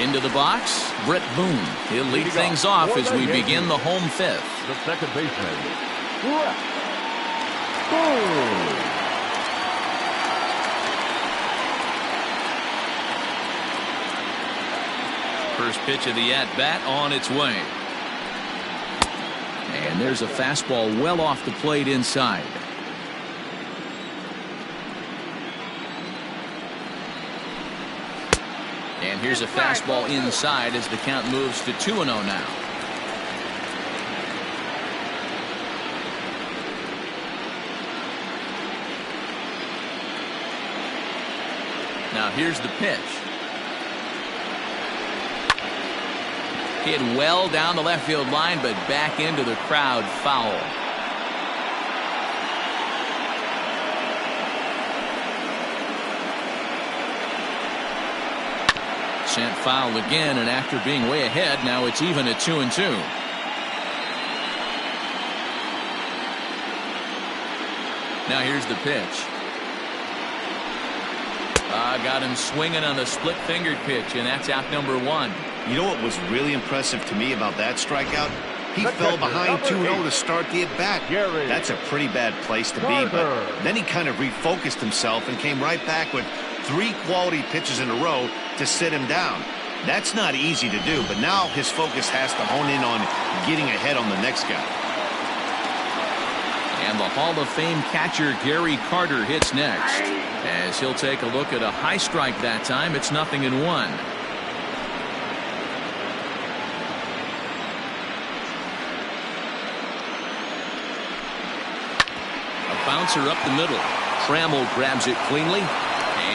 Into the box, Brett Boone. He'll lead things off as we begin the home fifth. The second baseman, Brett Boone. First pitch of the at-bat on its way. And there's a fastball well off the plate inside. And here's a fastball inside as the count moves to 2-0 now. Now here's the pitch. Hit well down the left field line, but back into the crowd, foul. Sent foul again, and after being way ahead, now it's even at 2-2. Now here's the pitch. Got him swinging on the split-fingered pitch, and that's out number 1. You know what was really impressive to me about that strikeout? He fell behind 2-0 to start the at-bat. That's a pretty bad place to be, but then he kind of refocused himself and came right back with 3 quality pitches in a row to sit him down. That's not easy to do, but now his focus has to hone in on getting ahead on the next guy. And the Hall of Fame catcher Gary Carter hits next. As he'll take a look at a high strike that time, it's 0-1. A bouncer up the middle. Trammell grabs it cleanly.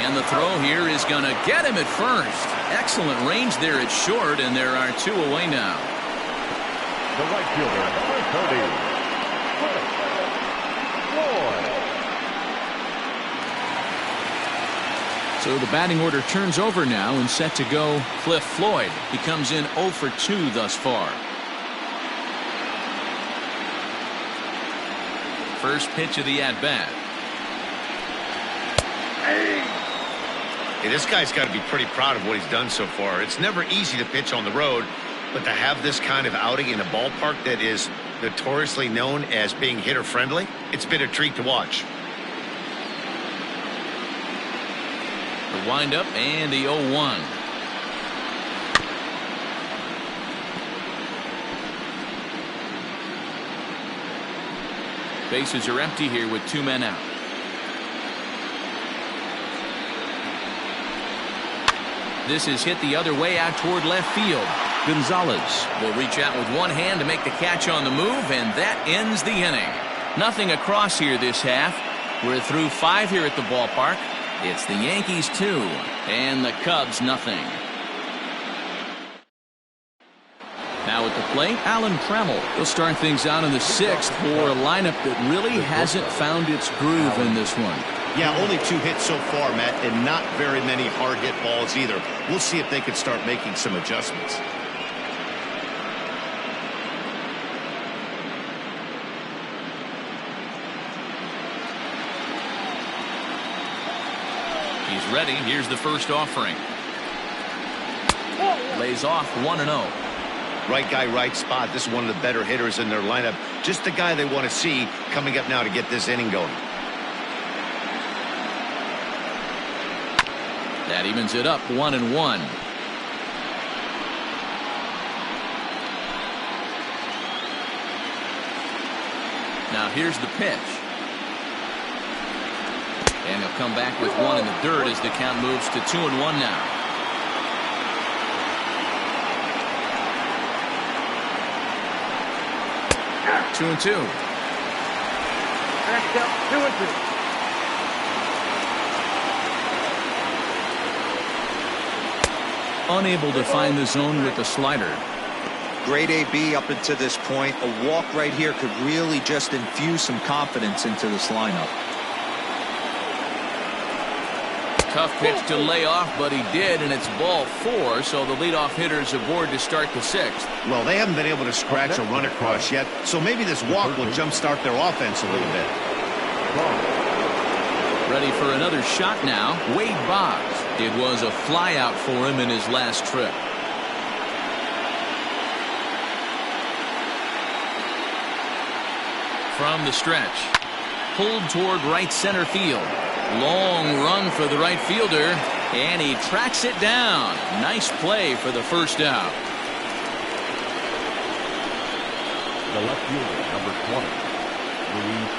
And the throw here is going to get him at first. Excellent range there at short, and there are 2 away now. The right fielder, number 30. So the batting order turns over now, and set to go Cliff Floyd. He comes in 0 for 2 thus far. First pitch of the at-bat. Hey, this guy's got to be pretty proud of what he's done so far. It's never easy to pitch on the road, but to have this kind of outing in a ballpark that is notoriously known as being hitter-friendly, it's been a treat to watch. The windup and the 0-1. Bases are empty here with 2 men out. This is hit the other way out toward left field. Gonzalez will reach out with one hand to make the catch on the move, and that ends the inning. Nothing across here this half. We're through 5 here at the ballpark. It's the Yankees 2 and the Cubs nothing. Now at the plate, Alan Trammell. He'll start things out in the 6th for a lineup that really hasn't found its groove in this one. Yeah, only 2 hits so far, Matt, and not very many hard hit balls either. We'll see if they can start making some adjustments. He's ready. Here's the first offering. Lays off 1-0. Right guy, right spot. This is one of the better hitters in their lineup. Just the guy they want to see coming up now to get this inning going. That evens it up 1-1. Now here's the pitch. And he'll come back with 1 in the dirt as the count moves to 2-1 now. 2-2. Back count 2-2. Unable to find the zone with the slider. Great AB up until this point. A walk right here could really just infuse some confidence into this lineup. Tough pitch to lay off, but he did, and it's ball 4, so the leadoff hitter's aboard to start the 6th. Well, they haven't been able to scratch a run across yet, so maybe this walk will jumpstart their offense a little bit. Ready for another shot now, Wade Boggs. It was a flyout for him in his last trip. From the stretch, pulled toward right center field. Long run for the right fielder, and he tracks it down. Nice play for the first out. The left fielder, number 20, Luis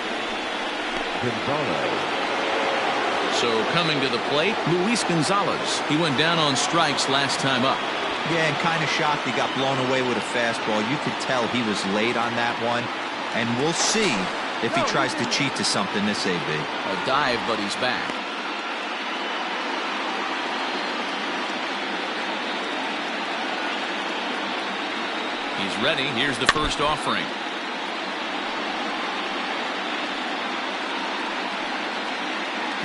Gonzalez. So coming to the plate, Luis Gonzalez. He went down on strikes last time up. Yeah, and kind of shocked he got blown away with a fastball. You could tell he was late on that one, and we'll see if he tries to cheat to something this AB. A dive, but he's back. He's ready. Here's the first offering.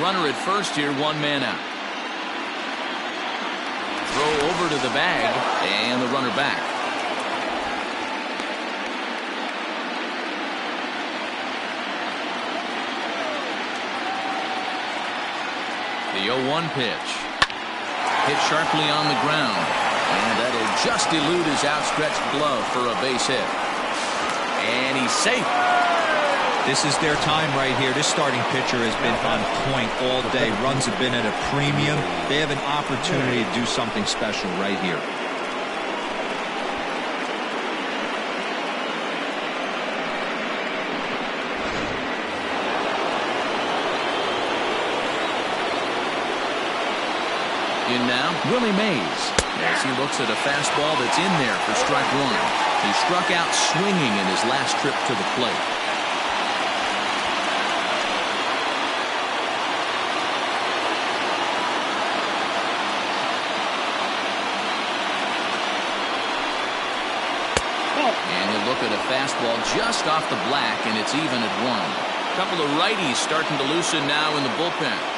Runner at first here, 1 man out. Throw over to the bag, and the runner back. The 0-1 pitch. Hit sharply on the ground. And that'll just elude his outstretched glove for a base hit. And he's safe. This is their time right here. This starting pitcher has been on point all day. Runs have been at a premium. They have an opportunity to do something special right here. In now, Willie Mays, as he looks at a fastball that's in there for strike 1. He struck out swinging in his last trip to the plate. And you look at a fastball just off the black, and it's even at 1. A couple of righties starting to loosen now in the bullpen.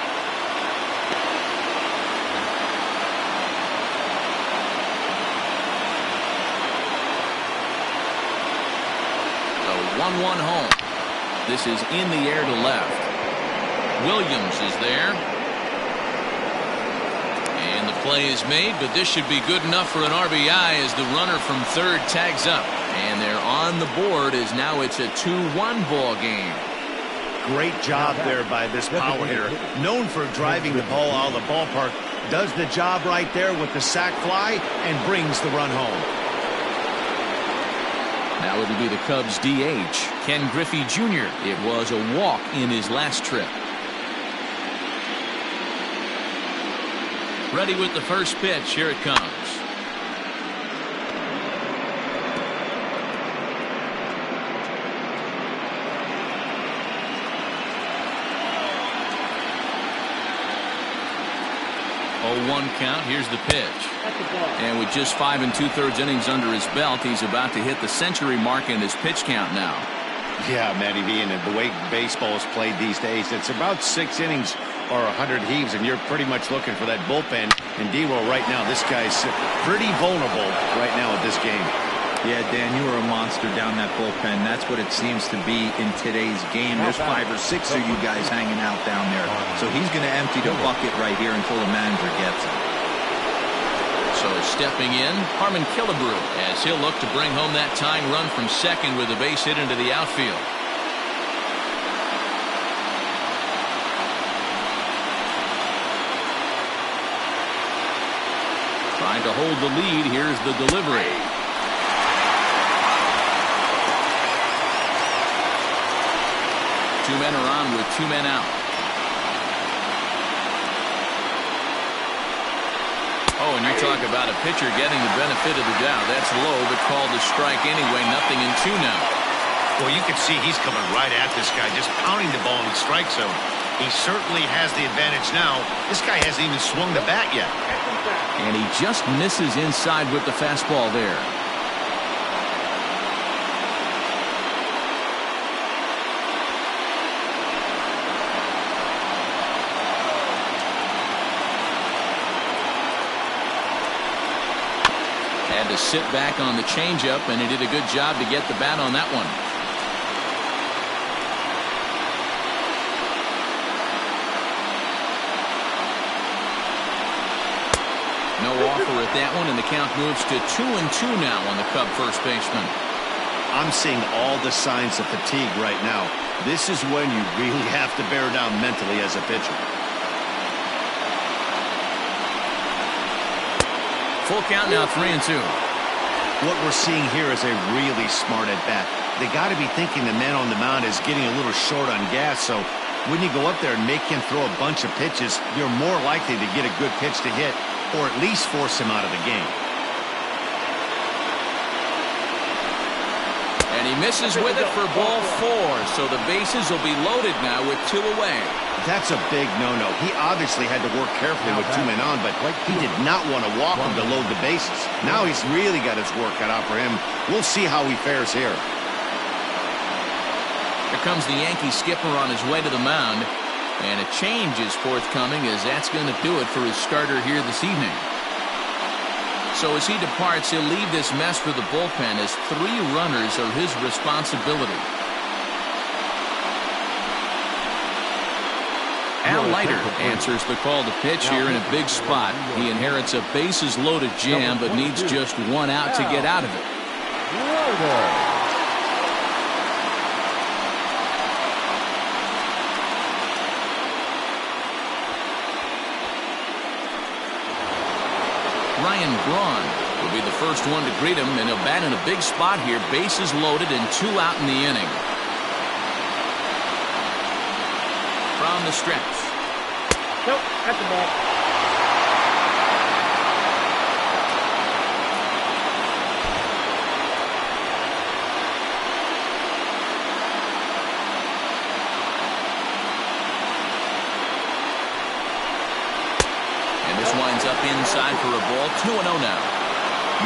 1-1 home. This is in the air to left. Williams is there. And the play is made, but this should be good enough for an RBI as the runner from third tags up. And they're on the board as now it's a 2-1 ball game. Great job there by this power hitter. Known for driving the ball out of the ballpark. Does the job right there with the sac fly and brings the run home. Now it'll be the Cubs DH, Ken Griffey Jr. It was a walk in his last trip. Ready with the first pitch. Here it comes. 0-1 count. Here's the pitch. And with just 5 2/3 innings under his belt, he's about to hit the century mark in his pitch count now. Yeah, Matty V, and the way baseball is played these days, it's about 6 innings or 100 heaves, and you're pretty much looking for that bullpen. And D-Roll right now, this guy's pretty vulnerable right now at this game. Yeah, Dan, you were a monster down that bullpen. That's what it seems to be in today's game. There's 5 or 6 of you guys hanging out down there. So he's going to empty the bucket right here until the manager gets him. So stepping in, Harmon Killebrew, as he'll look to bring home that tying run from second with a base hit into the outfield. Trying to hold the lead. Here's the delivery. Two men are on with 2 men out. Oh, and you talk about a pitcher getting the benefit of the doubt. That's low, but called a strike anyway. 0-2 now. Well, you can see he's coming right at this guy, just pounding the ball in the strike zone. He certainly has the advantage now. This guy hasn't even swung the bat yet. And he just misses inside with the fastball there. Had to sit back on the changeup, and he did a good job to get the bat on that one. No offer at that one, and the count moves to 2-2 now on the Cub first baseman. I'm seeing all the signs of fatigue right now. This is when you really have to bear down mentally as a pitcher. Full count now, 3-2. What we're seeing here is a really smart at bat. They got to be thinking the man on the mound is getting a little short on gas, so when you go up there and make him throw a bunch of pitches, you're more likely to get a good pitch to hit, or at least force him out of the game. And he misses with it for ball 4, so the bases will be loaded now with 2 away. That's a big no-no. He obviously had to work carefully with 2 men on, but he did not want to walk him to load the bases. Now he's really got his work cut out for him. We'll see how he fares here. Here comes the Yankee skipper on his way to the mound. And a change is forthcoming, as that's going to do it for his starter here this evening. So as he departs, he'll leave this mess for the bullpen, as 3 runners are his responsibility. Al Leiter answers the call to pitch here in a big spot. He inherits a bases-loaded jam, but needs just 1 out to get out of it. Ryan Braun will be the first one to greet him, and he'll bat in a big spot here. Bases loaded and 2 out in the inning. From the stretch. Nope, that's the ball. And this winds up inside for a ball. 2-0 now.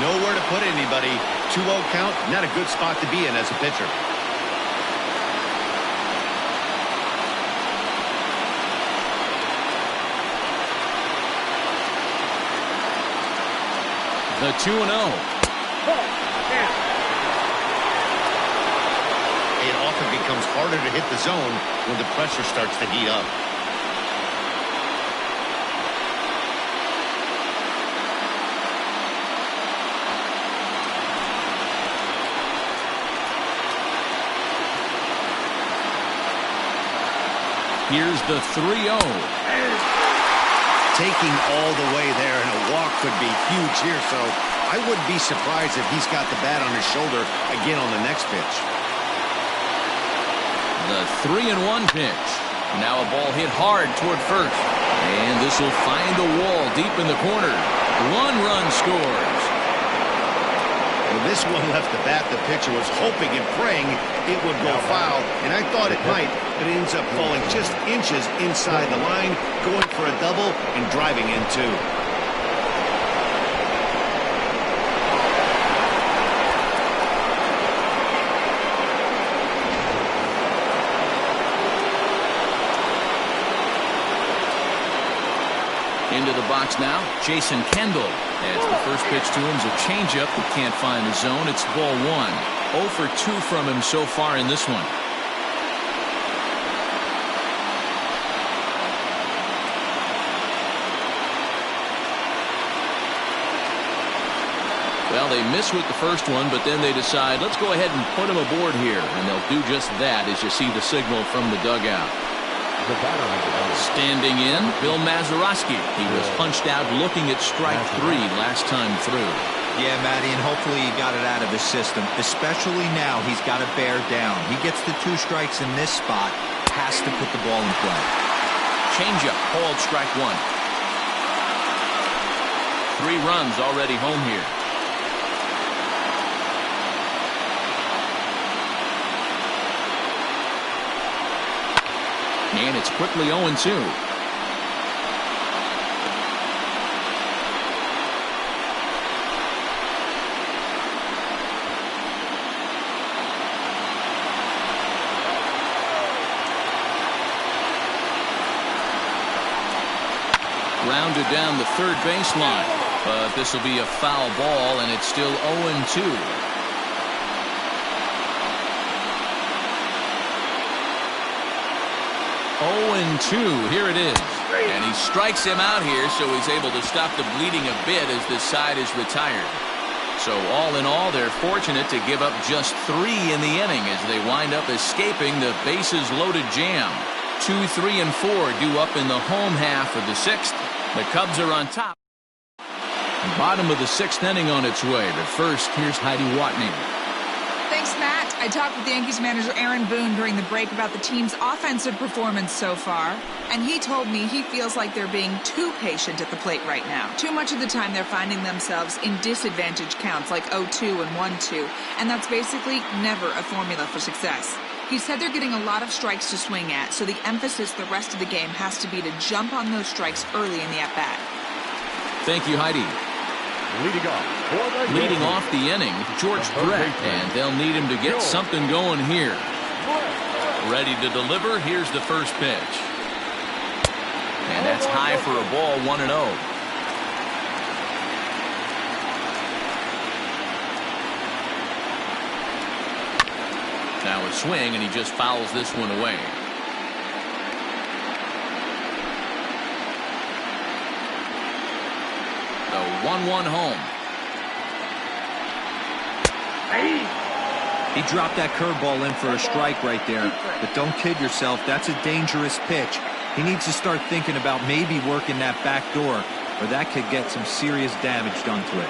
Nowhere to put anybody. 2-0 count, not a good spot to be in as a pitcher. The 2-0. It often becomes harder to hit the zone when the pressure starts to heat up. Here's the 3-0. Taking all the way there, and a walk could be huge here, so I wouldn't be surprised if he's got the bat on his shoulder again on the next pitch. The 3-1 pitch. Now a ball hit hard toward first. And this will find the wall deep in the corner. 1 run scores. When this one left the bat, the pitcher was hoping and praying it would go foul, and I thought it might, but it ends up falling just inches inside the line, going for a double and driving in two. Into the box now, Jason Kendall. As the first pitch to him is a changeup that can't find the zone. It's ball one. 0 for 2 from him so far in this one. Well, they miss with the first one, but then they decide, let's go ahead and put him aboard here. And they'll do just that as you see the signal from the dugout. Standing in, Bill Mazeroski. He was punched out looking at strike 3 last time through. Yeah, Matty, and hopefully he got it out of his system. Especially now, he's got to bear down. He gets the 2 strikes in this spot, has to put the ball in play. Changeup, called strike 1. 3 runs already home here. And it's quickly 0-2. Rounded down the third baseline, but this will be a foul ball, and it's still 0-2. 0-2, here it is. And he strikes him out here, so he's able to stop the bleeding a bit as this side is retired. So all in all, they're fortunate to give up just 3 in the inning as they wind up escaping the bases loaded jam. 2, 3, and 4 due up in the home half of the 6th. The Cubs are on top. Bottom of the 6th inning on its way, but first, here's Heidi Watney. Thanks, Matt. I talked with Yankees manager Aaron Boone during the break about the team's offensive performance so far, and he told me he feels like they're being too patient at the plate right now. Too much of the time they're finding themselves in disadvantage counts like 0-2 and 1-2, and that's basically never a formula for success. He said they're getting a lot of strikes to swing at, so the emphasis the rest of the game has to be to jump on those strikes early in the at-bat. Thank you, Heidi. Leading off the inning, George Brett, and they'll need him to get something going here. Ready to deliver, here's the first pitch. And that's high for a ball, 1-0. Now a swing, and he just fouls this one away. The 1-1 home. He dropped that curveball in for a strike right there. But don't kid yourself, that's a dangerous pitch. He needs to start thinking about maybe working that back door, or that could get some serious damage done to it.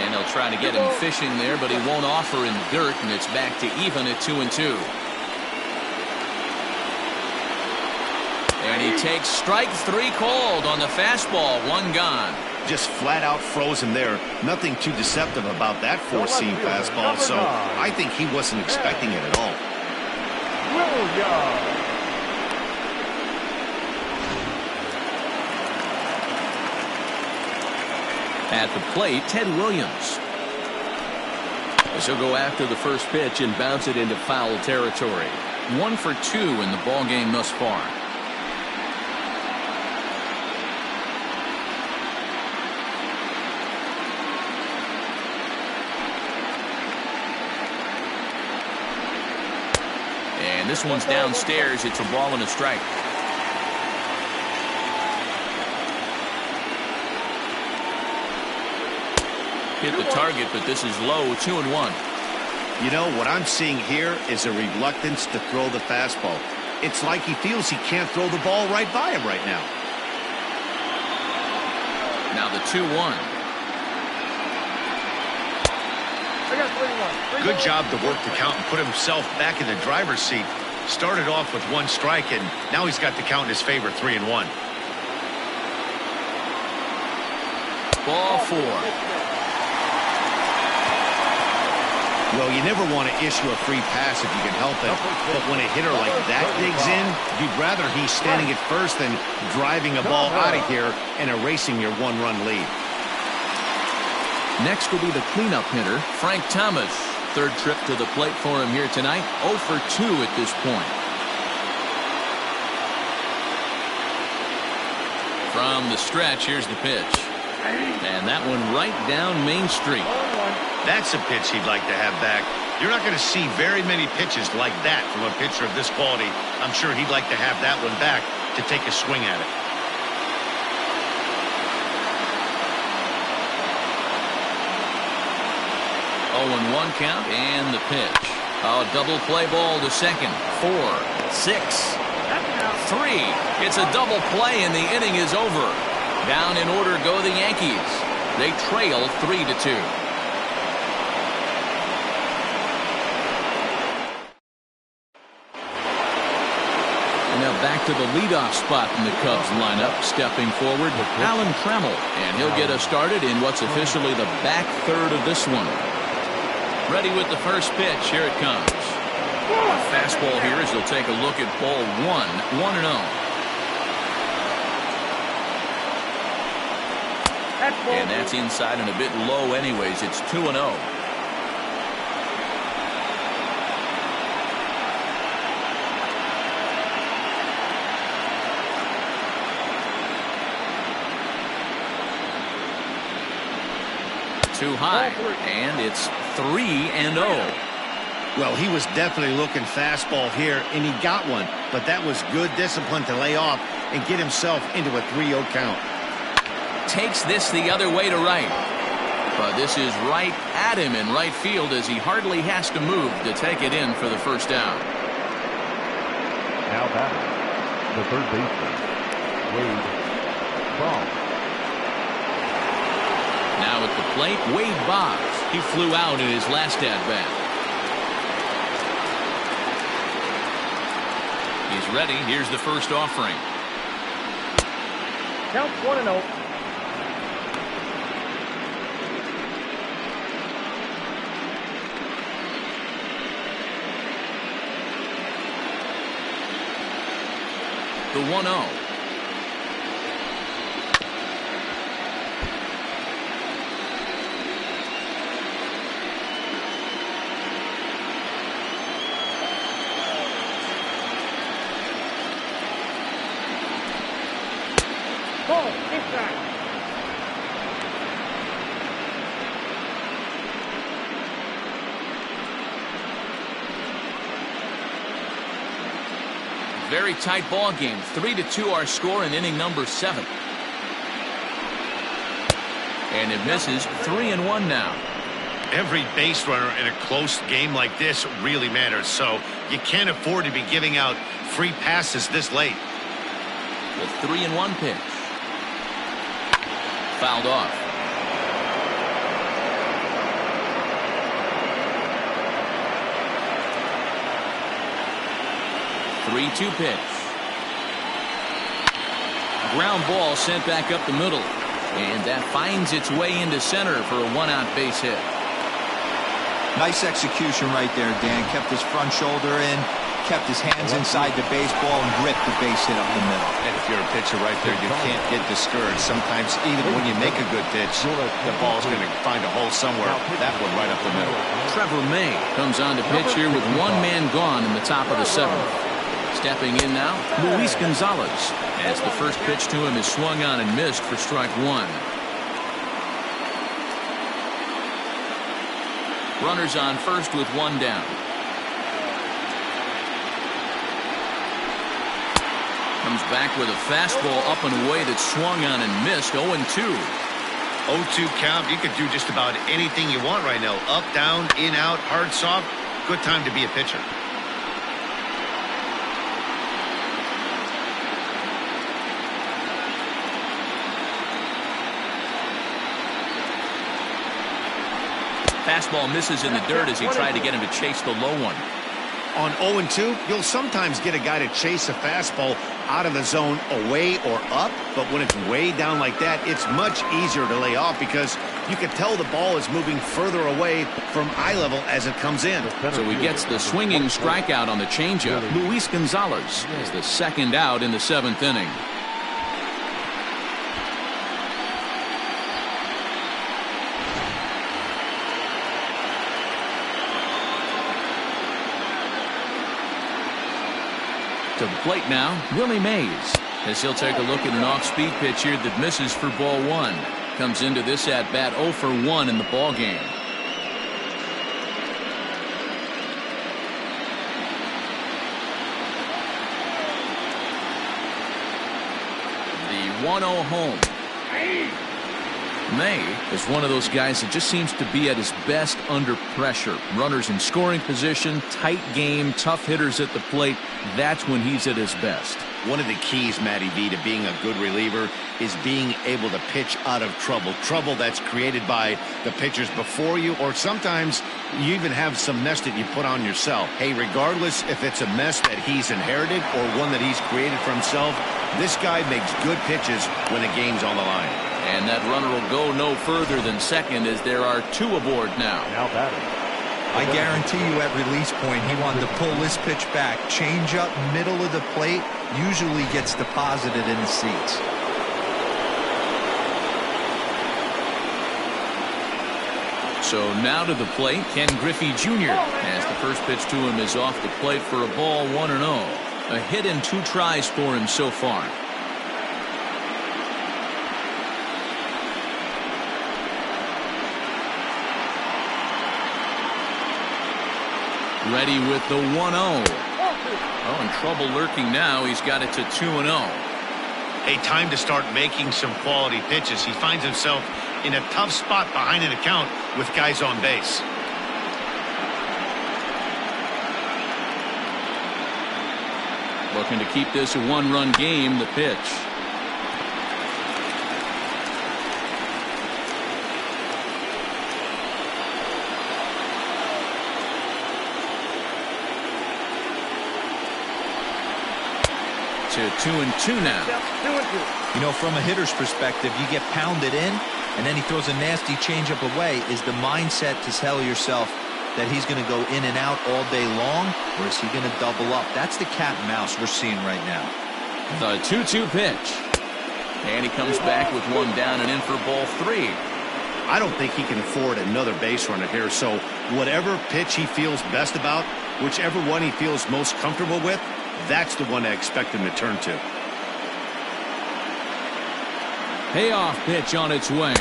And they'll try to get him fishing there, but he won't offer in dirt, and it's back to even at 2-2. And he takes strike 3 called on the fastball, 1 gone. Just flat out frozen there. Nothing too deceptive about that 4-seam fastball, so I think he wasn't expecting it at all. At the plate, Ted Williams. This will go after the first pitch and bounce it into foul territory. 1 for 2 in the ball game thus far. And this one's downstairs. It's a ball and a strike. Hit the target, but this is low, 2-1. You know, what I'm seeing here is a reluctance to throw the fastball. It's like he feels he can't throw the ball right by him right now. Now the 2-1. Good job to work the count and put himself back in the driver's seat. Started off with 1 strike, and now he's got the count in his favor, 3-1. Ball 4. Well, you never want to issue a free pass if you can help it. But when a hitter like that digs in, you'd rather he's standing at first than driving a ball out of here and erasing your one-run lead. Next will be the cleanup hitter, Frank Thomas. Third trip to the plate for him here tonight. 0 for 2 at this point. From the stretch, here's the pitch. And that one right down Main Street. That's a pitch he'd like to have back. You're not going to see very many pitches like that from a pitcher of this quality. I'm sure he'd like to have that one back to take a swing at it. Oh, 1 count and the pitch. Oh, double play ball to second. 4, 6, 3. It's a double play and the inning is over. Down in order go the Yankees. They trail 3-2. And now back to the leadoff spot in the Cubs lineup. Stepping forward, Alan Trammell. And he'll get us started in what's officially the back third of this one. Ready with the first pitch. Here it comes. Fastball here as he'll take a look at ball 1, 1-0. And that's inside and a bit low anyways. It's 2-0. Too high. And it's 3-0. Well, he was definitely looking fastball here, and he got one. But that was good discipline to lay off and get himself into a 3-0 count. Takes this the other way to right. But this is right at him in right field as he hardly has to move to take it in for the first down. Now batting, the third baseman, Wade Boggs. Now at the plate, Wade Boggs. He flew out in his last at-bat. He's ready. Here's the first offering. Count 1-0. The 1-0. Ball, inside. Very tight ball game. 3-2 our score in inning number 7. And it misses. 3-1 now. Every base runner in a close game like this really matters, so you can't afford to be giving out free passes this late. The 3-1 pitch. Fouled off. The 3-2 pitch. Ground ball sent back up the middle. And that finds its way into center for a 1-out base hit. Nice execution right there, Dan. Kept his front shoulder in, kept his hands inside the baseball, and ripped the base hit up the middle. And if you're a pitcher right there, you can't get discouraged. Sometimes even when you make a good pitch, the ball's going to find a hole somewhere. That one right up the middle. Trevor May comes on to pitch here with one man gone in the top of the 7th. Stepping in now, Luis Gonzalez. As the first pitch to him is swung on and missed for strike 1. Runners on first with 1 down. Comes back with a fastball up and away that swung on and missed. 0-2. 0-2 count. You could do just about anything you want right now. Up, down, in, out, hard, soft. Good time to be a pitcher. Fastball misses in the dirt as he tried to get him to chase the low one. On 0-2, you'll sometimes get a guy to chase a fastball out of the zone away or up, but when it's way down like that, it's much easier to lay off because you can tell the ball is moving further away from eye level as it comes in. So he gets the swinging strikeout on the changeup. Luis Gonzalez is the second out in the 7th inning. To the plate now, Willie Mays, as he'll take a look at an off-speed pitch here that misses for ball 1. Comes into this at-bat 0 for 1 in the ball game. The 1-0 home. May is one of those guys that just seems to be at his best under pressure. Runners in scoring position, tight game, tough hitters at the plate. That's when he's at his best. One of the keys, Matty V, to being a good reliever is being able to pitch out of trouble. Trouble that's created by the pitchers before you, or sometimes you even have some mess that you put on yourself. Hey, regardless if it's a mess that he's inherited or one that he's created for himself, this guy makes good pitches when a game's on the line. And that runner will go no further than second as there are 2 aboard now. Now batting. I guarantee you at release point he wanted to pull this pitch back. Change up middle of the plate usually gets deposited in the seats. So now to the plate, Ken Griffey Jr. as the first pitch to him is off the plate for a ball 1-0. A hit in 2 tries for him so far. Ready with the 1-0. Oh, and trouble lurking now. He's got it to 2-0. A time to start making some quality pitches. He finds himself in a tough spot behind an account with guys on base. Looking to keep this a 1-run game. The pitch. To 2-2 now. You know, from a hitter's perspective, you get pounded in, and then he throws a nasty changeup away. Is the mindset to tell yourself that he's going to go in and out all day long, or is he going to double up? That's the cat and mouse we're seeing right now. The 2-2 pitch. And he comes back with one down and in for ball 3. I don't think he can afford another base runner here, so whatever pitch he feels best about, whichever one he feels most comfortable with, that's the one I expect him to turn to. Payoff pitch on its way.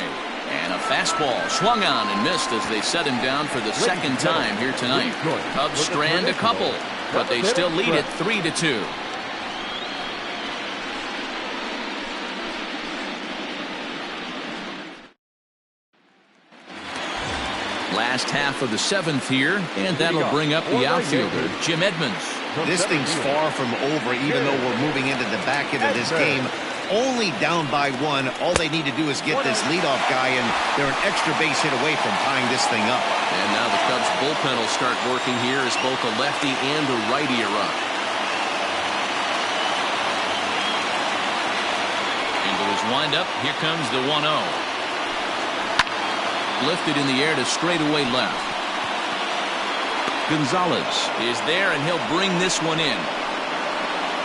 And a fastball swung on and missed as they set him down for the second time here tonight. Cubs strand a couple, but they still lead it 3-2. Last half of the 7th here, and that'll bring up the outfielder, Jim Edmonds. This thing's far from over, even though we're moving into the back end of this game. Only down by 1. All they need to do is get this leadoff guy, and they're an extra base hit away from tying this thing up. And now the Cubs bullpen will start working here as both a lefty and a righty are up. Into his windup, here comes the 1-0. Lifted in the air to straightaway left. Gonzalez is there, and he'll bring this one in.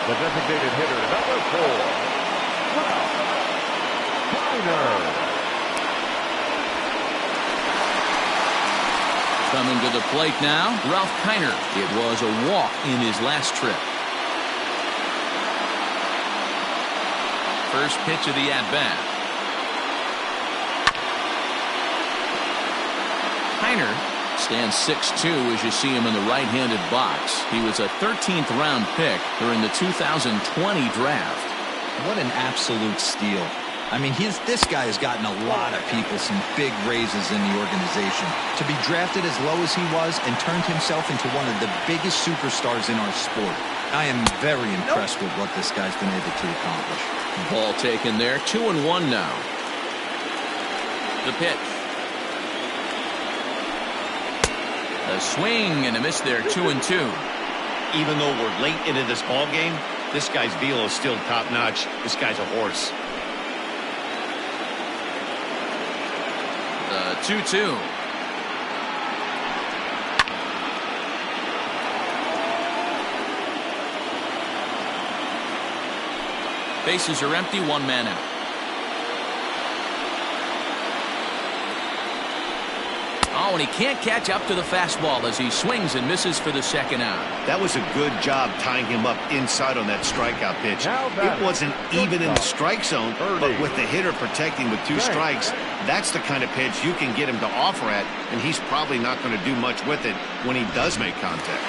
The designated hitter, number 4. Coming to the plate now, Ralph Kiner. It was a walk in his last trip. First pitch of the at-bat. Kiner stands 6'2" as you see him in the right-handed box. He was a 13th round pick during the 2020 draft. What an absolute steal. I mean, this guy has gotten a lot of people some big raises in the organization. To be drafted as low as he was and turned himself into one of the biggest superstars in our sport. I am very impressed with what this guy's been able to accomplish. Ball taken there, 2-1 now. The pitch. A swing and a miss there, 2-2. Even though we're late into this ball game, this guy's velo is still top-notch. This guy's a horse. The 2-2. Bases are empty, one man out. Oh, and he can't catch up to the fastball as he swings and misses for the second out. That was a good job tying him up inside on that strikeout pitch. It wasn't even in the strike zone, but with the hitter protecting with 2 strikes, that's the kind of pitch you can get him to offer at, and he's probably not going to do much with it when he does make contact.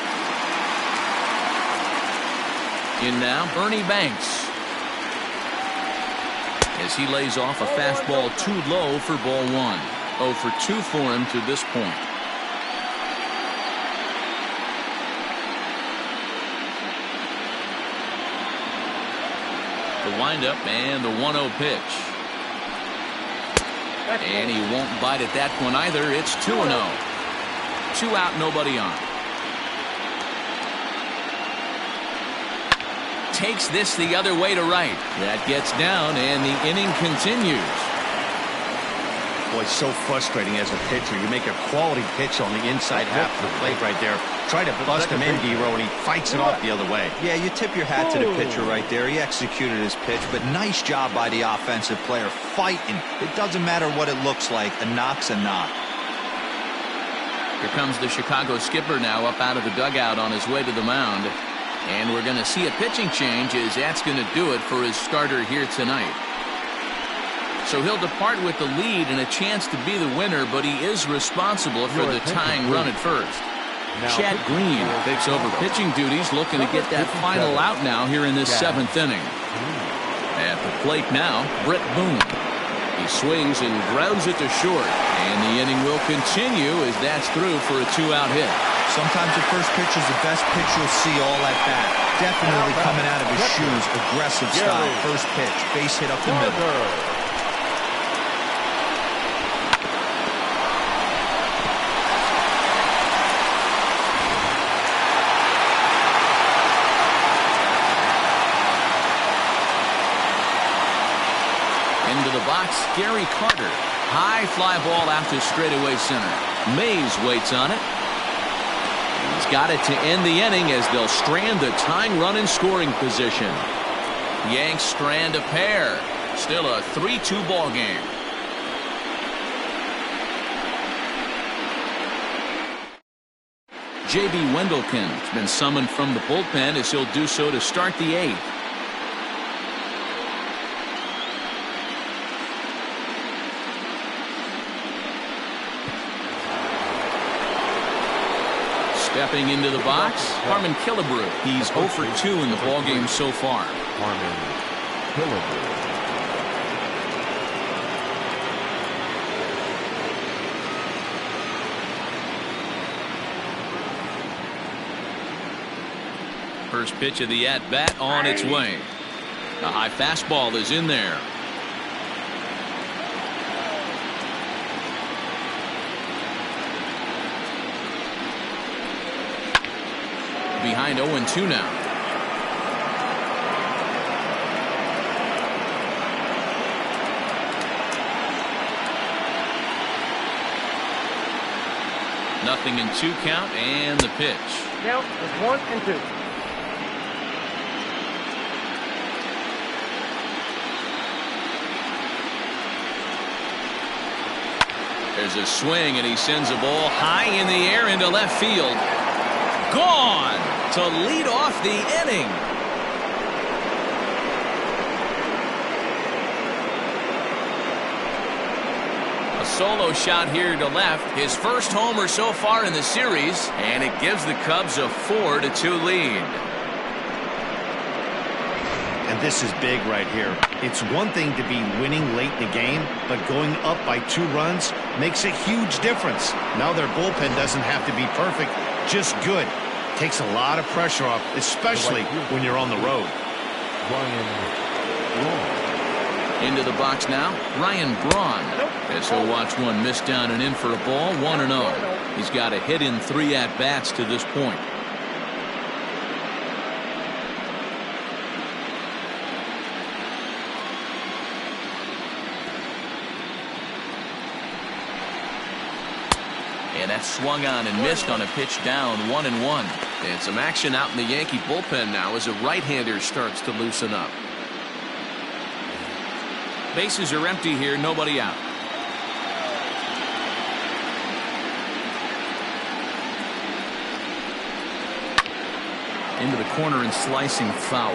In now, Bernie Banks. As he lays off a fastball too low for ball 1. 0 for 2 for him to this point. The windup and the 1-0 pitch. And he won't bite at that one either. It's 2-0. 2 out, nobody on. Takes this the other way to right. That gets down, and the inning continues. Boy, it's so frustrating as a pitcher. You make a quality pitch on the inside half of the plate right there. Try to bust him in, D-Row, and he fights it off the other way. Yeah, you tip your hat to the pitcher right there. He executed his pitch, but nice job by the offensive player fighting. It doesn't matter what it looks like. A knock's a knock. Here comes the Chicago skipper now up out of the dugout on his way to the mound. And we're going to see a pitching change as that's going to do it for his starter here tonight. So he'll depart with the lead and a chance to be the winner, but he is responsible for the tying run at first. Chad Green takes over pitching duties, looking to get that final out now here in this 7th inning. At the plate now, Brett Boone. He swings and grounds it to short, and the inning will continue as that's through for a 2-out hit. Sometimes the first pitch is the best pitch you'll see all at bat. Definitely coming out of his shoes, aggressive style. First pitch, base hit up the middle. Into the box, Gary Carter. High fly ball out to straightaway center. Mays waits on it. He's got it to end the inning as they'll strand the tying run in scoring position. Yanks strand a pair. Still a 3-2 ball game. J.B. Wendelken's been summoned from the bullpen as he'll do so to start the 8th. Stepping into the box, Harmon Killebrew. He's 0 for 2 in the ballgame so far. Harmon Killebrew. First pitch of the at-bat on its way. A high fastball is in there. Behind 0-2 now. Nothing in 2 count and the pitch. Count is 1 and 2. There's a swing and he sends a ball high in the air into left field. Gone to lead off the inning. A solo shot here to left. His first homer so far in the series, and it gives the Cubs a 4-2 lead. And this is big right here. It's one thing to be winning late in the game, but going up by 2 runs makes a huge difference. Now their bullpen doesn't have to be perfect, just good. Takes a lot of pressure off, especially when you're on the road. Into the box now, Ryan Braun. As he'll watch one miss down and in for a ball, 1-0. He's got a hit in 3 at-bats to this point. And that's swung on and missed on a pitch down 1-1. And some action out in the Yankee bullpen now as a right-hander starts to loosen up. Bases are empty here, nobody out. Into the corner and slicing foul.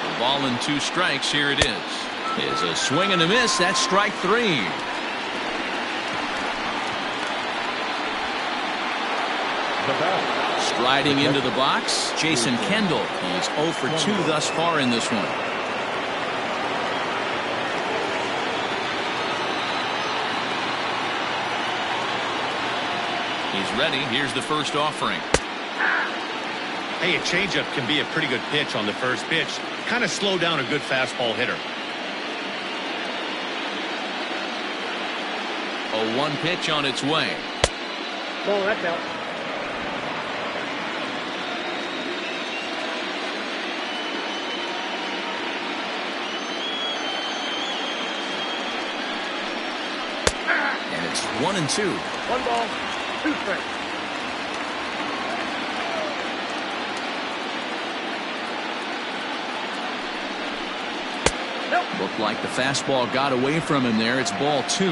A ball and 2 strikes. Here it is a swing and a miss. That's strike 3. Striding into the box, Jason Kendall. He's 0 for 2 thus far in this one. He's ready. Here's the first offering. Hey, a changeup can be a pretty good pitch on the first pitch. Kind of slow down a good fastball hitter. A 1 pitch on its way. Oh, that's out. And it's 1-2. 1 ball, 2 strikes. Looked like the fastball got away from him there. It's ball 2.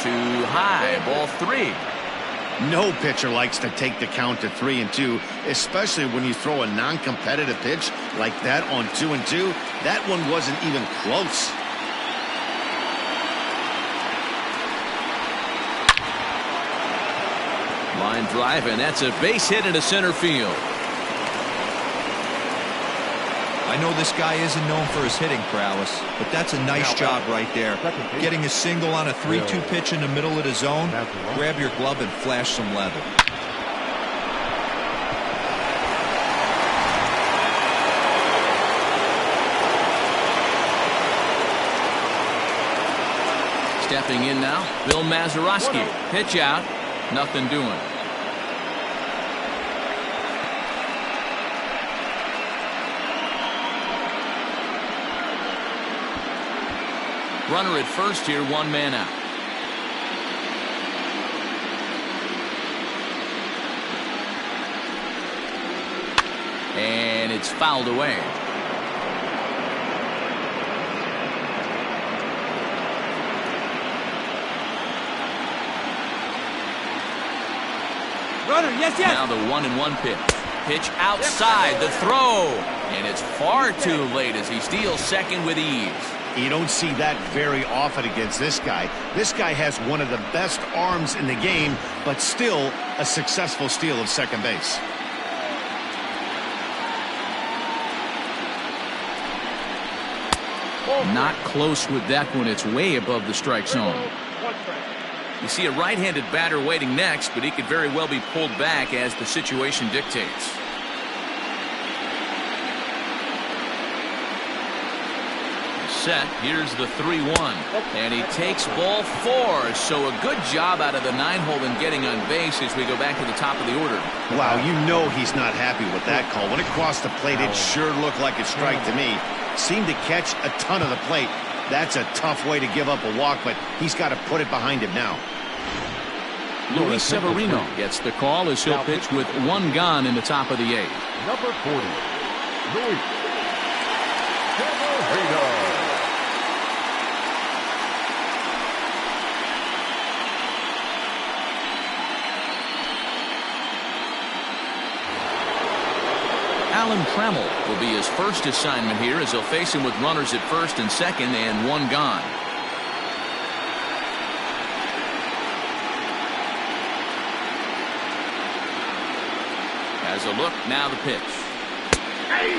Too high. Ball 3. No pitcher likes to take the count to 3-2, especially when you throw a non-competitive pitch like that on 2-2. That one wasn't even close. Line drive, and that's a base hit into center field. I know this guy isn't known for his hitting prowess, but that's a nice job right there. Getting a single on a 3-2 pitch in the middle of the zone. Grab your glove and flash some leather. Stepping in now, Bill Mazeroski. Pitch out. Nothing doing. Runner at first here, 1 man out. And it's fouled away. Runner, yes. Now the 1-1 pitch. Pitch outside, the throw. And it's far too late as he steals second with ease. You don't see that very often against this guy. This guy has one of the best arms in the game, but still a successful steal of second base. Not close with that one. It's way above the strike zone. You see a right-handed batter waiting next, but he could very well be pulled back as the situation dictates. Set. Here's the 3-1. And he takes ball 4. So a good job out of the 9-hole in getting on base as we go back to the top of the order. Wow, you know he's not happy with that call. When it crossed the plate, it sure looked like a strike to me. Seemed to catch a ton of the plate. That's a tough way to give up a walk, but he's got to put it behind him now. Luis Severino gets the call as he'll pitch with 1 gone in the top of the 8th. Number 40, Luis Severino. Alan Trammell will be his first assignment here as he'll face him with runners at first and second and 1 gone. Has a look, now the pitch.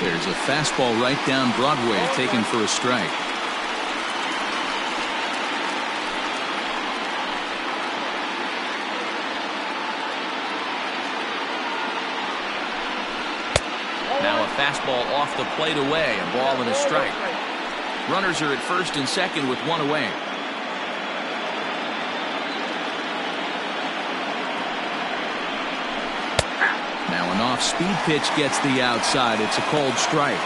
There's a fastball right down Broadway taken for a strike. Now a fastball off the plate away, a ball and a strike. Runners are at first and second with 1 away. off-speed pitch gets the outside. It's a cold strike.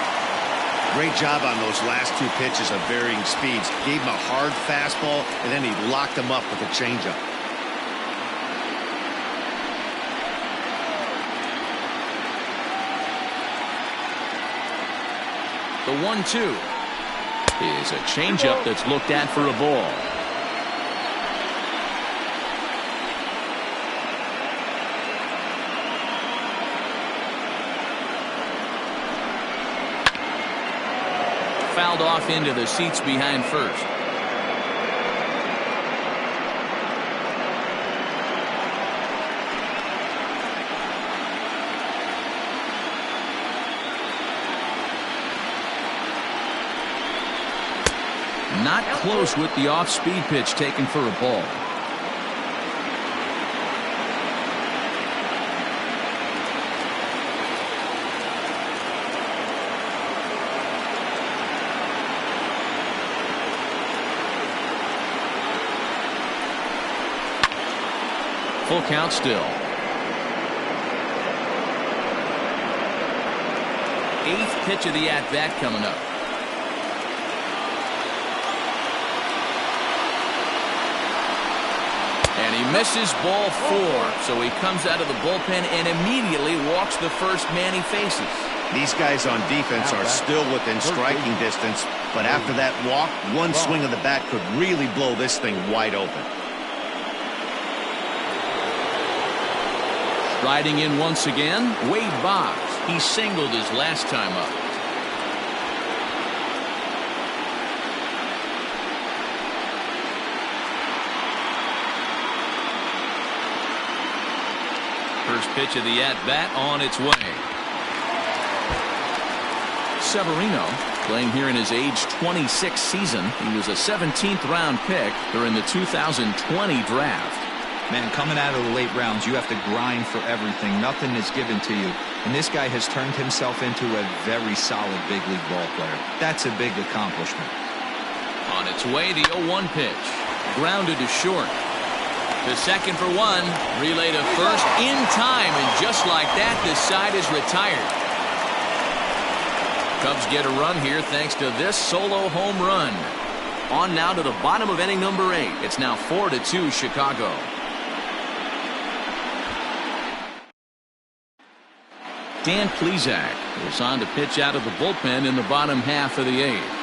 Great job on those last two pitches of varying speeds. Gave him a hard fastball, and then he locked him up with a changeup. The 1-2 is a changeup that's looked at for a ball. Fouled off into the seats behind first. Not close with the off-speed pitch taken for a ball. Full count still. 8th pitch of the at-bat coming up. And he misses ball 4. So he comes out of the bullpen and immediately walks the first man he faces. These guys on defense are still within striking distance, but after that walk, one swing of the bat could really blow this thing wide open. Riding in once again, Wade Boggs. He singled his last time up. First pitch of the at-bat on its way. Severino, playing here in his age 26 season. He was a 17th round pick during the 2020 draft. Man, coming out of the late rounds, you have to grind for everything. Nothing is given to you. And this guy has turned himself into a very solid big league ball player. That's a big accomplishment. On its way, the 0-1 pitch. Grounded to short. The second for 1. Relay to first in time. And just like that, this side is retired. Cubs get a run here thanks to this solo home run. On now to the bottom of inning number 8. It's now 4-2 Chicago. Dan Plesac is on to pitch out of the bullpen in the bottom half of the 8th.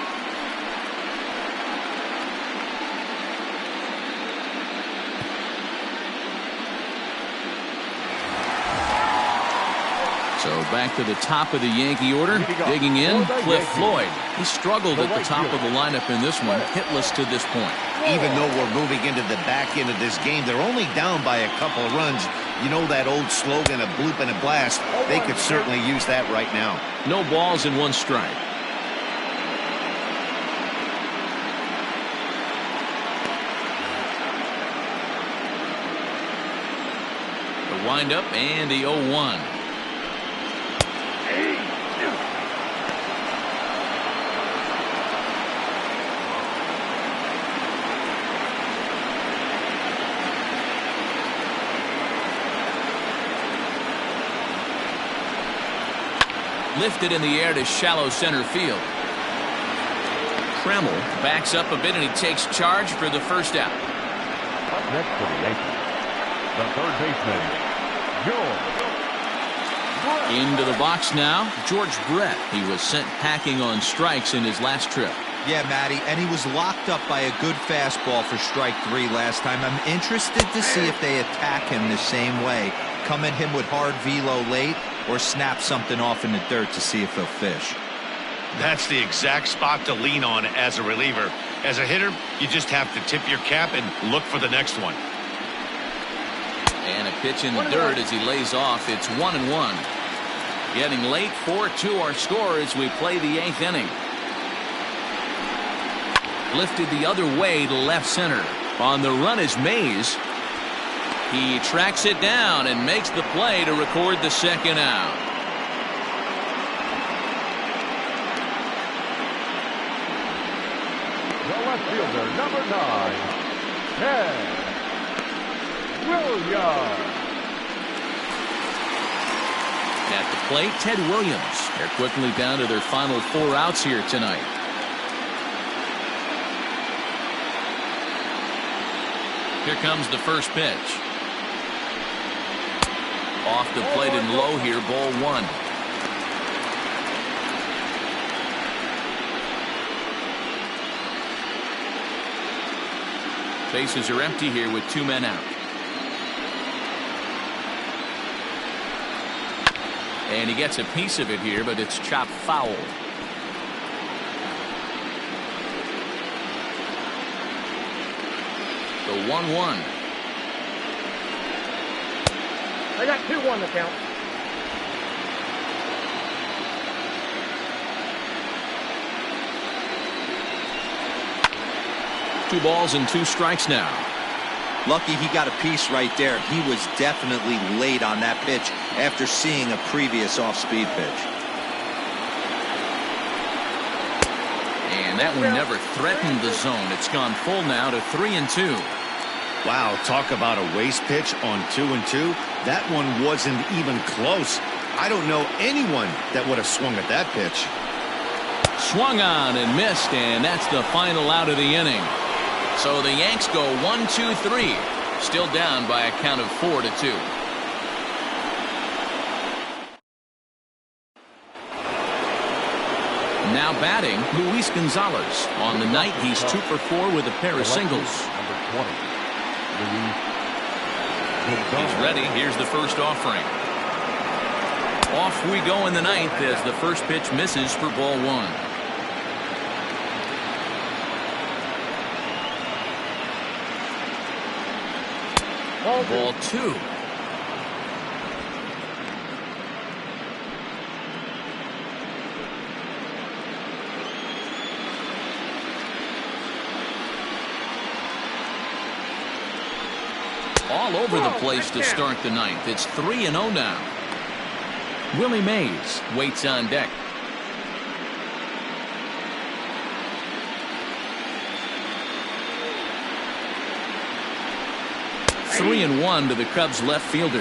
So back to the top of the Yankee order. Digging in, Cliff Floyd. He struggled at the top of the lineup in this one, hitless to this point. Even though we're moving into the back end of this game, they're only down by a couple of runs. You know that old slogan, a bloop and a blast? They could certainly use that right now. No balls and 1 strike. The windup and the 0-1. Lifted in the air to shallow center field. Kreml backs up a bit and he takes charge for the first out. Up next for the Yankees, the third baseman, George. Into the box now, George Brett. He was sent packing on strikes in his last trip. Yeah, Matty, and he was locked up by a good fastball for strike 3 last time. I'm interested to see if they attack him the same way. Come at him with hard velo late or snap something off in the dirt to see if he'll fish. That's the exact spot to lean on as a reliever. As a hitter, you just have to tip your cap and look for the next one. And a pitch in the dirt as he lays off. It's 1-1. Getting late, 4-2 our score as we play the 8th inning. Lifted the other way to left center. On the run is Mays. He tracks it down and makes the play to record the second out. The left fielder, number 9, Ted Williams. At the plate, Ted Williams. They're quickly down to their final 4 outs here tonight. Here comes the first pitch. Off the plate and low here, ball 1. Bases are empty here with 2 men out. And he gets a piece of it here, but it's chopped foul. The 1-1. I got 2-1 to count. Two balls and 2 strikes now. Lucky he got a piece right there. He was definitely late on that pitch after seeing a previous off-speed pitch. And that one never threatened the zone. It's gone full now to 3-2. Wow, talk about a waste pitch on 2-2. That one wasn't even close. I don't know anyone that would have swung at that pitch. Swung on and missed, and that's the final out of the inning. So the Yanks go 1-2-3, still down by a count of 4-2. Now batting, Luis Gonzalez. On the night, he's 2 for 4 with a pair of singles. Number 20, He's ready. Here's the first offering. Off we go in the 9th as the first pitch misses for ball 1. Ball 2. All over the place to start the 9th. It's 3-0 now. Willie Mays waits on deck. Three and 1 to the Cubs left fielder.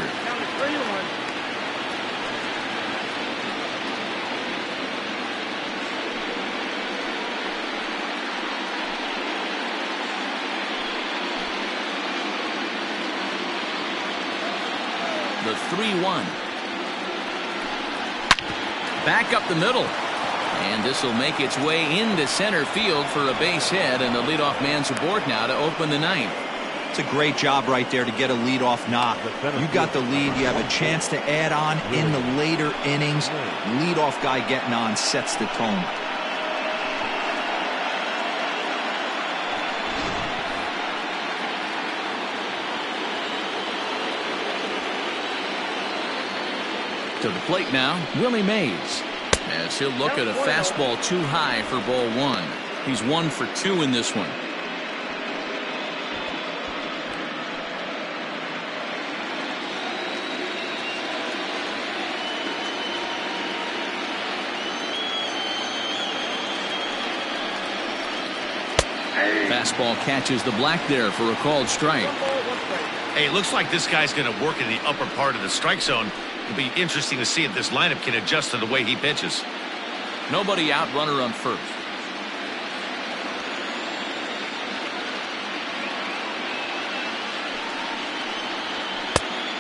The 3-1. Back up the middle. And this will make its way into center field for a base hit, and the leadoff man's aboard now to open the 9th. It's a great job right there to get a leadoff knock. You got the lead. You have a chance to add on in the later innings. Leadoff guy getting on sets the tone. To the plate now, Willie Mays. As he'll look at a fastball too high for ball 1. He's 1 for 2 in this one. Fastball catches the black there for a called strike. Hey, it looks like this guy's going to work in the upper part of the strike zone. It'll be interesting to see if this lineup can adjust to the way he pitches. Nobody out, runner on first.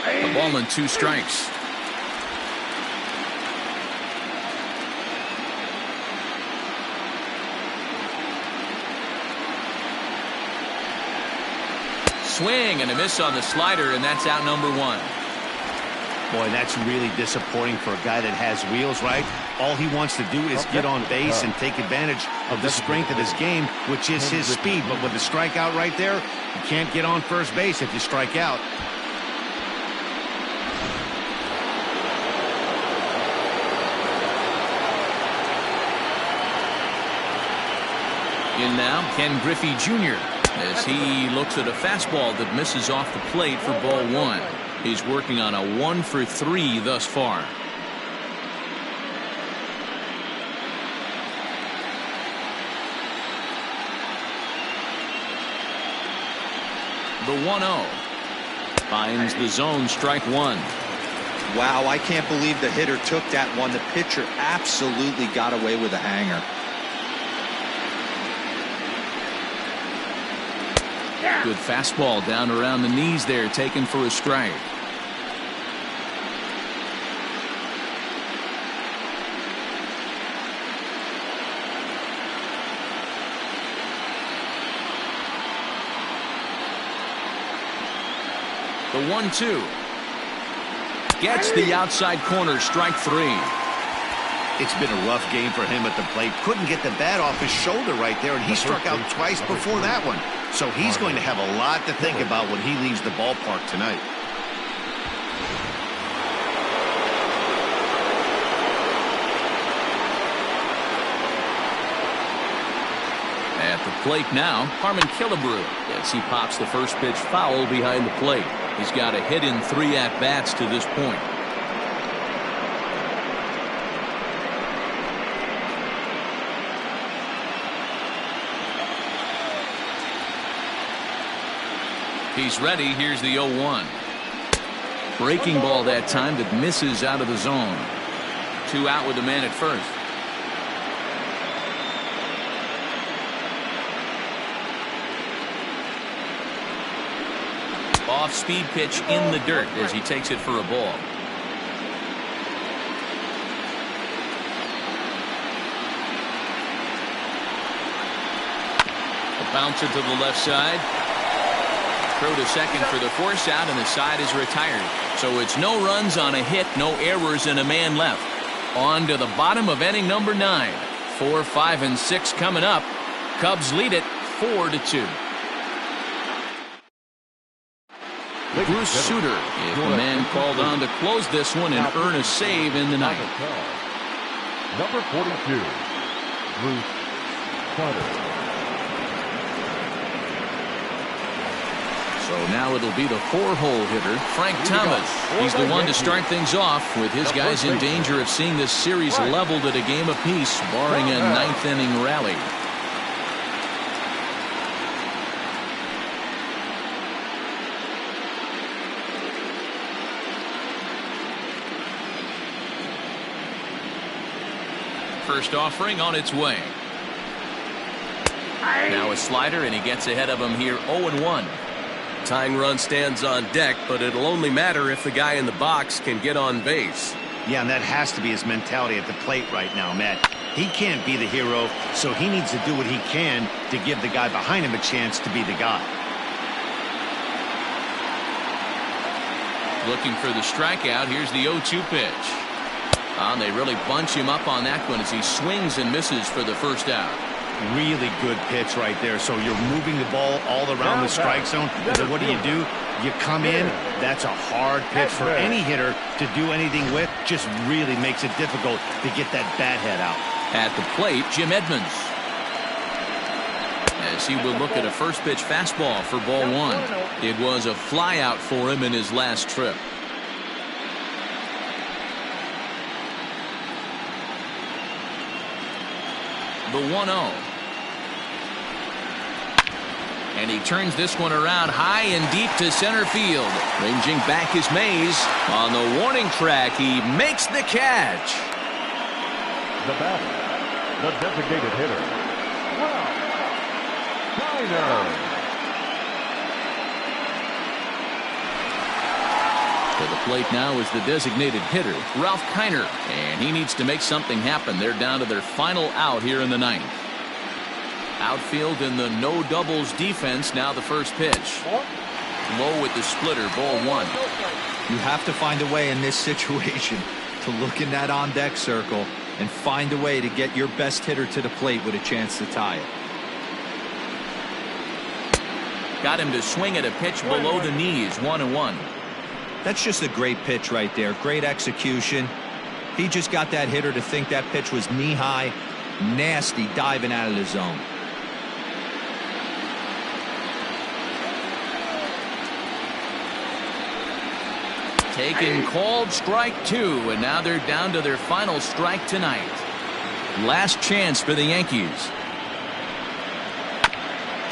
A ball and 2 strikes. Swing and a miss on the slider, and that's out number 1. Boy, that's really disappointing for a guy that has wheels, right? All he wants to do is get on base and take advantage of the strength of his game, which is his speed. But with the strikeout right there, you can't get on first base if you strike out. In now, Ken Griffey Jr. as he looks at a fastball that misses off the plate for ball 1. He's working on a 1 for 3 thus far. The 1-0 finds the zone, strike 1. Wow, I can't believe the hitter took that one. The pitcher absolutely got away with a hanger. Good fastball down around the knees there, taken for a strike. The 1-2. Gets the outside corner, strike 3. It's been a rough game for him at the plate. Couldn't get the bat off his shoulder right there, and he struck out twice before that one. So he's going to have a lot to think about when he leaves the ballpark tonight. At the plate now, Harmon Killebrew, as he pops the first pitch foul behind the plate. He's got a hit in 3 at-bats to this point. He's ready. Here's the 0-1. Breaking ball that time that misses out of the zone. 2 out with the man at first. Off-speed pitch in the dirt as he takes it for a ball. A bouncer to the left side. Throw to second for the force out, and the side is retired. So it's no runs on a hit, no errors, and a man left. On to the bottom of inning number 9. 4, 5, and 6 coming up. Cubs lead it 4-2. Bruce Sutter is the man called on to close this one and earn a save in the ninth. Number 42, Bruce Sutter. So now it'll be the 4-hole hitter, Frank Thomas. He's the one to start things off, with his guys in danger of seeing this series leveled at a game apiece, barring a 9th-inning rally. First offering on its way. Now a slider, and he gets ahead of him here, 0-1. Tying run stands on deck, but it'll only matter if the guy in the box can get on base. Yeah, and that has to be his mentality at the plate right now, Matt. He can't be the hero, so he needs to do what he can to give the guy behind him a chance to be the guy. Looking for the strikeout. Here's the 0-2 pitch. And they really bunch him up on that one as he swings and misses for the first out. Really good pitch right there. So you're moving the ball all around the strike zone. And then what do? You come in. That's a hard pitch for any hitter to do anything with. Just really makes it difficult to get that bat head out. At the plate, Jim Edmonds. As he will look at a first pitch fastball for ball 1. It was a fly out for him in his last trip. The 1-0. And he turns this one around high and deep to center field. Ranging back is Mays. On the warning track, he makes the catch. The batter, the designated hitter, Ralph Kiner. To the plate now is the designated hitter, Ralph Kiner. And he needs to make something happen. They're down to their final out here in the 9th. Outfield in the no doubles defense. Now the first pitch. Low with the splitter, ball 1. You have to find a way in this situation to look in that on-deck circle and find a way to get your best hitter to the plate with a chance to tie it. Got him to swing at a pitch below the knees, 1-1. That's just a great pitch right there. Great execution. He just got that hitter to think that pitch was knee-high. Nasty diving out of the zone. Taken, called, strike 2, and now they're down to their final strike tonight. Last chance for the Yankees.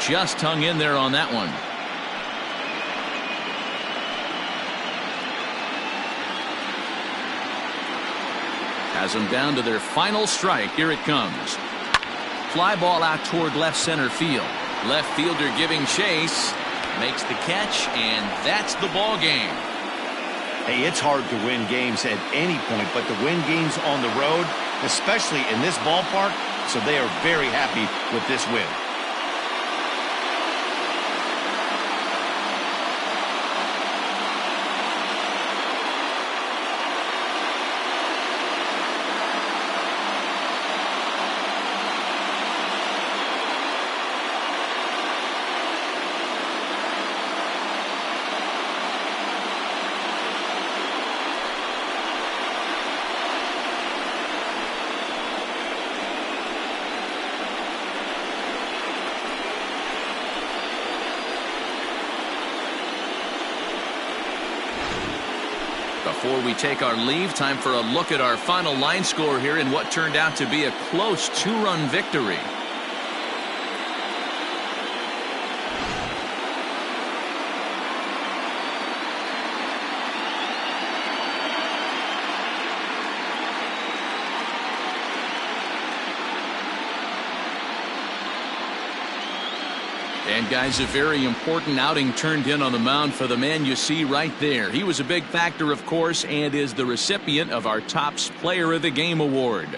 Just hung in there on that one. has them down to their final strike. Here it comes. Fly ball out toward left center field. Left fielder giving chase. Makes the catch, and that's the ball game. Hey, it's hard to win games at any point, but to win games on the road, especially in this ballpark, so they are very happy with this win. Before we take our leave, time for a look at our final line score here in what turned out to be a close 2-run victory. And guys, a very important outing turned in on the mound for the man you see right there. He was a big factor, of course, and is the recipient of our Topps Player of the Game award.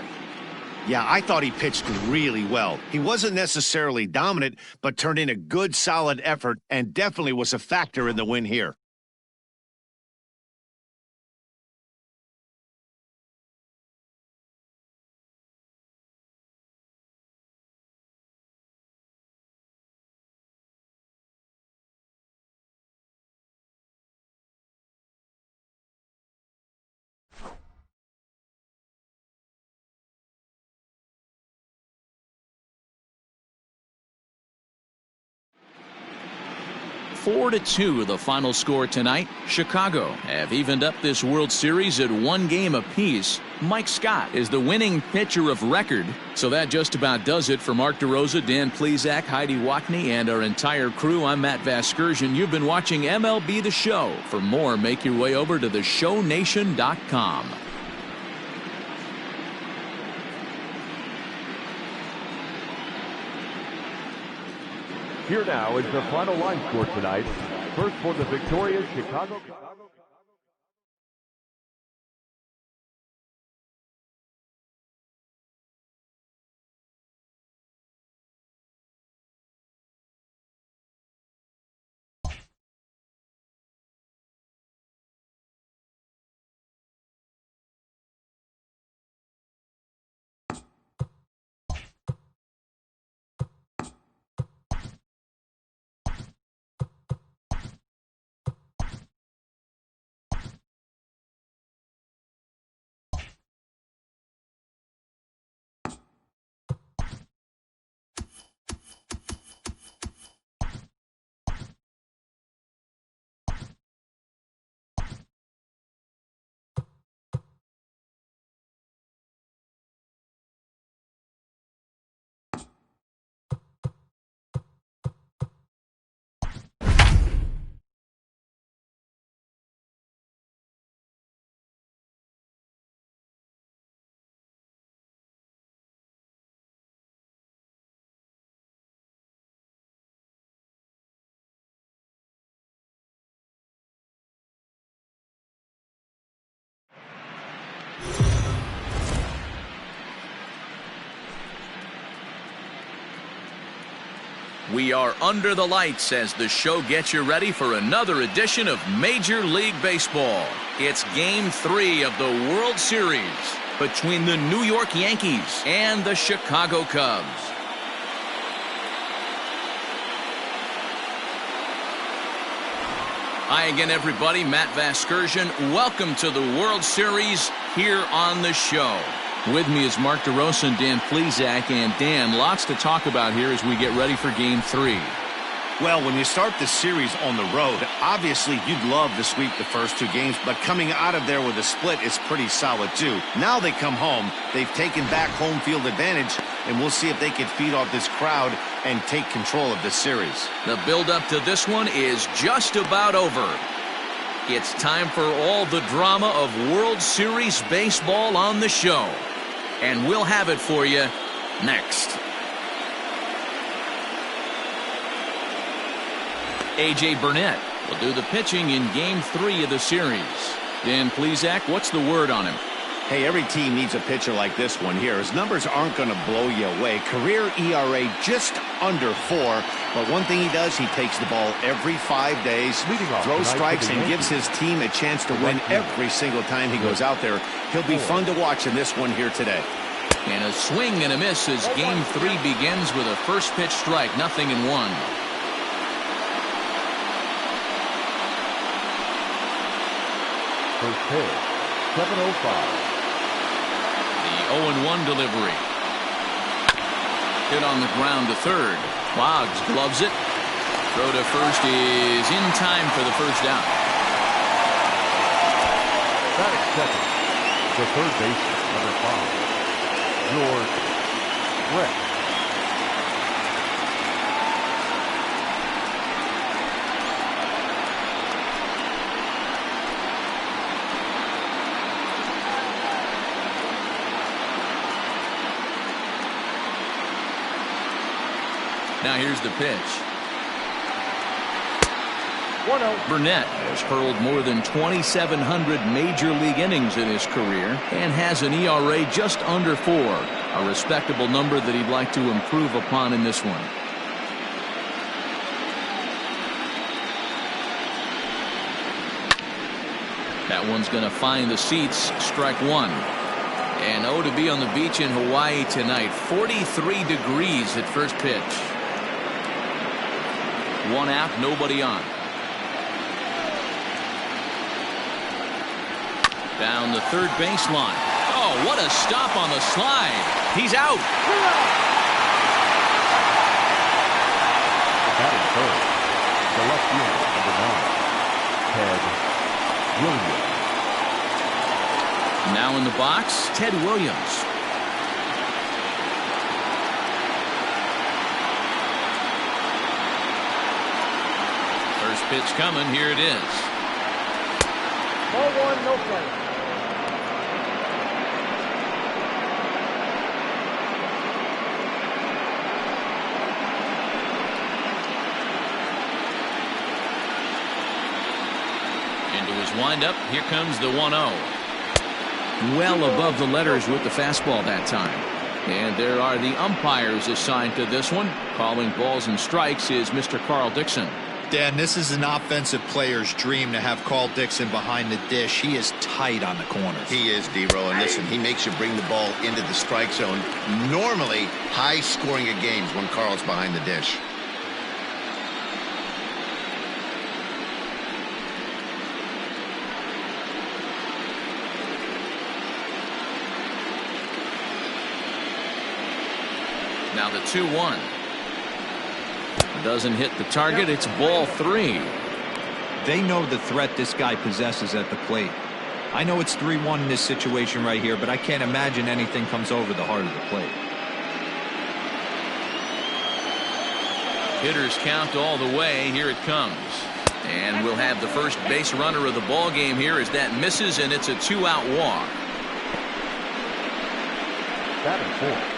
Yeah, I thought he pitched really well. He wasn't necessarily dominant, but turned in a good, solid effort and definitely was a factor in the win here. Four to 2 the final score tonight. Chicago have evened up this World Series at 1 game apiece. Mike Scott is the winning pitcher of record. So that just about does it for Mark DeRosa, Dan Plesac, Heidi Watney, and our entire crew. I'm Matt Vasgersian. You've been watching MLB The Show. For more, make your way over to theshownation.com. Here now is the final line score tonight. First for the victorious Chicago Cubs. We are under the lights as the show gets you ready for another edition of Major League Baseball. It's Game 3 of the World Series between the New York Yankees and the Chicago Cubs. Hi again, everybody. Matt Vasgersian. Welcome to the World Series here on the show. With me is Mark DeRosa and Dan Plesac. And Dan, lots to talk about here as we get ready for Game 3. Well, when you start the series on the road, obviously you'd love to sweep the first 2 games, but coming out of there with a split is pretty solid too. Now they come home, they've taken back home field advantage, and we'll see if they can feed off this crowd and take control of this series. The build-up to this one is just about over. It's time for all the drama of World Series baseball on the show. And we'll have it for you next. A.J. Burnett will do the pitching in Game 3 of the series. Dan Plesac, what's the word on him? Hey, every team needs a pitcher like this one here. His numbers aren't going to blow you away. Career ERA just under 4. But one thing he does, he takes the ball every 5 days, throws strikes, and gives his team a chance to win every single time he goes out there. He'll be fun to watch in this one here today. And a swing and a miss as Game 3 begins with a first pitch strike, 0-1. First pitch, 7:05. The 0-1 delivery. Hit on the ground to third. Boggs gloves it. Throw to first is in time for the first out. Batting second, the third baseman, number 5, George Brett. Now here's the pitch. 1-0. Burnett has hurled more than 2,700 major league innings in his career and has an ERA just under 4, a respectable number that he'd like to improve upon in this one. That one's going to find the seats. Strike one. And to be on the beach in Hawaii tonight. 43 degrees at first pitch. One out, nobody on. Down the third baseline. Oh, what a stop on the slide. He's out. Batting third, the left fielder, number 9, Ted Williams. Now in the box, Ted Williams. First pitch coming. Here it is. Ball 1, no play. Into his windup. Here comes the 1-0. Well above the letters with the fastball that time. And there are the umpires assigned to this one. Calling balls and strikes is Mr. Carl Dixon. Dan, this is an offensive player's dream to have Carl Dixon behind the dish. He is tight on the corners. He is, D-Row, and listen, he makes you bring the ball into the strike zone. Normally, high scoring of games when Carl's behind the dish. Now the 2-1. Doesn't hit the target. It's ball 3. They know the threat this guy possesses at the plate. I know it's 3-1 in this situation right here, but I can't imagine anything comes over the heart of the plate. Hitters count all the way. Here it comes. And we'll have the first base runner of the ball game here as that misses, and it's a 2-out walk. Batting fourth,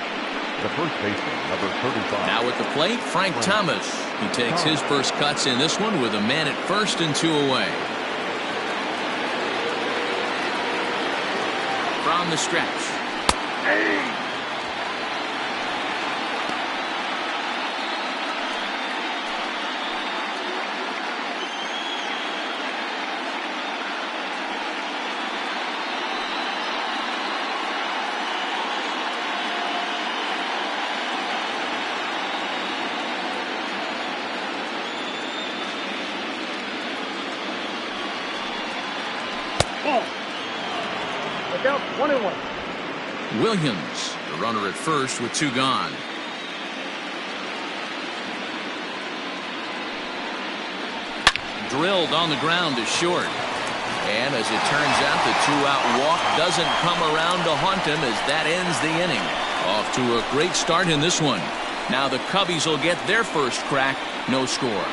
the first baseman, number 35. Now at the plate, Frank Thomas. He takes his first cuts in this one with a man at first and 2 away. From the stretch. Look out, 1-1. Williams, the runner at first with 2 gone. Drilled on the ground to short. And as it turns out, the 2-out walk doesn't come around to haunt him as that ends the inning. Off to a great start in this one. Now the Cubbies will get their first crack. No score.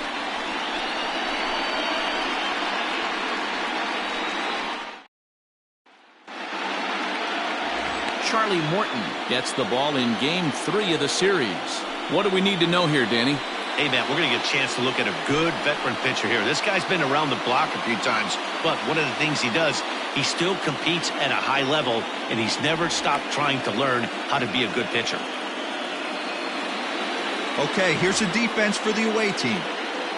Charlie Morton gets the ball in Game 3 of the series. What do we need to know here, Danny? Hey, Matt, we're going to get a chance to look at a good veteran pitcher here. This guy's been around the block a few times, but one of the things he does, he still competes at a high level, and he's never stopped trying to learn how to be a good pitcher. Okay, here's a defense for the away team.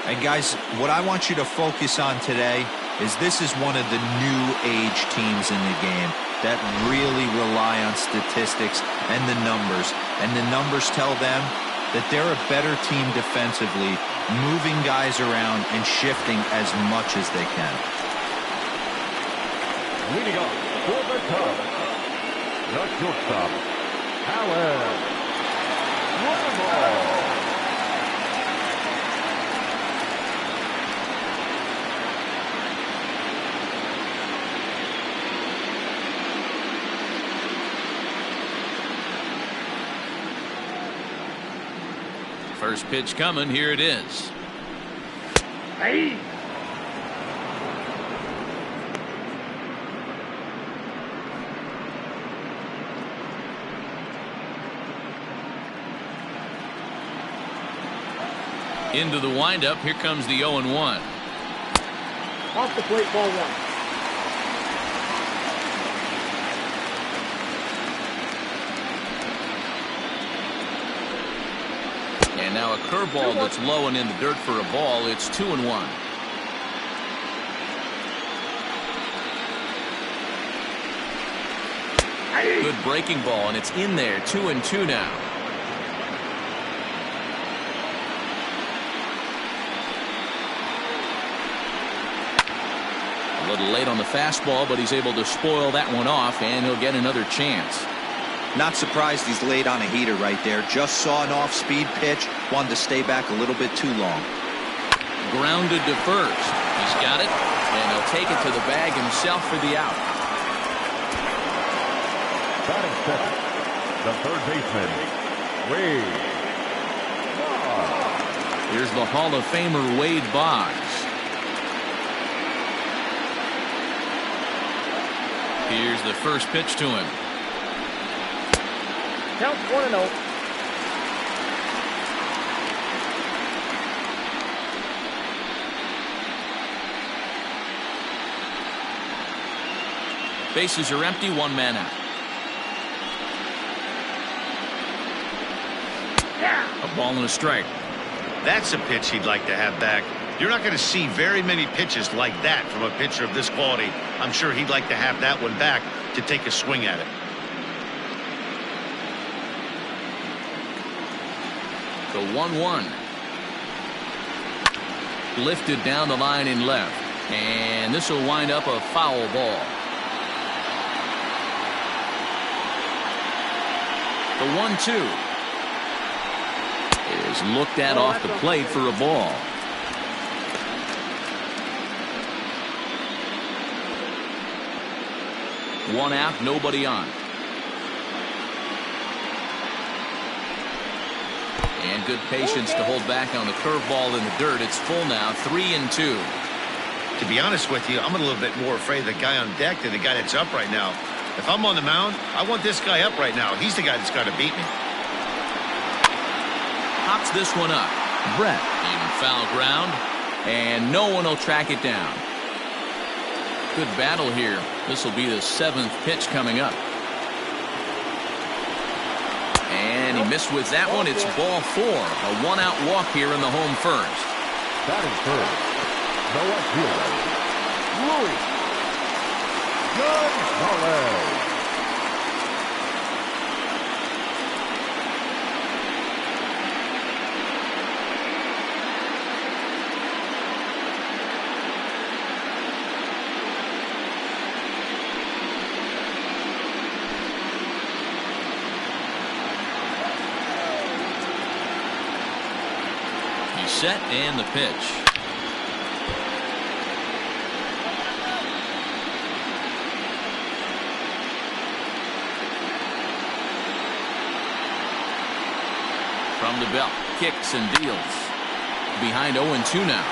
And guys, what I want you to focus on today is this is one of the new age teams in the game that really rely on statistics and the numbers. And the numbers tell them that they're a better team defensively, moving guys around and shifting as much as they can. Leading off for the Cubs, the shortstop, Alan Romo. First pitch coming. Here it is. Hey! Into the windup. Here comes the 0-1. Off the plate, ball one. And now a curveball that's low and in the dirt for a ball. It's 2-1. Good breaking ball, and it's in there. 2-2 now. A little late on the fastball, but he's able to spoil that one off, and he'll get another chance. Not surprised he's laid on a heater right there. Just saw an off-speed pitch. Wanted to stay back a little bit too long. Grounded to first. He's got it, and he'll take it to the bag himself for the out. Batting second, the third baseman, Wade Boggs. Here's the Hall of Famer Wade Boggs. Here's the first pitch to him. Count 1-0. Bases are empty, one man out. A ball and a strike. That's a pitch he'd like to have back. You're not going to see very many pitches like that from a pitcher of this quality. I'm sure he'd like to have that one back to take a swing at it. The 1-1. Lifted down the line in left. And this will wind up a foul ball. The 1-2 is looked at off the plate for a ball. One out, nobody on. And good patience to hold back on the curveball in the dirt. It's full now, 3-2. To be honest with you, I'm a little bit more afraid of the guy on deck than the guy that's up right now. If I'm on the mound, I want this guy up right now. He's the guy that's got to beat me. Pops this one up. Brett in foul ground, and no one will track it down. Good battle here. This will be the 7th pitch coming up. And he missed with that one. It's ball 4. A 1-out walk here in the home first. Batting third, the left fielder, Louis Gonzalez. Set and the pitch. From the belt, kicks and deals. Behind 0-2 now.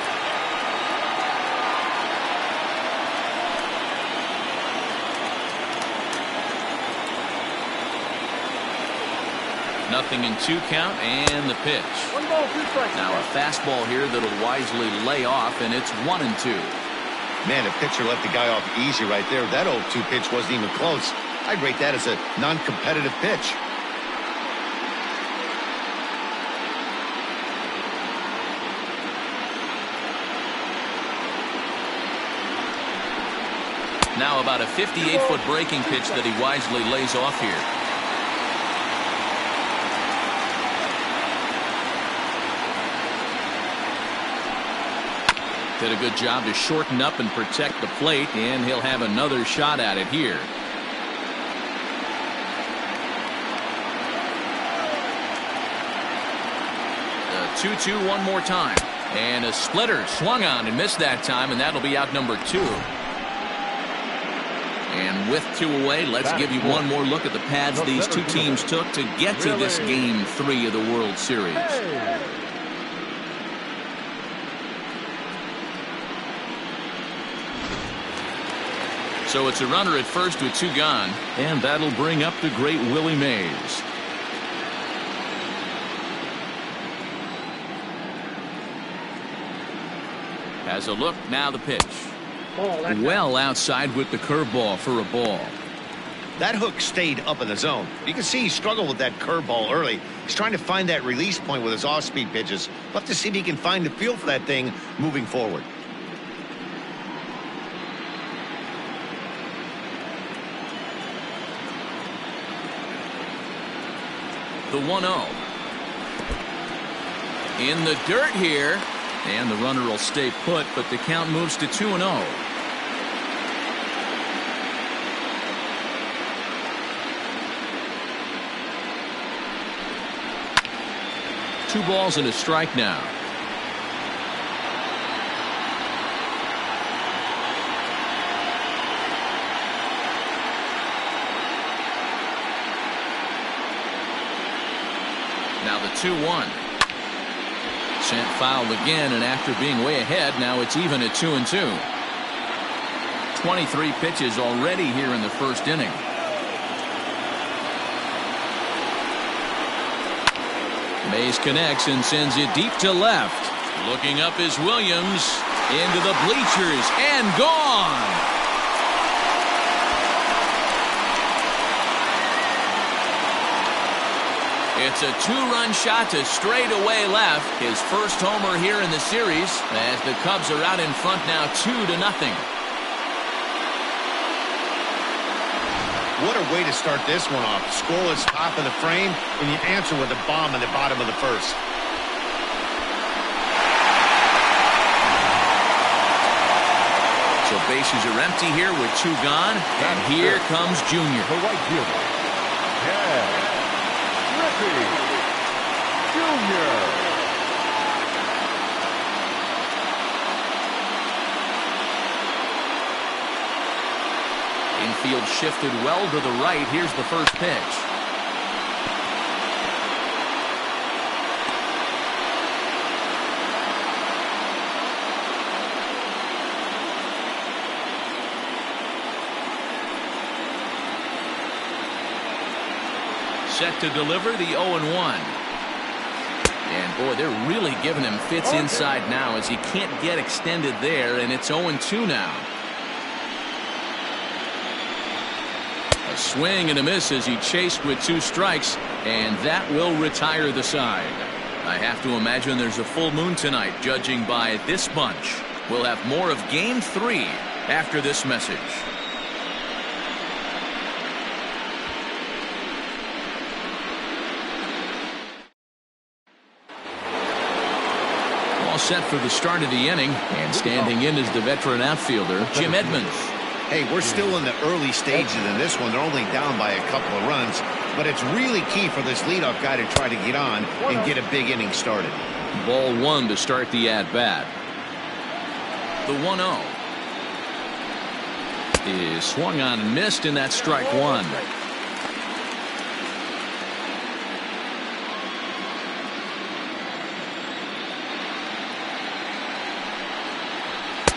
0-2 count and the pitch. 1 ball, 2 strikes. Now a fastball here that'll wisely lay off, and it's 1-2. Man, the pitcher let the guy off easy right there. That 0-2 pitch wasn't even close. I'd rate that as a non-competitive pitch. Now about a 58-foot breaking pitch that he wisely lays off here. Did a good job to shorten up and protect the plate, and he'll have another shot at it here. The 2-2 one more time. And a splitter swung on and missed that time, and that'll be out number 2. And with 2 away, let's give you one more look at the paths these two teams took to get to this Game 3 of the World Series. So it's a runner at first with 2 gone, and that'll bring up the great Willie Mays. Has a look, now the pitch. Well outside with the curveball for a ball. That hook stayed up in the zone. You can see he struggled with that curveball early. He's trying to find that release point with his off-speed pitches. We'll have to see if he can find the feel for that thing moving forward. The 1-0. In the dirt here. And the runner will stay put, but the count moves to 2-0. Two balls and a strike now. Now the 2-1. Sent foul again, and after being way ahead, now it's even at 2-2. 23 pitches already here in the first inning. Mays connects and sends it deep to left. Looking up is Williams. Into the bleachers and gone. It's a 2-run shot to straightaway left. His first homer here in the series as the Cubs are out in front now 2-0. What a way to start this one off. Scoreless top of the frame, and you answer with a bomb in the bottom of the first. So bases are empty here with 2 gone, and here comes Junior. The right fielder, Junior. Infield shifted well to the right. Here's the first pitch. Set to deliver the 0-1. And boy, they're really giving him fits inside now as he can't get extended there, and it's 0-2 now. A swing and a miss as he chased with 2 strikes, and that will retire the side. I have to imagine there's a full moon tonight, judging by this bunch. We'll have more of Game 3 after this message. Set for the start of the inning, and standing in is the veteran outfielder Jim Edmonds. Hey, we're still in the early stages of this one. They're only down by a couple of runs, but it's really key for this leadoff guy to try to get on and get a big inning started. Ball 1 to start the at-bat. The 1-0 is swung on and missed, and that's strike 1.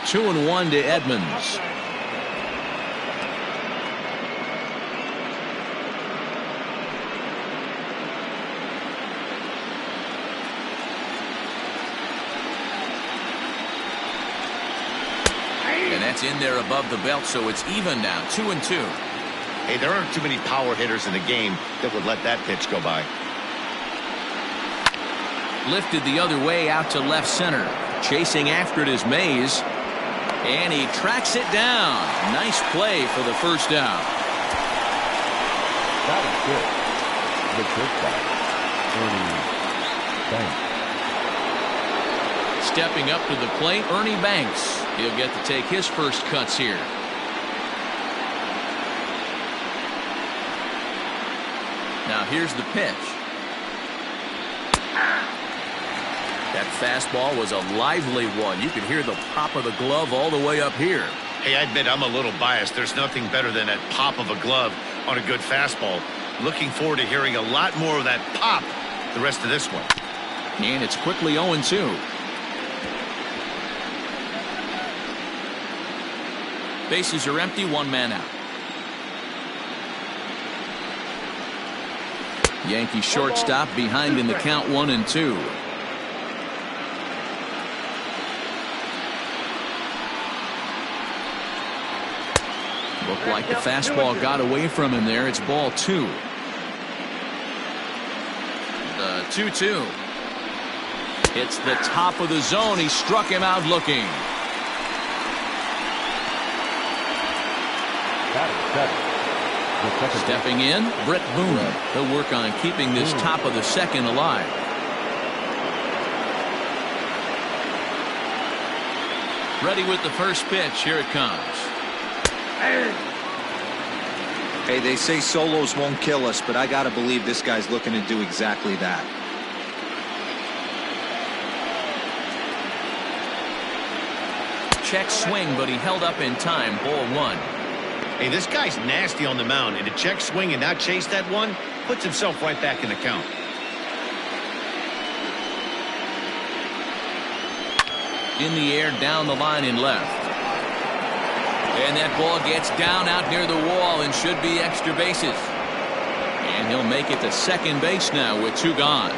2-1 to Edmonds. That's in there above the belt, so it's even now, 2-2. Hey, there aren't too many power hitters in the game that would let that pitch go by. Lifted the other way out to left center. Chasing after it is Mays. And he tracks it down. Nice play for the first down. That is good. The shortstop, Ernie Banks. Stepping up to the plate, Ernie Banks. He'll get to take his first cuts here. Now here's the pitch. That fastball was a lively one. You could hear the pop of the glove all the way up here. Hey, I admit I'm a little biased. There's nothing better than that pop of a glove on a good fastball. Looking forward to hearing a lot more of that pop the rest of this one. And it's quickly 0-2. Bases are empty, one man out. Yankee shortstop behind in the count, 1-2. Looked like the fastball got away from him there. It's ball 2. The 2-2. It's the top of the zone. He struck him out looking. Stepping in, Brett Boone. He'll work on keeping this top of the second alive. Ready with the first pitch. Here it comes. Hey, they say solos won't kill us, but I got to believe this guy's looking to do exactly that. Check swing, but he held up in time. Ball 1. Hey, this guy's nasty on the mound, and to check swing and not chase that one puts himself right back in the count. In the air, down the line in left. And that ball gets down out near the wall and should be extra bases. And he'll make it to second base now with 2 gone.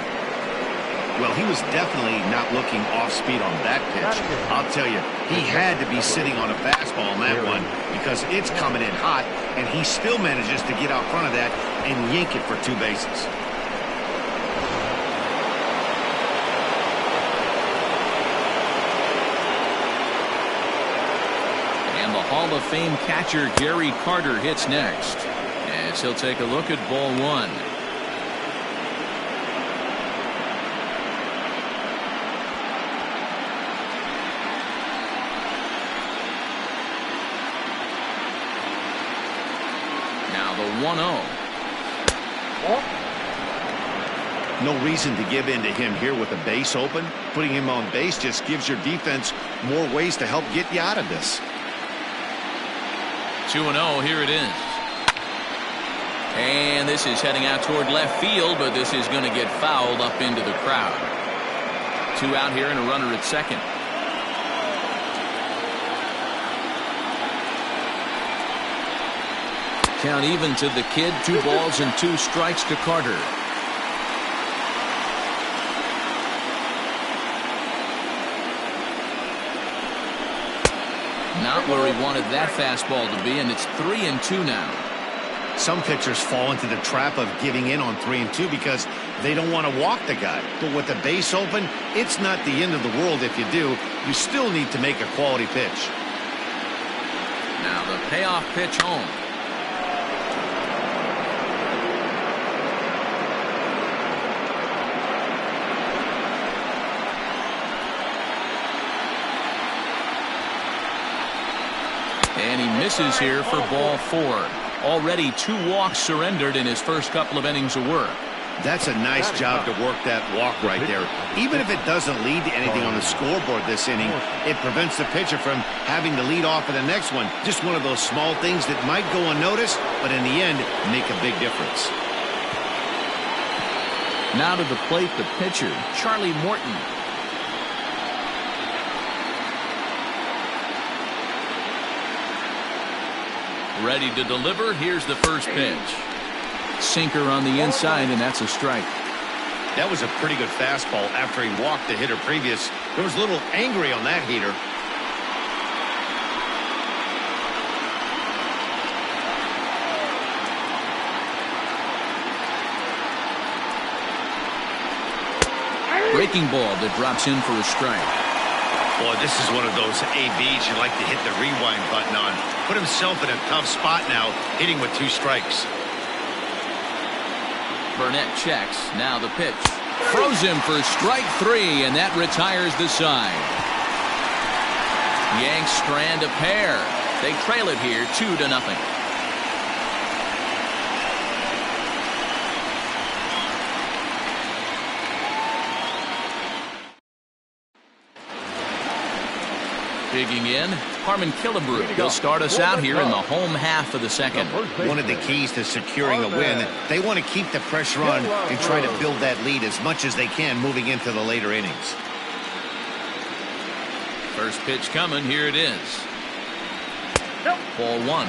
Well, he was definitely not looking off speed on that pitch. I'll tell you, he had to be sitting on a fastball on that one because it's coming in hot, and he still manages to get out front of that and yank it for 2 bases. And the Hall of Fame catcher Gary Carter hits next as he'll take a look at ball 1. Now the 1-0. No reason to give in to him here with a base open. Putting him on base just gives your defense more ways to help get you out of this. 2-0, here it is. And this is heading out toward left field, but this is going to get fouled up into the crowd. 2 out here and a runner at second. Count even to the kid. 2 balls and 2 strikes to Carter. Not where he wanted that fastball to be, and it's 3-2 now. Some pitchers fall into the trap of giving in on 3-2 because they don't want to walk the guy. But with the base open, it's not the end of the world if you do. You still need to make a quality pitch. Now the payoff pitch home. And he misses here for ball 4. Already 2 walks surrendered in his first couple of innings of work. That's a nice job to work that walk right there. Even if it doesn't lead to anything on the scoreboard this inning, it prevents the pitcher from having to lead off in the next one. Just one of those small things that might go unnoticed, but in the end, make a big difference. Now to the plate, the pitcher, Charlie Morton. Ready to deliver. Here's the first pitch. Sinker on the inside, and that's a strike. That was a pretty good fastball after he walked the hitter previous. There was a little angry on that heater. breaking ball that drops in for a strike. Boy, this is one of those ABs you like to hit the rewind button on. Put himself in a tough spot now, hitting with 2 strikes. Burnett checks. Now the pitch. Throws him for strike 3, and that retires the side. Yanks strand a pair. They trail it here 2-0. Digging in, Harmon Killebrew. He'll start us out here in the home half of the second. One of the keys to securing a win, they want to keep the pressure on and try to build that lead as much as they can moving into the later innings. First pitch coming. Here it is. Ball 1.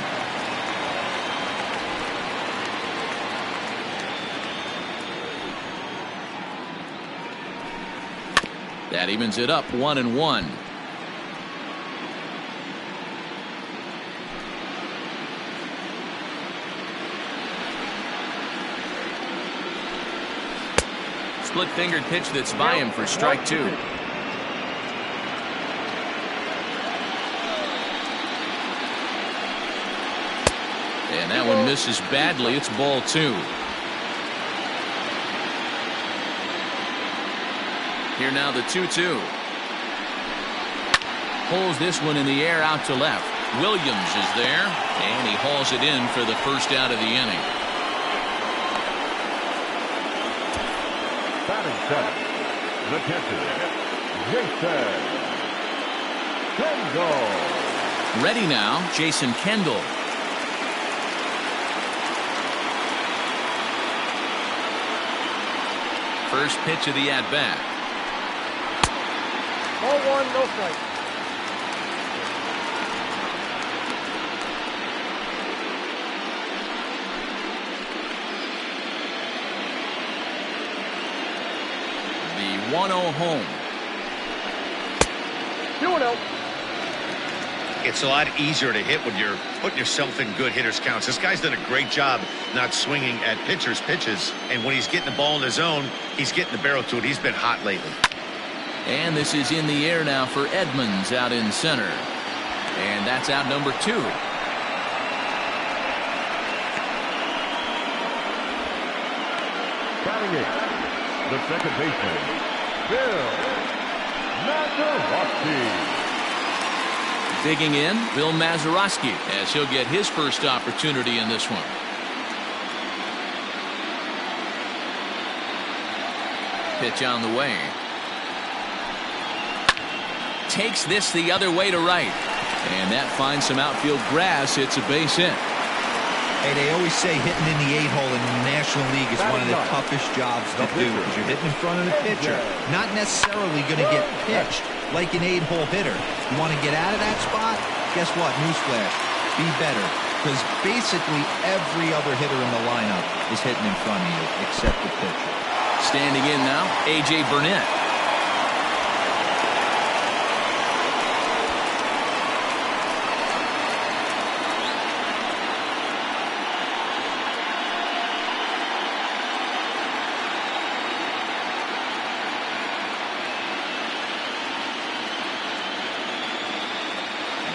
That evens it up 1-1. Split-fingered pitch that's by him for strike 2. And that one misses badly. It's ball 2. Here now the 2-2. Pulls this one in the air out to left. Williams is there, and he hauls it in for the first out of the inning. Batting seventh, the catcher, Jason Kendall. Ready now, Jason Kendall. First pitch of the at-bat. Ball 1, no strike. The 1-0 home. 2-0. It's a lot easier to hit when you're putting yourself in good hitters' counts. This guy's done a great job not swinging at pitchers' pitches. And when he's getting the ball in his zone, he's getting the barrel to it. He's been hot lately. And this is in the air now for Edmonds out in center. And that's out number 2. Batting eighth, the second baseman, Bill Mazeroski. Digging in, Bill Mazeroski, as he'll get his first opportunity in this one. Pitch on the way. Takes this the other way to right. And that finds some outfield grass. It's a base hit. Hey, they always say hitting in the 8-hole in the National League is one of the toughest jobs to do because you're hitting in front of the pitcher. Not necessarily going to get pitched like an 8-hole hitter. You want to get out of that spot? Guess what? Newsflash. Be better. Because basically every other hitter in the lineup is hitting in front of you except the pitcher. Standing in now, A.J. Burnett.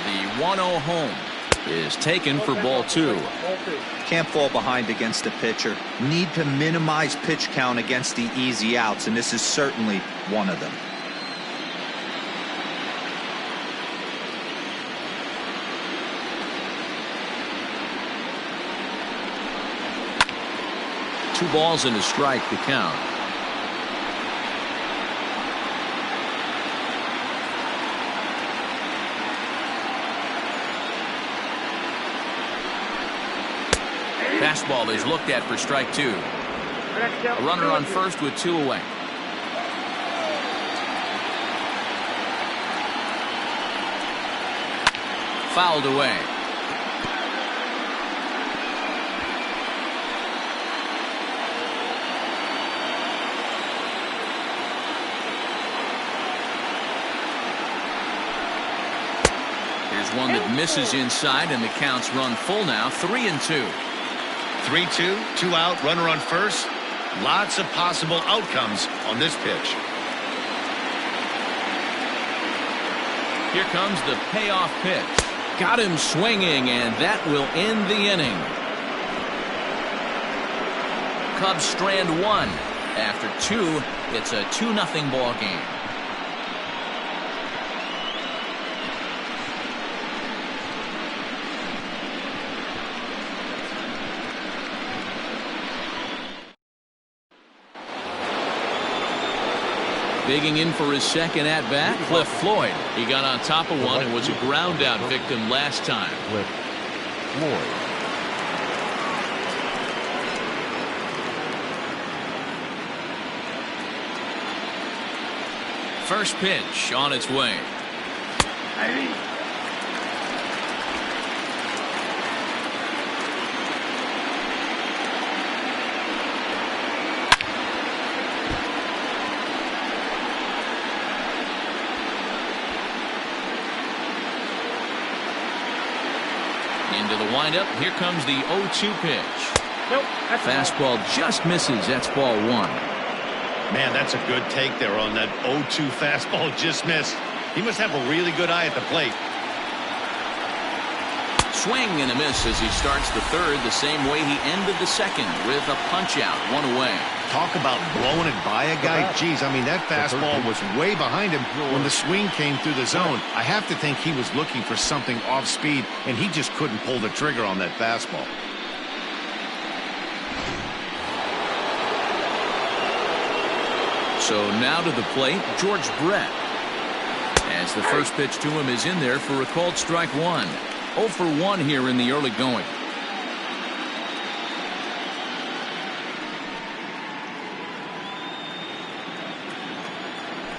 The 1-0 home is taken for ball 2. Can't fall behind against the pitcher. Need to minimize pitch count against the easy outs, and this is certainly one of them. Two balls and a strike to count. Fastball is looked at for strike 2. A runner on first with 2 away. Fouled away. Here's one that misses inside, and the count's run full now, 3-2. 3-2, 2 out, runner on first. Lots of possible outcomes on this pitch. Here comes the payoff pitch. Got him swinging, and that will end the inning. Cubs strand one. After two, it's a 2-0 ball game. Digging in for his second at-bat, Cliff Floyd. He got on top of one and was a ground-out victim last time. Cliff Floyd. First pitch on its way. Into the windup. Here comes the 0-2 pitch. Nope. Fastball just misses. That's ball one. Man, that's a good take there on that 0-2 fastball just missed. He must have a really good eye at the plate. Swing and a miss as he starts the third the same way he ended the second with a punch out, one away. Talk about blowing it by a guy. Geez, I mean, that fastball was way behind him when the swing came through the zone. I have to think he was looking for something off speed, and he just couldn't pull the trigger on that fastball. So now to the plate, George Brett. As the first pitch to him is in there for a called strike one. 0 for 1 here in the early going.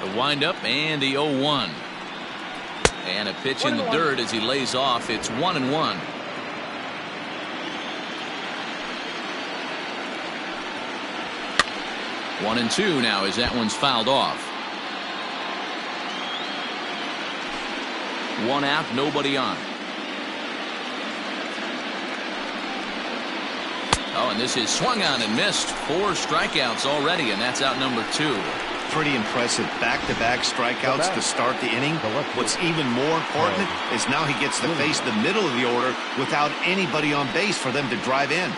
The windup and the 0-1. And a pitch in the dirt as he lays off. It's 1-1. One and two now as that one's fouled off. One out, nobody on. Oh, and this is swung on and missed. 4 strikeouts already, and that's out number 2. Pretty impressive back-to-back strikeouts to start the inning. What's even more important is now he gets to face the middle of the order without anybody on base for them to drive in.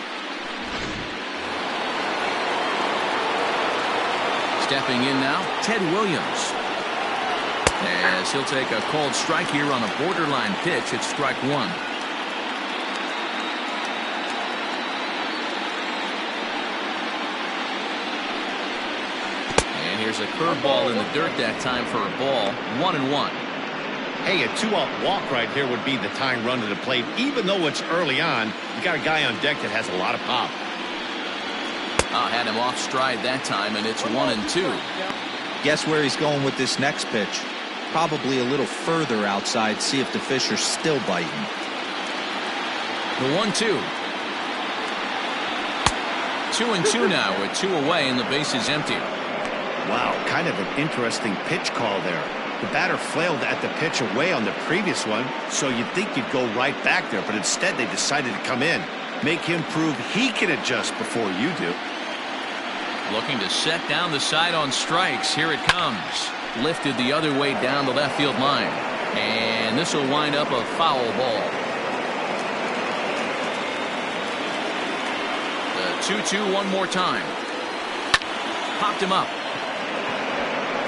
Stepping in now, Ted Williams. As he'll take a called strike here on a borderline pitch. It's strike one. And here's a curveball in the dirt that time for a ball. 1-1. Hey, a 2-out walk right here would be the tying run to the plate. Even though it's early on, you got a guy on deck that has a lot of pop. Had him off stride that time, and it's 1-2. Guess where he's going with this next pitch? Probably a little further outside, see if the fish are still biting. The 1-2. 2-2 now with 2 away and the base is empty. Wow, kind of an interesting pitch call there. The batter flailed at the pitch away on the previous one, so you'd think you'd go right back there, but instead they decided to come in. Make him prove he can adjust before you do. Looking to set down the side on strikes. Here it comes. Lifted the other way down the left field line. And this will wind up a foul ball. The 2-2 one more time. Popped him up.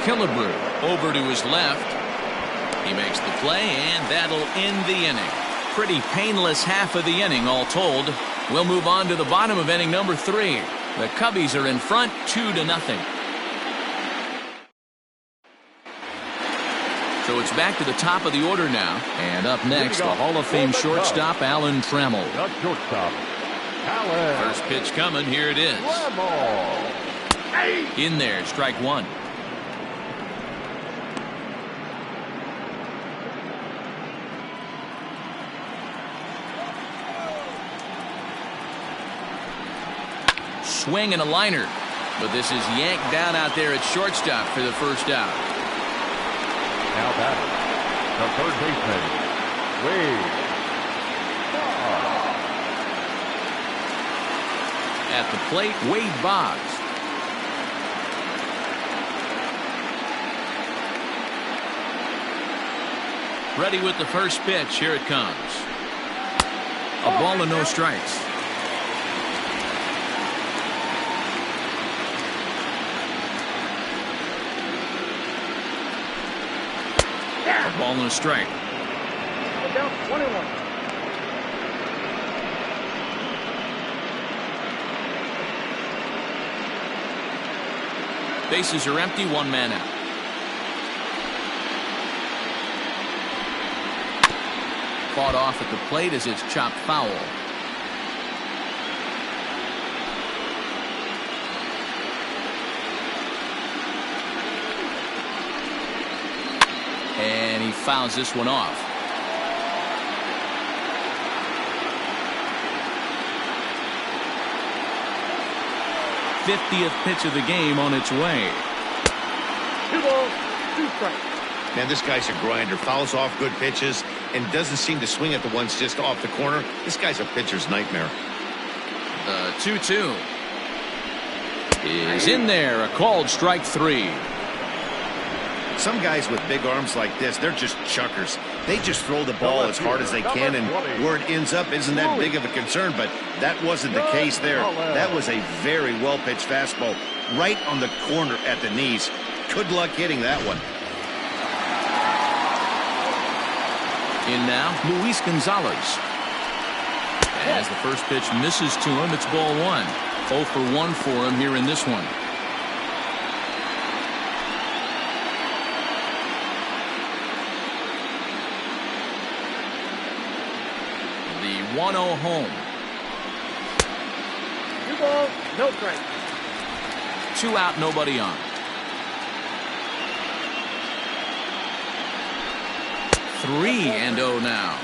Killebrew over to his left. He makes the play, and that'll end the inning. Pretty painless half of the inning all told. We'll move on to the bottom of inning number 3. The Cubbies are in front 2-0. So it's back to the top of the order now. And up next, the Hall of Fame shortstop, Alan Trammell. The shortstop, Alan. First pitch coming. Here it is. In there, strike one. Swing and a liner. But this is yanked down out there at shortstop for the first out. Now batting, the third baseman, Wade. At the plate, Wade Boggs. Ready with the first pitch. Here it comes. A ball and no strikes. A ball and a strike. Down 21. Bases are empty. One man out. Fought off at the plate as it's chopped foul. And he fouls this one off. '50th pitch of the game on its way. 2 balls, 2 strikes. Man, this guy's a grinder. Fouls off good pitches and doesn't seem to swing at the ones just off the corner. This guy's a pitcher's nightmare. The 2-2 is in there. A called strike 3. Some guys with big arms like this, they're just chuckers. They just throw the ball as hard as they can, and where it ends up isn't that big of a concern, but that wasn't the case there. That was a very well-pitched fastball right on the corner at the knees. Good luck hitting that one. In now, Luis Gonzalez. As the first pitch misses to him, it's ball 1. 0 for 1 for him here in this one. The 1-0 home. 2 balls, no strikes. 2 out, nobody on. 3-0 now.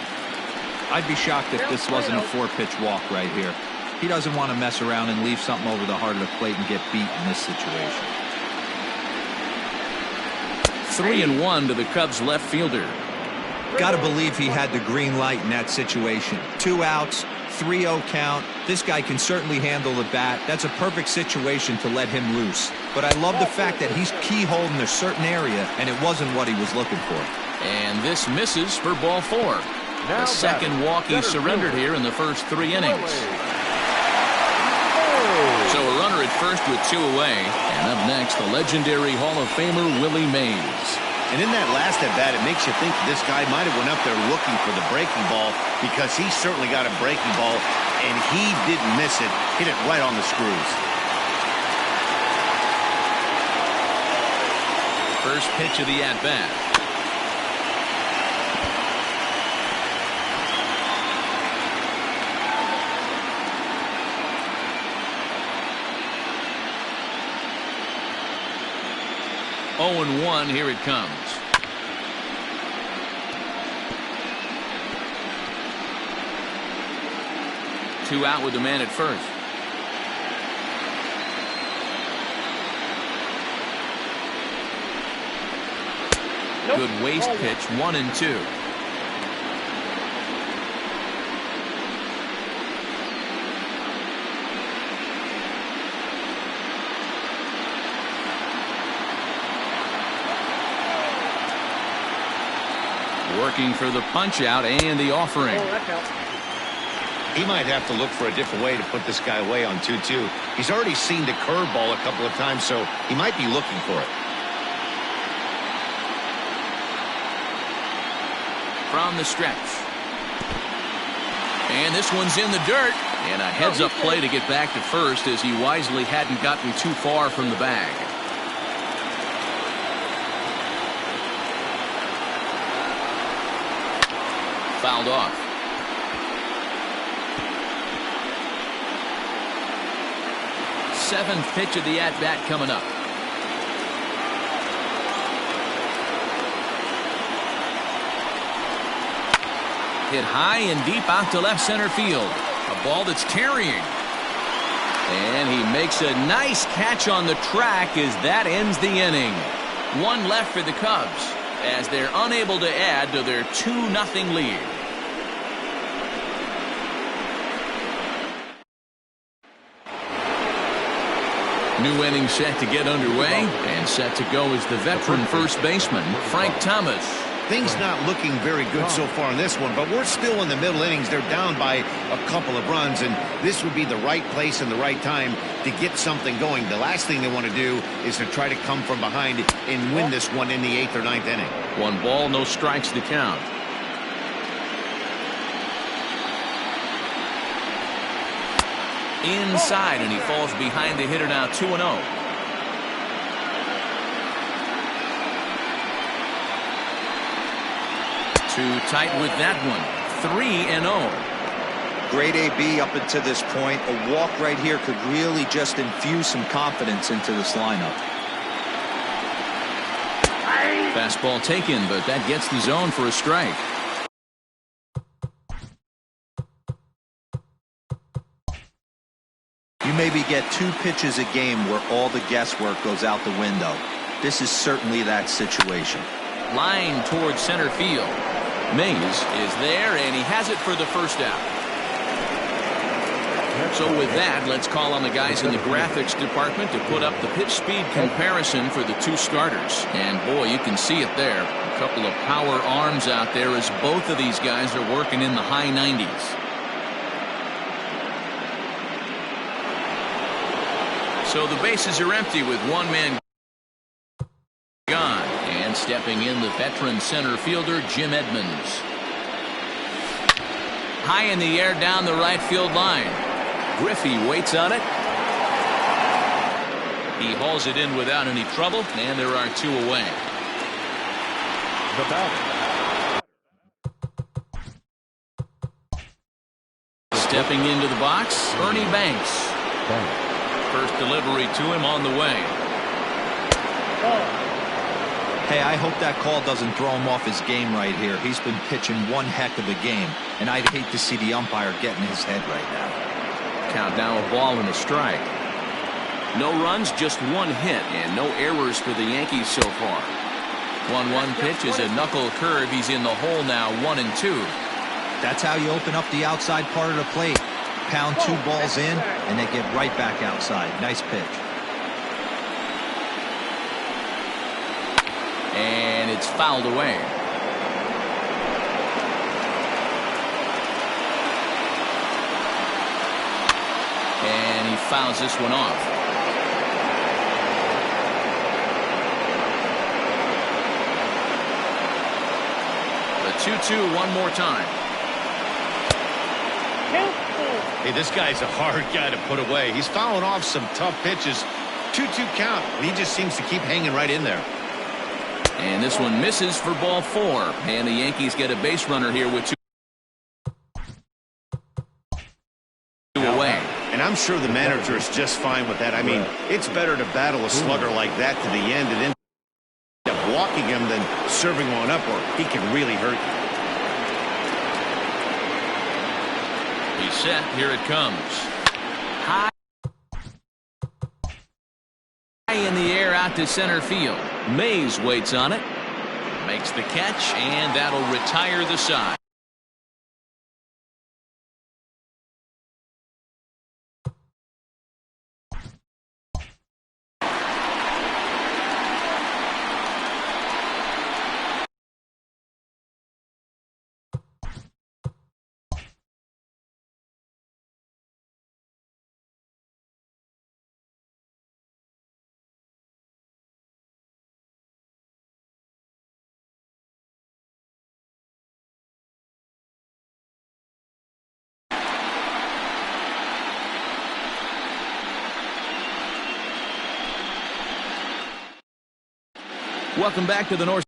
I'd be shocked if this wasn't a 4-pitch walk right here. He doesn't want to mess around and leave something over the heart of the plate and get beat in this situation. 3-1 to the Cubs left fielder. Got to believe he had the green light in that situation. 2 outs, 3-0 count. This guy can certainly handle the bat. That's a perfect situation to let him loose. But I love the fact that he's keyholed in a certain area, and it wasn't what he was looking for. And this misses for ball 4. The second walk he surrendered here in the first 3 innings. So a runner at first with 2 away. And up next, the legendary Hall of Famer Willie Mays. And in that last at-bat, it makes you think this guy might have went up there looking for the breaking ball, because he certainly got a breaking ball, and he didn't miss it. Hit it right on the screws. First pitch of the at-bat. Oh, 1, here it comes. Two out with the man at first. Good waste pitch, 1-2. Working for the punch out and the offering. He might have to look for a different way to put this guy away on 2-2. He's already seen the curveball a couple of times, so he might be looking for it. From the stretch. And this one's in the dirt. And a heads-up play to get back to first, as he wisely hadn't gotten too far from the bag. Fouled off. Seventh pitch of the at-bat coming up. Hit high and deep out to left center field. A ball that's carrying. And he makes a nice catch on the track as that ends the inning. One left for the Cubs as they're unable to add to their 2-0 lead. New inning set to get underway, and set to go is the veteran first baseman, Frank Thomas. Things not looking very good so far in this one, but we're still in the middle innings. They're down by a couple of runs, and this would be the right place and the right time to get something going. The last thing they want to do is to try to come from behind and win this one in the 8th or 9th inning. 1 ball, no strikes to count. Inside, and he falls behind the hitter now, 2-0. Too tight with that one. 3-0. Great AB up until this point. A walk right here could really just infuse some confidence into this lineup. Fastball taken, but that gets the zone for a strike. You maybe get 2 pitches a game where all the guesswork goes out the window. This is certainly that situation. Line towards center field. Mays is there, and he has it for the first out. So with that, let's call on the guys in the graphics department to put up the pitch speed comparison for the 2 starters. And boy, you can see it there. A couple of power arms out there as both of these guys are working in the high 90s. So the bases are empty with 1 man gone. And stepping in, the veteran center fielder, Jim Edmonds. High in the air down the right field line. Griffey waits on it. He hauls it in without any trouble, and there are 2 away. The batter. Stepping into the box, Ernie Banks. First delivery to him on the way. Hey, I hope that call doesn't throw him off his game right here. He's been pitching one heck of a game, and I'd hate to see the umpire get in his head right now. Count now a ball and a strike. No runs, just 1 hit, and no errors for the Yankees so far. 1-1 pitch is a knuckle curve. He's in the hole now, 1-2. That's how you open up the outside part of the plate. Pound 2 balls in, and they get right back outside. Nice pitch. And it's fouled away. And he fouls this one off. The 2-2 one more time. Hey, this guy's a hard guy to put away. He's fouling off some tough pitches. 2-2 count, and he just seems to keep hanging right in there. And this one misses for ball 4. And the Yankees get a base runner here with 2 away. And I'm sure the manager is just fine with that. I mean, it's better to battle a slugger like that to the end and then end up walking him than serving one up, or he can really hurt you. He's set. Here it comes. High in the air out to center field. Mays waits on it. Makes the catch, and that'll retire the side. Welcome back to the North